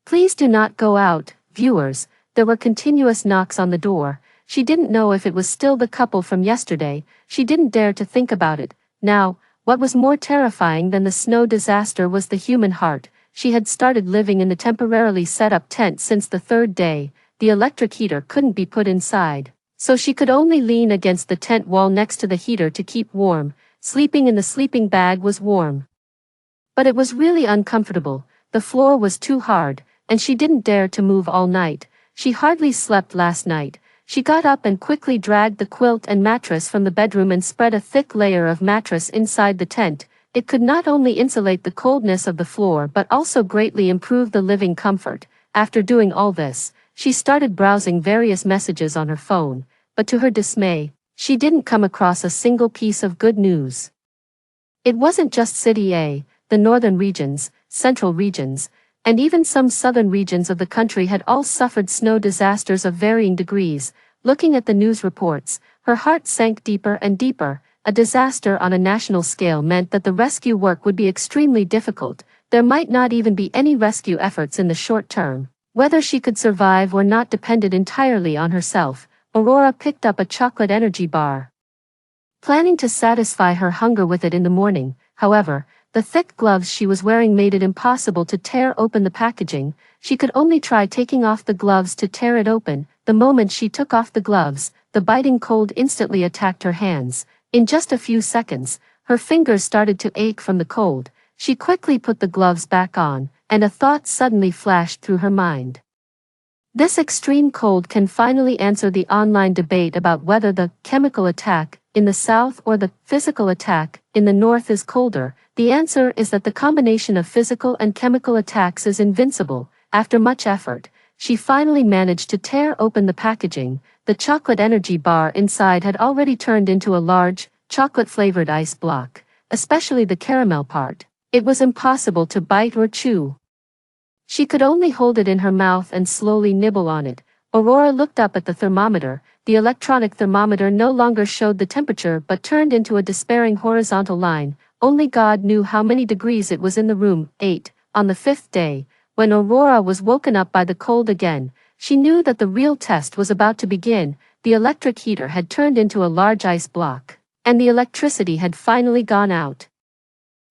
Please do not go out, viewers. There were continuous knocks on the door. She didn't know if it was still the couple from yesterday. She didn't dare to think about it. Now, what was more terrifying than the snow disaster was the human heart. She had started living in the temporarily set up tent since the third day. The electric heater couldn't be put inside, so she could only lean against the tent wall next to the heater to keep warm. Sleeping in the sleeping bag was warm, but it was really uncomfortable. The floor was too hard, and she didn't dare to move all night. She hardly slept last night. She got up and quickly dragged the quilt and mattress from the bedroom and spread a thick layer of mattress inside the tent. It could not only insulate the coldness of the floor but also greatly improve the living comfort. After doing all this, she started browsing various messages on her phone, but to her dismay, she didn't come across a single piece of good news. It wasn't just City A, the northern regions, central regions, and even some southern regions of the country had all suffered snow disasters of varying degrees. Looking at the news reports, her heart sank deeper and deeper. A disaster on a national scale meant that the rescue work would be extremely difficult. There might not even be any rescue efforts in the short term. Whether she could survive or not depended entirely on herself. Aurora picked up a chocolate energy bar. planning to satisfy her hunger with it in the morning. However, the thick gloves she was wearing made it impossible to tear open the packaging. She could only try taking off the gloves to tear it open. The moment she took off the gloves, the biting cold instantly attacked her hands. In just a few seconds, her fingers started to ache from the cold. She quickly put the gloves back on, and a thought suddenly flashed through her mind. This extreme cold can finally answer the online debate about whether the chemical attack in the south or the physical attack in the north is colder. The answer is that the combination of physical and chemical attacks is invincible. After much effort, she finally managed to tear open the packaging. The chocolate energy bar inside had already turned into a large, chocolate-flavored ice block, especially the caramel part. It was impossible to bite or chew. She could only hold it in her mouth and slowly nibble on it. Aurora looked up at the thermometer. The electronic thermometer no longer showed the temperature but turned into a despairing horizontal line. Only God knew how many degrees it was in the room. 8. On the 5th day, when Aurora was woken up by the cold again, she knew that the real test was about to begin. The electric heater had turned into a large ice block, and the electricity had finally gone out.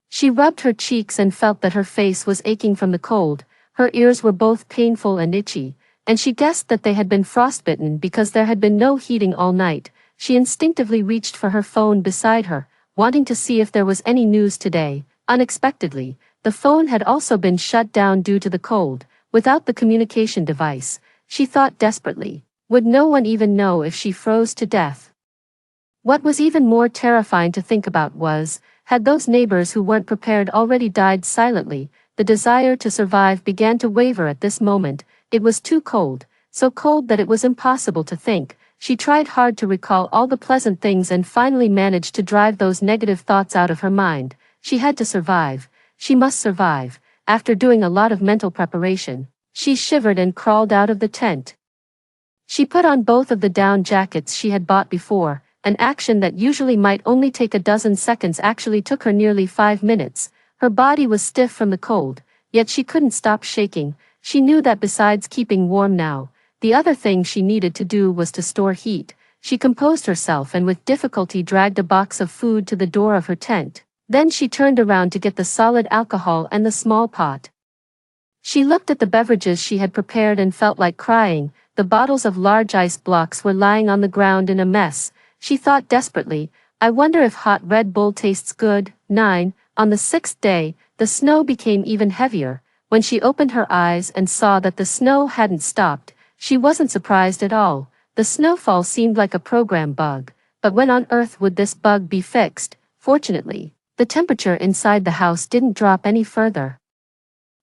She rubbed her cheeks and felt that her face was aching from the cold. Her ears were both painful and itchy, and she guessed that they had been frostbitten because there had been no heating all night. She instinctively reached for her phone beside her, wanting to see if there was any news today. Unexpectedly, the phone had also been shut down due to the cold. Without the communication device, she thought desperately, would no one even know if she froze to death? What was even more terrifying to think about was, had those neighbors who weren't prepared already died silently? The desire to survive began to waver at this moment. It was too cold, so cold that it was impossible to think. She tried hard to recall all the pleasant things and finally managed to drive those negative thoughts out of her mind. She had to survive. She must survive. After doing a lot of mental preparation, she shivered and crawled out of the tent. She put on both of the down jackets she had bought before. An action that usually might only take a dozen seconds actually took her nearly 5 minutes. Her body was stiff from the cold, yet she couldn't stop shaking. She knew that besides keeping warm now, the other thing she needed to do was to store heat. She composed herself and with difficulty dragged a box of food to the door of her tent. Then she turned around to get the solid alcohol and the small pot. She looked at the beverages she had prepared and felt like crying. The bottles of large ice blocks were lying on the ground in a mess. She thought desperately, I wonder if hot Red Bull tastes good. 9. On the 6th day, the snow became even heavier. When she opened her eyes and saw that the snow hadn't stopped, she wasn't surprised at all. The snowfall seemed like a program bug. But when on earth would this bug be fixed? Fortunately, the temperature inside the house didn't drop any further.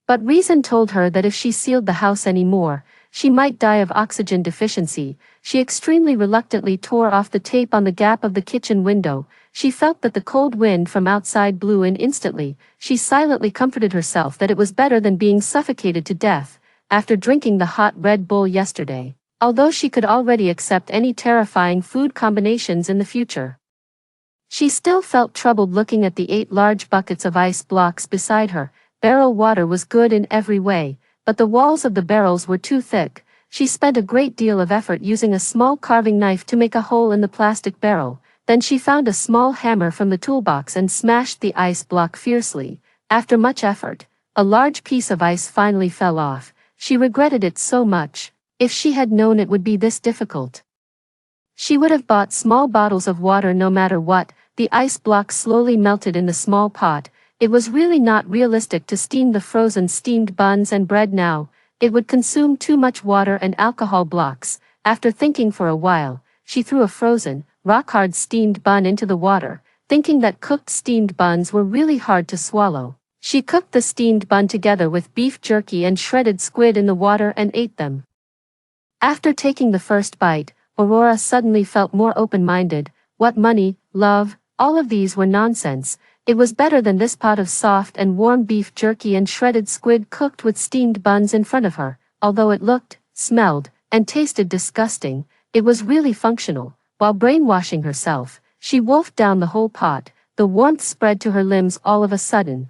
But reason told her that if she sealed the house anymore, she might die of oxygen deficiency. She extremely reluctantly tore off the tape on the gap of the kitchen window. She felt that the cold wind from outside blew in instantly. She silently comforted herself that it was better than being suffocated to death after drinking the hot Red Bull yesterday, although she could already accept any terrifying food combinations in the future. She still felt troubled looking at the 8 large buckets of ice blocks beside her. Barrel water was good in every way, but the walls of the barrels were too thick. She spent a great deal of effort using a small carving knife to make a hole in the plastic barrel. Then she found a small hammer from the toolbox and smashed the ice block fiercely. After much effort, a large piece of ice finally fell off. She regretted it so much. If she had known it would be this difficult, she would have bought small bottles of water no matter what. The ice block slowly melted in the small pot. It was really not realistic to steam the frozen steamed buns and bread now. It would consume too much water and alcohol blocks. After thinking for a while, she threw a frozen, rock-hard steamed bun into the water, thinking that cooked steamed buns were really hard to swallow. She cooked the steamed bun together with beef jerky and shredded squid in the water and ate them. After taking the first bite, Aurora suddenly felt more open-minded. What money, love, all of these were nonsense. It was better than this pot of soft and warm beef jerky and shredded squid cooked with steamed buns in front of her. Although it looked, smelled, and tasted disgusting, it was really functional. While brainwashing herself, she wolfed down the whole pot. The warmth spread to her limbs all of a sudden.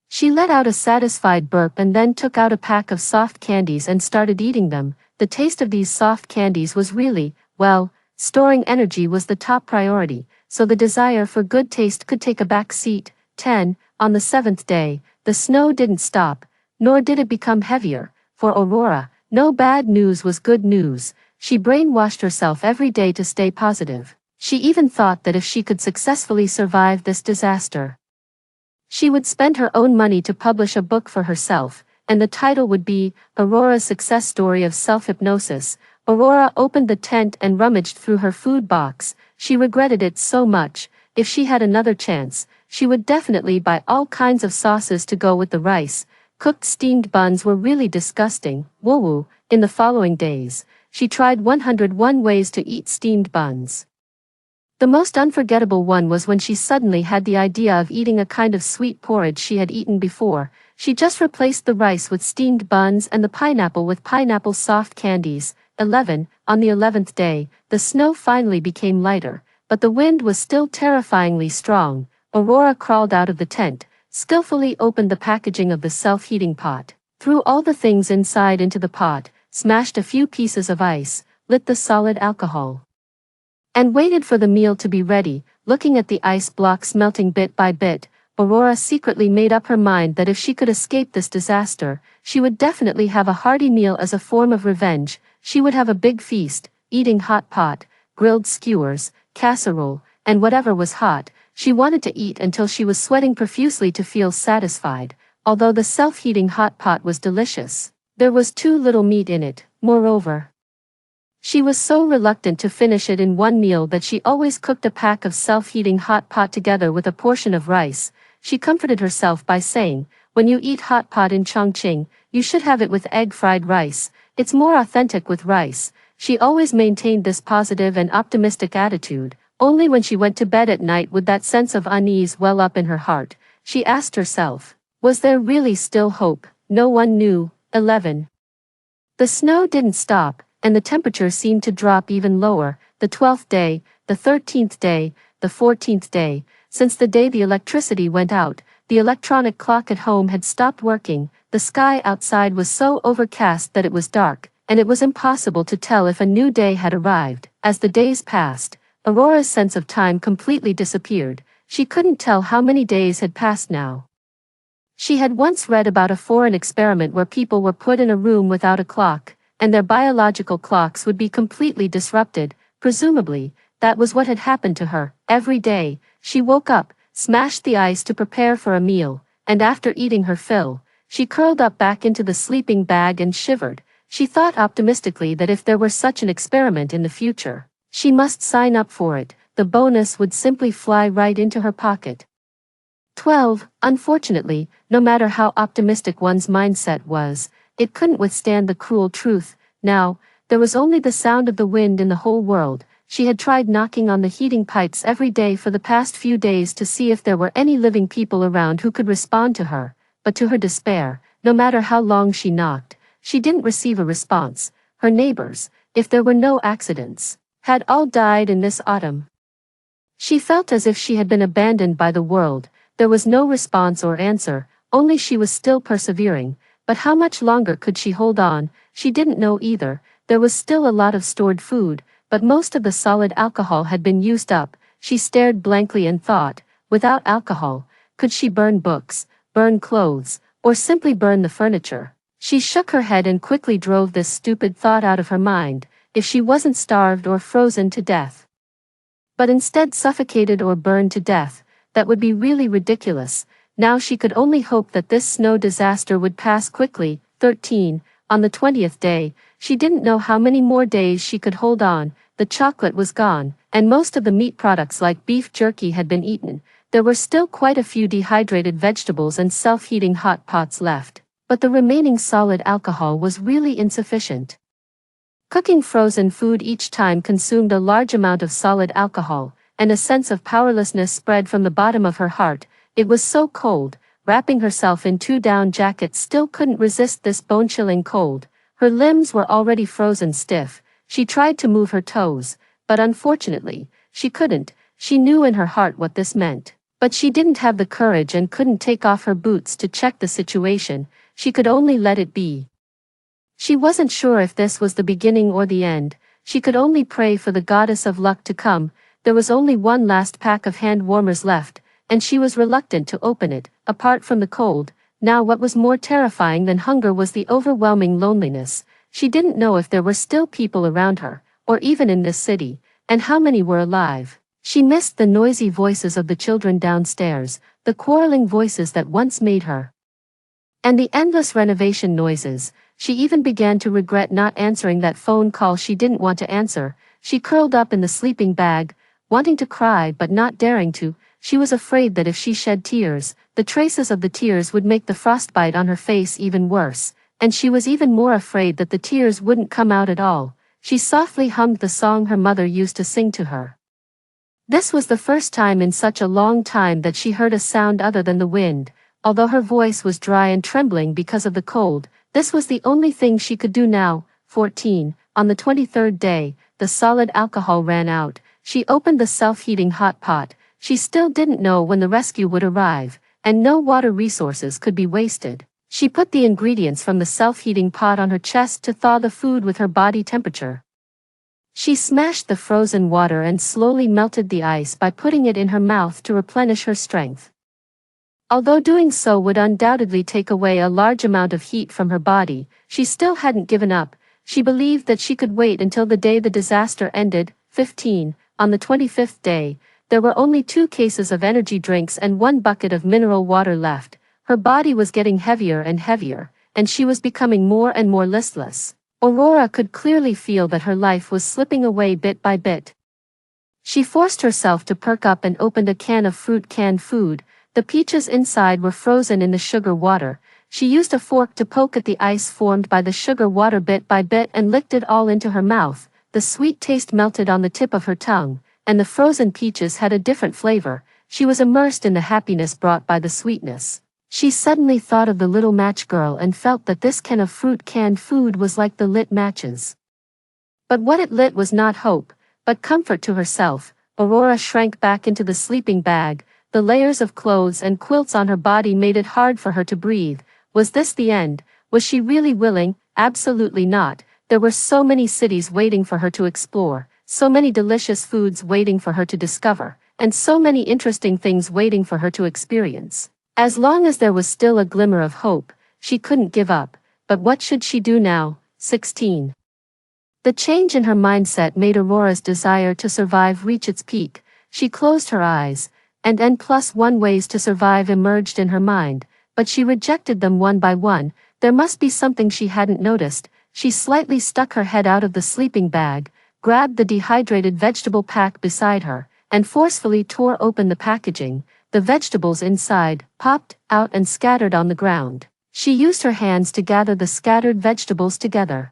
She let out a satisfied burp and then took out a pack of soft candies and started eating them. The taste of these soft candies was really, well, Storing energy was the top priority, so the desire for good taste could take a back seat. 10. On the 7th day, the snow didn't stop, nor did it become heavier. For Aurora, no bad news was good news. She brainwashed herself every day to stay positive. She even thought that if she could successfully survive this disaster, she would spend her own money to publish a book for herself, and the title would be Aurora's Success Story of Self-Hypnosis. Aurora opened the tent and rummaged through her food box. She regretted it so much. If she had another chance, she would definitely buy all kinds of sauces to go with the rice. Cooked steamed buns were really disgusting. Woo-woo. In the following days, she tried 101 ways to eat steamed buns. The most unforgettable one was when she suddenly had the idea of eating a kind of sweet porridge she had eaten before. She just replaced the rice with steamed buns and the pineapple with pineapple soft candies. 11. On the 11th day, the snow finally became lighter, but the wind was still terrifyingly strong. Aurora crawled out of the tent, skillfully opened the packaging of the self-heating pot, threw all the things inside into the pot, smashed a few pieces of ice, lit the solid alcohol, and waited for the meal to be ready. Looking at the ice blocks melting bit by bit, Aurora secretly made up her mind that if she could escape this disaster, she would definitely have a hearty meal as a form of revenge. She would have a big feast, eating hot pot, grilled skewers, casserole, and whatever was hot. She wanted to eat until she was sweating profusely to feel satisfied. Although the self-heating hot pot was delicious, there was too little meat in it. Moreover, she was so reluctant to finish it in one meal that she always cooked a pack of self-heating hot pot together with a portion of rice. She comforted herself by saying, when you eat hot pot in Chongqing, you should have it with egg-fried rice. It's more authentic with rice. She always maintained this positive and optimistic attitude. Only when she went to bed at night would that sense of unease well up in her heart. She asked herself, was there really still hope? No one knew. 11. The snow didn't stop, and the temperature seemed to drop even lower. The 12th day, the 13th day, the 14th day. Since the day the electricity went out, the electronic clock at home had stopped working. The sky outside was so overcast that it was dark, and it was impossible to tell if a new day had arrived. As the days passed, Aurora's sense of time completely disappeared. She couldn't tell how many days had passed now. She had once read about a foreign experiment where people were put in a room without a clock, and their biological clocks would be completely disrupted. Presumably, that was what had happened to her. Every day, she woke up, smashed the ice to prepare for a meal, and after eating her fill, she curled up back into the sleeping bag and shivered. She thought optimistically that if there were such an experiment in the future, she must sign up for it. The bonus would simply fly right into her pocket. 12. Unfortunately, no matter how optimistic one's mindset was, it couldn't withstand the cruel truth. Now, there was only the sound of the wind in the whole world. She had tried knocking on the heating pipes every day for the past few days to see if there were any living people around who could respond to her, but to her despair, no matter how long she knocked, she didn't receive a response. Her neighbors, if there were no accidents, had all died in this autumn. She felt as if she had been abandoned by the world. There was no response or answer, only she was still persevering. But how much longer could she hold on? She didn't know either. There was still a lot of stored food, but most of the solid alcohol had been used up. She stared blankly and thought, without alcohol, could she burn books, burn clothes, or simply burn the furniture? She shook her head and quickly drove this stupid thought out of her mind. If she wasn't starved or frozen to death, but instead suffocated or burned to death, that would be really ridiculous. Now she could only hope that this snow disaster would pass quickly. 13. On the 20th day, she didn't know how many more days she could hold on. The chocolate was gone, and most of the meat products like beef jerky had been eaten. There were still quite a few dehydrated vegetables and self-heating hot pots left, but the remaining solid alcohol was really insufficient. Cooking frozen food each time consumed a large amount of solid alcohol, and a sense of powerlessness spread from the bottom of her heart. It was so cold, wrapping herself in 2 down jackets still couldn't resist this bone-chilling cold. Her limbs were already frozen stiff. She tried to move her toes, but unfortunately, she couldn't. She knew in her heart what this meant, but she didn't have the courage and couldn't take off her boots to check the situation. She could only let it be. She wasn't sure if this was the beginning or the end. She could only pray for the goddess of luck to come. There was only one last pack of hand warmers left, and she was reluctant to open it. Apart from the cold, now what was more terrifying than hunger was the overwhelming loneliness. She didn't know if there were still people around her, or even in this city, and how many were alive. She missed the noisy voices of the children downstairs, the quarreling voices that once made her, and the endless renovation noises. She even began to regret not answering that phone call she didn't want to answer. She curled up in the sleeping bag, wanting to cry but not daring to. She was afraid that if she shed tears, the traces of the tears would make the frostbite on her face even worse, and she was even more afraid that the tears wouldn't come out at all. She softly hummed the song her mother used to sing to her. This was the first time in such a long time that she heard a sound other than the wind. Although her voice was dry and trembling because of the cold, this was the only thing she could do now. 14. On the 23rd day, the solid alcohol ran out. She opened the self-heating hot pot. She still didn't know when the rescue would arrive, and no water resources could be wasted. She put the ingredients from the self-heating pot on her chest to thaw the food with her body temperature. She smashed the frozen water and slowly melted the ice by putting it in her mouth to replenish her strength. Although doing so would undoubtedly take away a large amount of heat from her body, she still hadn't given up. She believed that she could wait until the day the disaster ended. 15. On the 25th day, there were only 2 cases of energy drinks and 1 bucket of mineral water left. Her body was getting heavier and heavier, and she was becoming more and more listless. Aurora could clearly feel that her life was slipping away bit by bit. She forced herself to perk up and opened a can of canned food. The peaches inside were frozen in the sugar water. She used a fork to poke at the ice formed by the sugar water bit by bit and licked it all into her mouth. The sweet taste melted on the tip of her tongue, and the frozen peaches had a different flavor. She was immersed in the happiness brought by the sweetness. She suddenly thought of the little match girl and felt that this can of canned food was like the lit matches. But what it lit was not hope, but comfort to herself. Aurora shrank back into the sleeping bag. The layers of clothes and quilts on her body made it hard for her to breathe. Was this the end? Was she really willing? Absolutely not. There were so many cities waiting for her to explore, so many delicious foods waiting for her to discover, and so many interesting things waiting for her to experience. As long as there was still a glimmer of hope, she couldn't give up. But what should she do now? 16. The change in her mindset made Aurora's desire to survive reach its peak. She closed her eyes, and N+1 ways to survive emerged in her mind, but she rejected them one by one. There must be something she hadn't noticed. She slightly stuck her head out of the sleeping bag, grabbed the dehydrated vegetable pack beside her, and forcefully tore open the packaging. The vegetables inside popped out and scattered on the ground. She used her hands to gather the scattered vegetables together,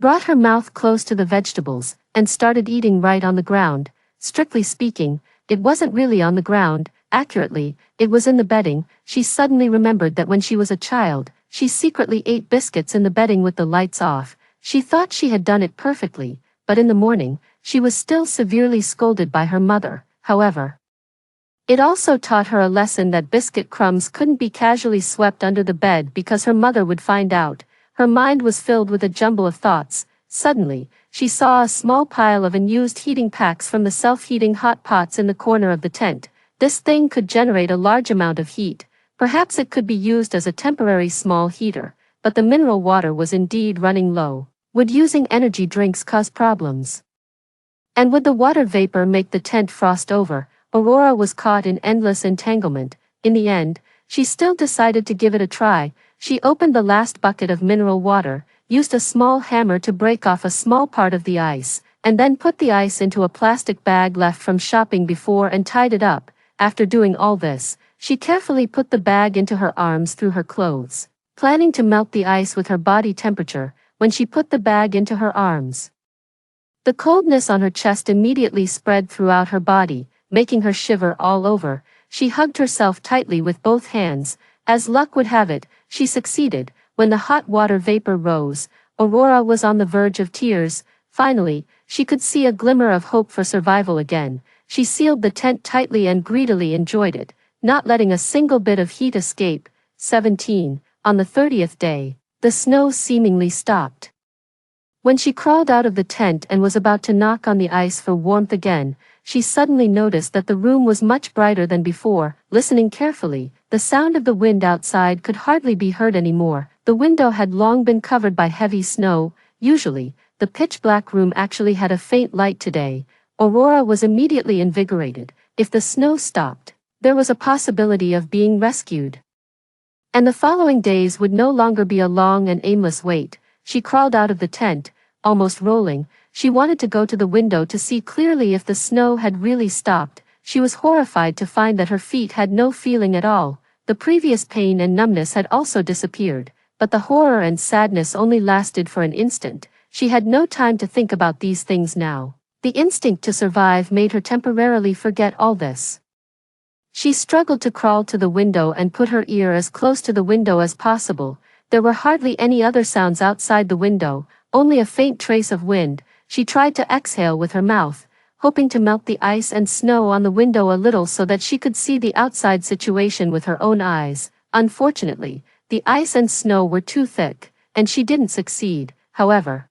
brought her mouth close to the vegetables, and started eating right on the ground. Strictly speaking, it wasn't really on the ground. Accurately, it was in the bedding. She suddenly remembered that when she was a child, she secretly ate biscuits in the bedding with the lights off. She thought she had done it perfectly, but in the morning, she was still severely scolded by her mother. However, it also taught her a lesson that biscuit crumbs couldn't be casually swept under the bed because her mother would find out. Her mind was filled with a jumble of thoughts. Suddenly, she saw a small pile of unused heating packs from the self-heating hot pots in the corner of the tent. This thing could generate a large amount of heat. Perhaps it could be used as a temporary small heater, but the mineral water was indeed running low. Would using energy drinks cause problems? And would the water vapor make the tent frost over? Aurora was caught in endless entanglement. In the end, she still decided to give it a try. She opened the last bucket of mineral water, used a small hammer to break off a small part of the ice, and then put the ice into a plastic bag left from shopping before and tied it up. After doing all this, she carefully put the bag into her arms through her clothes, planning to melt the ice with her body temperature. When she put the bag into her arms, the coldness on her chest immediately spread throughout her body, making her shiver all over. She hugged herself tightly with both hands. As luck would have it, she succeeded. When the hot water vapor rose, Aurora was on the verge of tears. Finally, she could see a glimmer of hope for survival again. She sealed the tent tightly and greedily enjoyed it, not letting a single bit of heat escape. 17. On the 30th day, the snow seemingly stopped. When she crawled out of the tent and was about to knock on the ice for warmth again, she suddenly noticed that the room was much brighter than before. Listening carefully, the sound of the wind outside could hardly be heard anymore. The window had long been covered by heavy snow. Usually, the pitch-black room actually had a faint light today. Aurora was immediately invigorated. If the snow stopped, there was a possibility of being rescued. And the following days would no longer be a long and aimless wait. She crawled out of the tent, almost rolling. She wanted to go to the window to see clearly if the snow had really stopped. She was horrified to find that her feet had no feeling at all. The previous pain and numbness had also disappeared, but the horror and sadness only lasted for an instant. She had no time to think about these things now. The instinct to survive made her temporarily forget all this. She struggled to crawl to the window and put her ear as close to the window as possible. There were hardly any other sounds outside the window, only a faint trace of wind. She tried to exhale with her mouth, hoping to melt the ice and snow on the window a little so that she could see the outside situation with her own eyes. Unfortunately, the ice and snow were too thick, and she didn't succeed. However,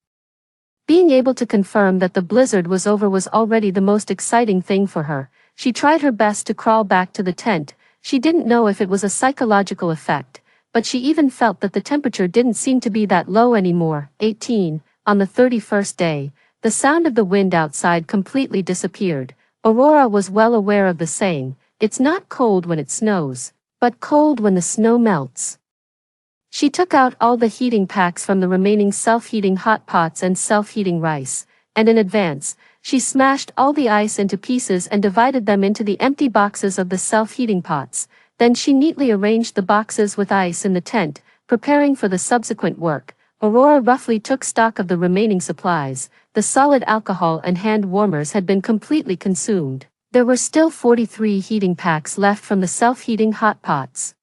being able to confirm that the blizzard was over was already the most exciting thing for her. She tried her best to crawl back to the tent. She didn't know if it was a psychological effect, but she even felt that the temperature didn't seem to be that low anymore. 18. On the 31st day, the sound of the wind outside completely disappeared. Aurora was well aware of the saying, "It's not cold when it snows, but cold when the snow melts." She took out all the heating packs from the remaining self-heating hot pots and self-heating rice, and in advance, she smashed all the ice into pieces and divided them into the empty boxes of the self-heating pots. Then she neatly arranged the boxes with ice in the tent, preparing for the subsequent work. Aurora roughly took stock of the remaining supplies. The solid alcohol and hand warmers had been completely consumed. There were still 43 heating packs left from the self-heating hot pots.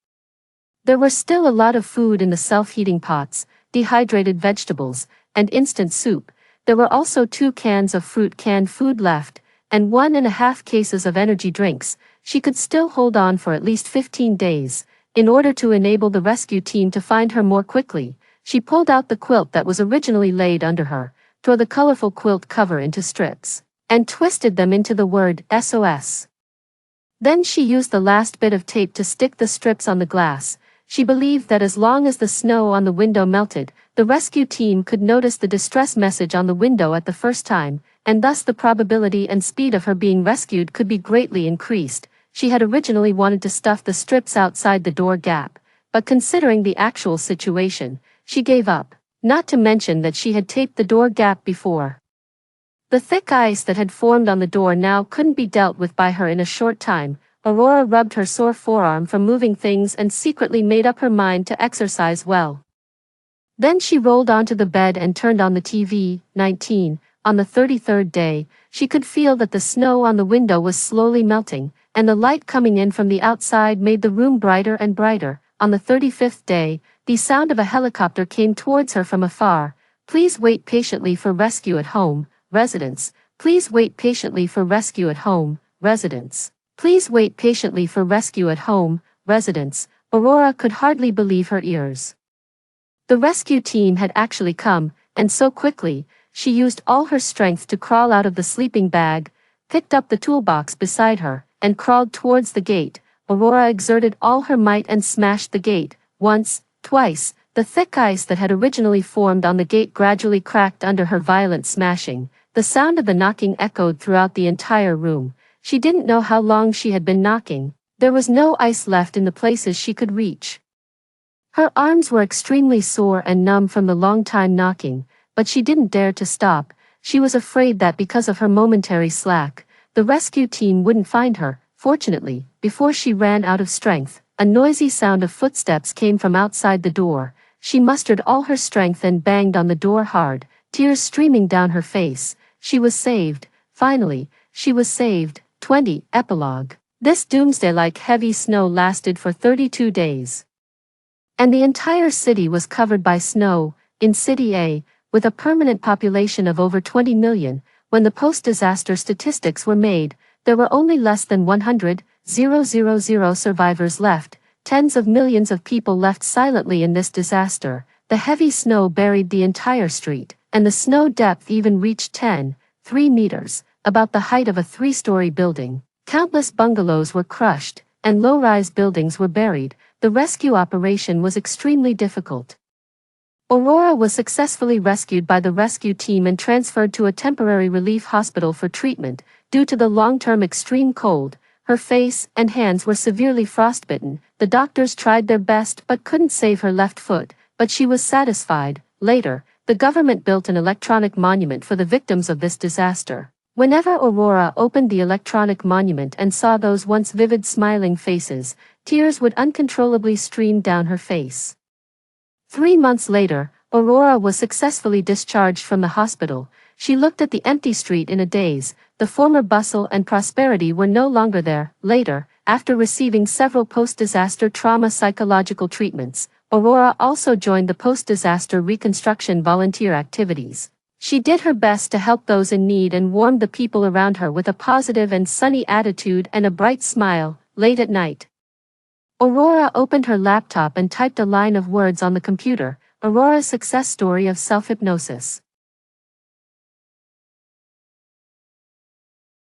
There were still a lot of food in the self-heating pots, dehydrated vegetables, and instant soup. There were also 2 cans of canned food left, and 1.5 cases of energy drinks. She could still hold on for at least 15 days. In order to enable the rescue team to find her more quickly, she pulled out the quilt that was originally laid under her, tore the colorful quilt cover into strips, and twisted them into the word SOS. Then she used the last bit of tape to stick the strips on the glass. She believed that as long as the snow on the window melted, the rescue team could notice the distress message on the window at the first time, and thus the probability and speed of her being rescued could be greatly increased. She had originally wanted to stuff the strips outside the door gap, but considering the actual situation, she gave up, not to mention that she had taped the door gap before. The thick ice that had formed on the door now couldn't be dealt with by her in a short time. Aurora rubbed her sore forearm from moving things and secretly made up her mind to exercise well. Then she rolled onto the bed and turned on the TV. 19. On the 33rd day, she could feel that the snow on the window was slowly melting, and the light coming in from the outside made the room brighter and brighter. On the 35th day, the sound of a helicopter came towards her from afar. "Please wait patiently for rescue at home, residents. Please wait patiently for rescue at home, residents. Please wait patiently for rescue at home, residents." Aurora could hardly believe her ears. The rescue team had actually come, and so quickly. She used all her strength to crawl out of the sleeping bag, picked up the toolbox beside her, and crawled towards the gate. Aurora exerted all her might and smashed the gate. Once, twice, the thick ice that had originally formed on the gate gradually cracked under her violent smashing. The sound of the knocking echoed throughout the entire room. She didn't know how long she had been knocking. There was no ice left in the places she could reach. Her arms were extremely sore and numb from the long time knocking, but she didn't dare to stop. She was afraid that because of her momentary slack, the rescue team wouldn't find her. Fortunately, before she ran out of strength, a noisy sound of footsteps came from outside the door. She mustered all her strength and banged on the door hard, tears streaming down her face. She was saved. Finally, she was saved. 20. Epilogue. This doomsday-like heavy snow lasted for 32 days. And the entire city was covered by snow. In City A, with a permanent population of over 20 million, when the post-disaster statistics were made, there were only less than 100,000 survivors left. Tens of millions of people left silently in this disaster. The heavy snow buried the entire street. and the snow depth even reached 3 meters, about the height of a 3-story building. Countless bungalows were crushed, and low-rise buildings were buried. The rescue operation was extremely difficult. Aurora was successfully rescued by the rescue team and transferred to a temporary relief hospital for treatment. Due to the long-term extreme cold, her face and hands were severely frostbitten. The doctors tried their best but couldn't save her left foot, but she was satisfied. Later, the government built an electronic monument for the victims of this disaster. Whenever Aurora opened the electronic monument and saw those once vivid smiling faces, tears would uncontrollably stream down her face. 3 months later, Aurora was successfully discharged from the hospital. She looked at the empty street in a daze. The former bustle and prosperity were no longer there. Later, after receiving several post-disaster trauma psychological treatments, Aurora also joined the post-disaster reconstruction volunteer activities. She did her best to help those in need and warmed the people around her with a positive and sunny attitude and a bright smile. Late at night, Aurora opened her laptop and typed a line of words on the computer: Aurora's success story of self-hypnosis.